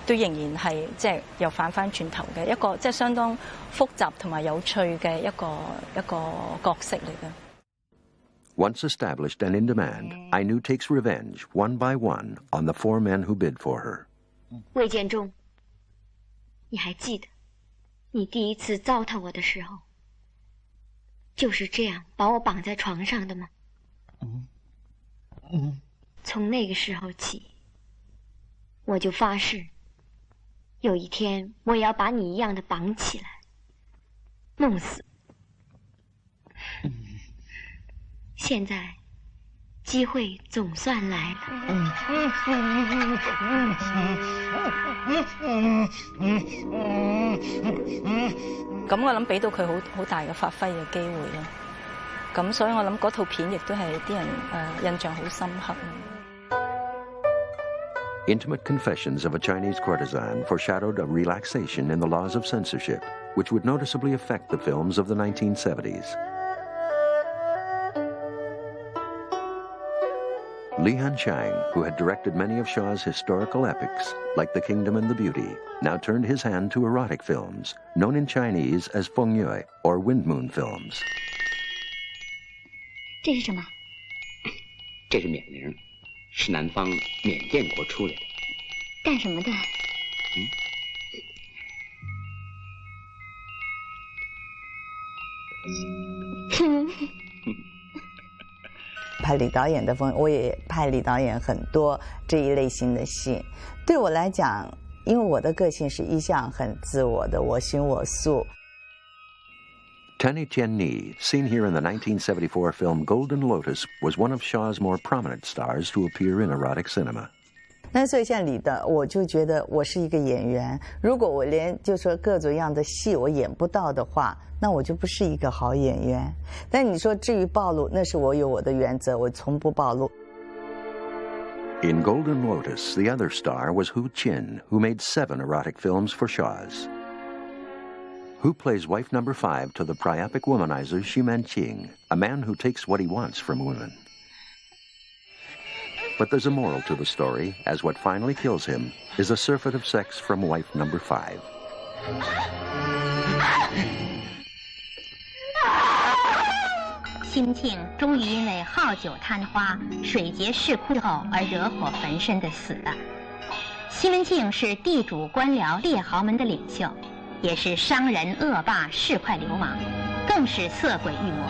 都仍然係即係又反翻轉頭嘅一個即係相當複雜同埋有趣嘅一個角色嚟嘅。 Once established and in demand, I Nu takes revenge, one by one, on the 4 men who bid for her. 魏建中，你还记得你第一次糟蹋我的时候，就是这样把我绑在床上的吗？从那个时候起，我就发誓，有一天我也要把你一样的绑起来，弄死。现在机會總算來了。咁我諗俾到佢好大嘅發揮嘅機會咯。咁所以我諗嗰套片亦都係啲人印象好深刻。Intimate confessions of a Chinese courtesan foreshadowed a relaxation in the laws of censorship, which would noticeably affect the films of the 1970s. Li Hanchang, who had directed many of Shaw's historical epics, like The Kingdom and the Beauty, now turned his hand to erotic films, known in Chinese as Feng Yue or Wind Moon films. 这是什么？这是缅铃，是南方缅甸国出来的。干什么的？拍李导演的风，我也拍李导演很多这一类型的戏。对我来讲，因为我的个性是一向很自我的，我行我素。Tanny Tianni, seen here in the 1974 film Golden Lotus, was one of Shaw's more prominent stars to appear in erotic cinema. 那所以像李的，我就觉得我是一个演员。如果我连就说各种样的戏我演不到的话，那我就不是一个好演员。但你说至于暴露，那是我有我的原则，我从不暴露。In Golden Lotus, the other star was Hu Qin, who made 7 erotic films for Shaw's. Hu plays wife number 5 to the priapic womanizer Xu Manqing, a man who takes what he wants from women. But there's a moral to the story, as what finally kills him is a surfeit of sex from wife number 5. 西门庆终于因为好酒贪花、水劫市库后而惹火焚身的死了。西门庆是地主官僚列豪门的领袖，也是商人恶霸市侩流氓，更是色鬼欲魔。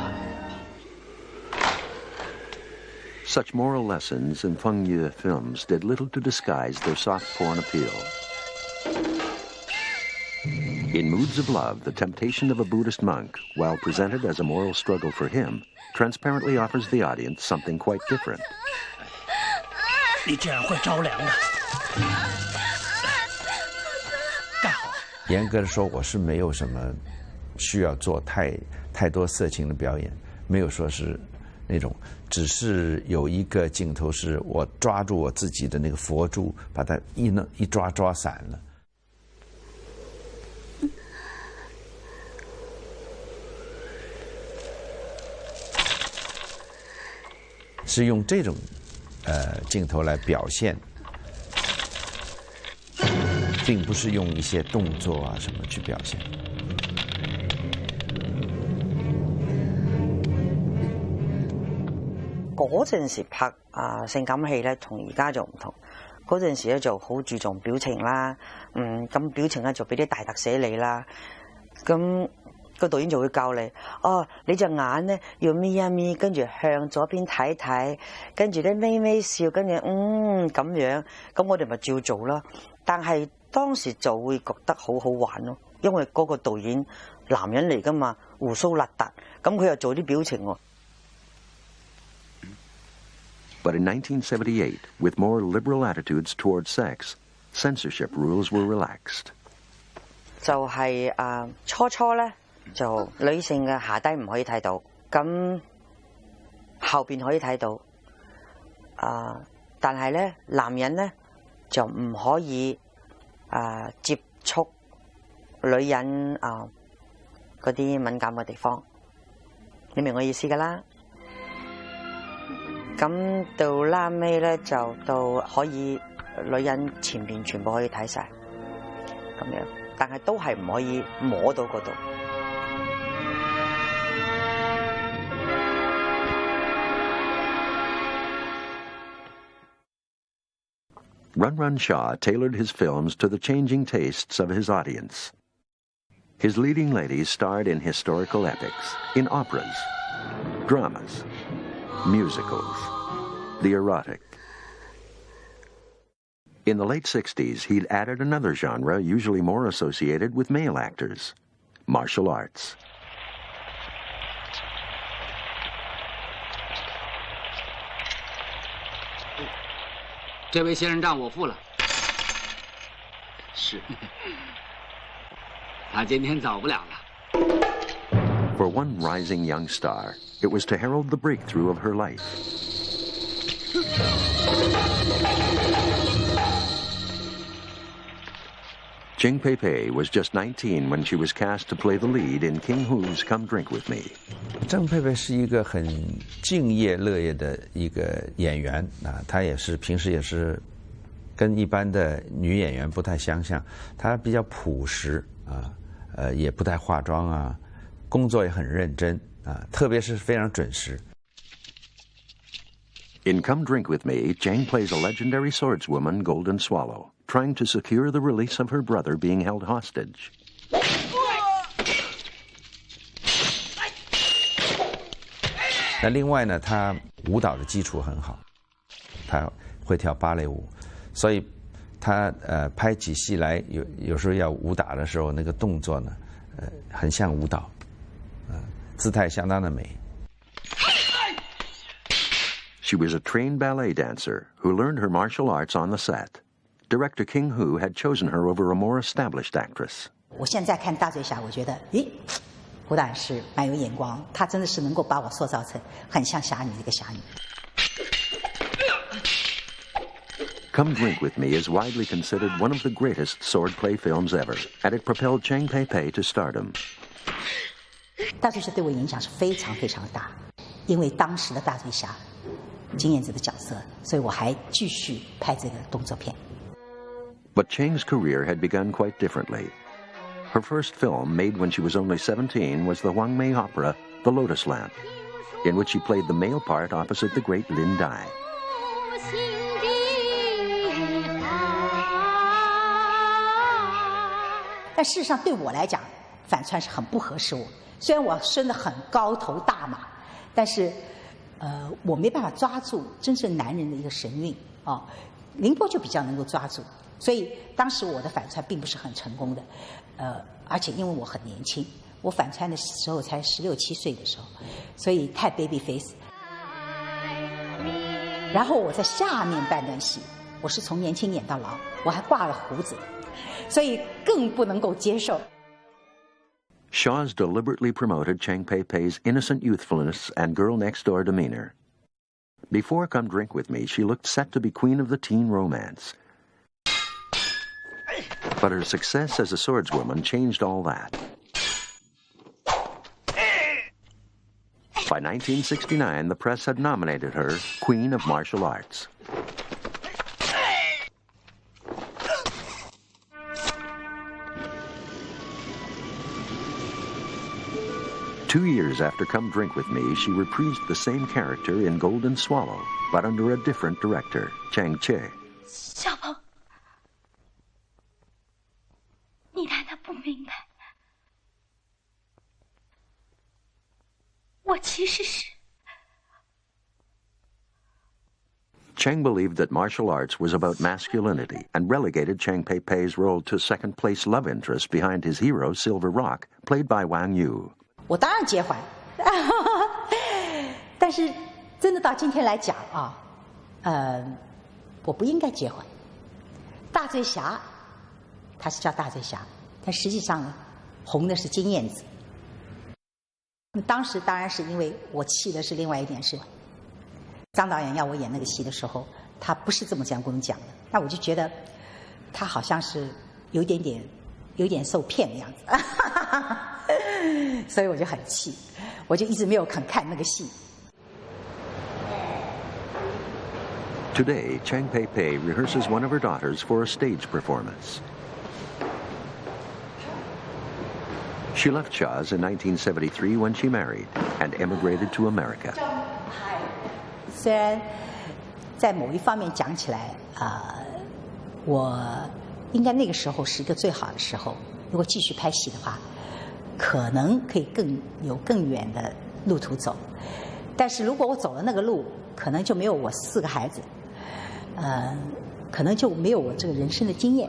Such moral lessons in Feng Yue films did little to disguise their soft porn appeal. In Moods of Love, the temptation of a Buddhist monk, while presented as a moral struggle for him, transparently offers the audience something quite different. 你这样会着凉的。盖好。严格的说，我是没有什么需要做太多色情的表演，没有说是那种，只是有一个镜头是我抓住我自己的那个佛珠，把它一抓散了。 是用这种镜头来表现，并不是用一些动作啊什么去表现。嗰陣時拍性感戲咧，同而家就唔同。嗰陣時咧就好注重表情啦，咁表情咧就俾啲大特寫你啦，咁。 個導演就會教你，你隻眼咧要眯一眯，跟住向左邊睇睇，跟住咧微笑，跟住咁樣，咁我哋咪照做啦。但係當時就會覺得好好玩咯，因為嗰個導演男人嚟噶嘛，胡鬚邋遢，咁佢又做啲表情喎。But in 1978, with more liberal attitudes towards sex, censorship rules were relaxed. 就係初咧。 就女性嘅下低唔可以睇到，咁後邊可以睇到，但係咧男人咧就唔可以接觸女人嗰啲敏感嘅地方，你明我意思㗎啦？咁到拉尾咧就到可以女人前邊全部可以睇晒，咁樣，但係都係唔可以摸到嗰度。 Run Run Shaw tailored his films to the changing tastes of his audience. His leading ladies starred in historical epics, in operas, dramas, musicals, the erotic. In the late 60s, he'd added another genre usually more associated with male actors, martial arts. 这位先生账我付了。是，他今天走不了了。For one rising young star, it was to herald the breakthrough of her life. Pei-Pei was just 19 when she was cast to play the lead in King Hu's Come Drink With Me. 郑佩佩是一个很敬业乐业的一个演员啊，她也是平时也是跟一般的女演员不太相像，她比较朴实啊，也不太化妆啊，工作也很认真啊，特别是非常准时。In Come Drink With Me, Chang plays a legendary swordswoman, Golden Swallow, trying to secure the release of her brother being held hostage. 那另外呢，他舞蹈的基础很好，他会跳芭蕾舞，所以他拍起戏来有时候要武打的时候，那个动作呢，很像舞蹈，姿态相当的美。She was a trained ballet dancer who learned her martial arts on the set. Director King Hu had chosen her over a more established actress. 我现在看大醉侠，我觉得，咦，胡导是蛮有眼光，他真的是能够把我塑造成很像侠女的一个侠女。Come Drink With Me is widely considered one of the greatest swordplay films ever, and it propelled Chang Pei-Pei to stardom. 大醉侠对我影响是非常非常大，因为当时的大醉侠经验者的角色，所以我还继续拍这个动作片。But Chang's career had begun quite differently. Her first film, made when she was only 17, was the Wang Mei opera, The Lotus Lamp, in which she played the male part opposite the great Lin Dai. 但事实上对我来讲，反串是很不合适我。虽然我生得很高头大马，但是我没办法抓住真正男人的一个神韵啊。凌波就比较能够抓住，所以当时我的反串并不是很成功的。而且因为我很年轻，我反串的时候才16、17岁的时候，所以太 baby face。然后我在下面半段戏，我是从年轻演到老，我还挂了胡子，所以更不能够接受。Shaw's deliberately promoted Chang Pei-Pei's innocent youthfulness and girl-next-door demeanor. Before Come Drink With Me, she looked set to be queen of the teen romance. But her success as a swordswoman changed all that. By 1969, the press had nominated her Queen of Martial Arts. Two years after Come Drink With Me, she reprised the same character in Golden Swallow, but under a different director, Chang Cheh. 小鹏，你难道不明白？我其实是。 Chang believed that martial arts was about masculinity and relegated Chang Pei-Pei's role to second-place love interest behind his hero, Silver Rock, played by Wang Yu. 我当然结婚，但是真的到今天来讲啊，我不应该结婚。大醉侠，他是叫大醉侠，但实际上呢，红的是金燕子。当时当然是因为我气的是另外一点是，张导演要我演那个戏的时候，他不是这么跟我们讲的，那我就觉得他好像是有点受骗的样子。所以我就很气，我就一直没有肯看那个戏。Today, Chang Pei-Pei rehearses one of her daughters for a stage performance. She left Shaw's in 1973 when she married and emigrated to America. 虽然在某一方面讲起来，我应该那个时候是一个最好的时候。如果继续拍戏的话，可能可以有更远的路途走。但是如果我走了那个路，可能就没有我4个孩子。可能就没有我这个人生的经验。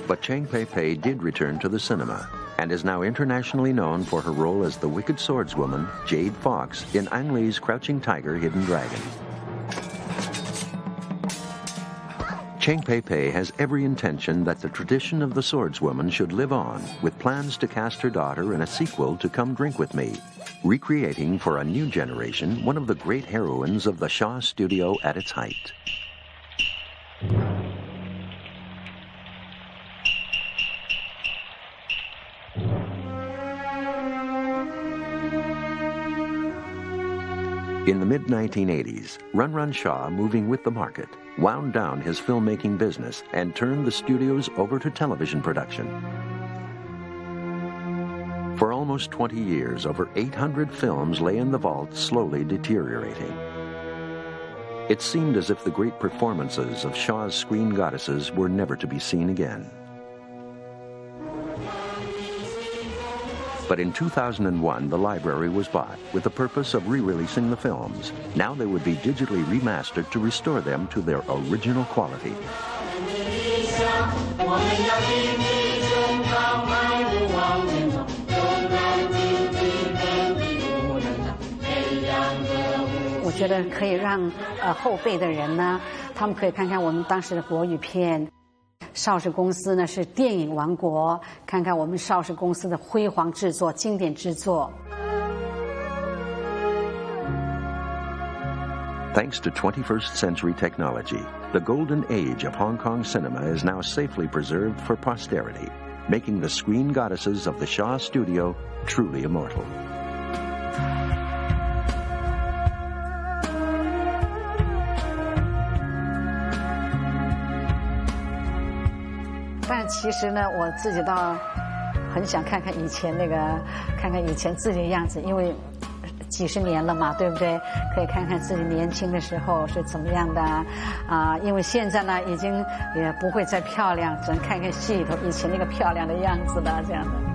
But Chang Pei-Pei did return to the cinema and is now internationally known for her role as the wicked swordswoman, Jade Fox, in Ang Lee's Crouching Tiger, Hidden Dragon. Chang Pei-Pei has every intention that the tradition of the swordswoman should live on, with plans to cast her daughter in a sequel to Come Drink With Me, recreating for a new generation one of the great heroines of the Shaw studio at its height. In the mid-1980s, Run Run Shaw, moving with the market, wound down his filmmaking business and turned the studios over to television production. For almost 20 years, over 800 films lay in the vault, slowly deteriorating. It seemed as if the great performances of Shaw's screen goddesses were never to be seen again. But in 2001, the library was bought with the purpose of re-releasing the films. Now they would be digitally remastered to restore them to their original quality. 我觉得可以让后辈的人呢，他们可以看看我们当时的国语片。邵氏公司呢是电影王国，看看我们邵氏公司的辉煌制作、经典制作。Thanks to 21st century technology, the golden age of Hong Kong cinema is now safely preserved for posterity, making the screen goddesses of the Shaw studio truly immortal. 但其实呢，我自己倒很想看看以前看看以前自己的样子，因为几十年了嘛，对不对？可以看看自己年轻的时候是怎么样的啊？因为现在呢，已经也不会再漂亮，只能看看戏里头以前那个漂亮的样子了，这样的。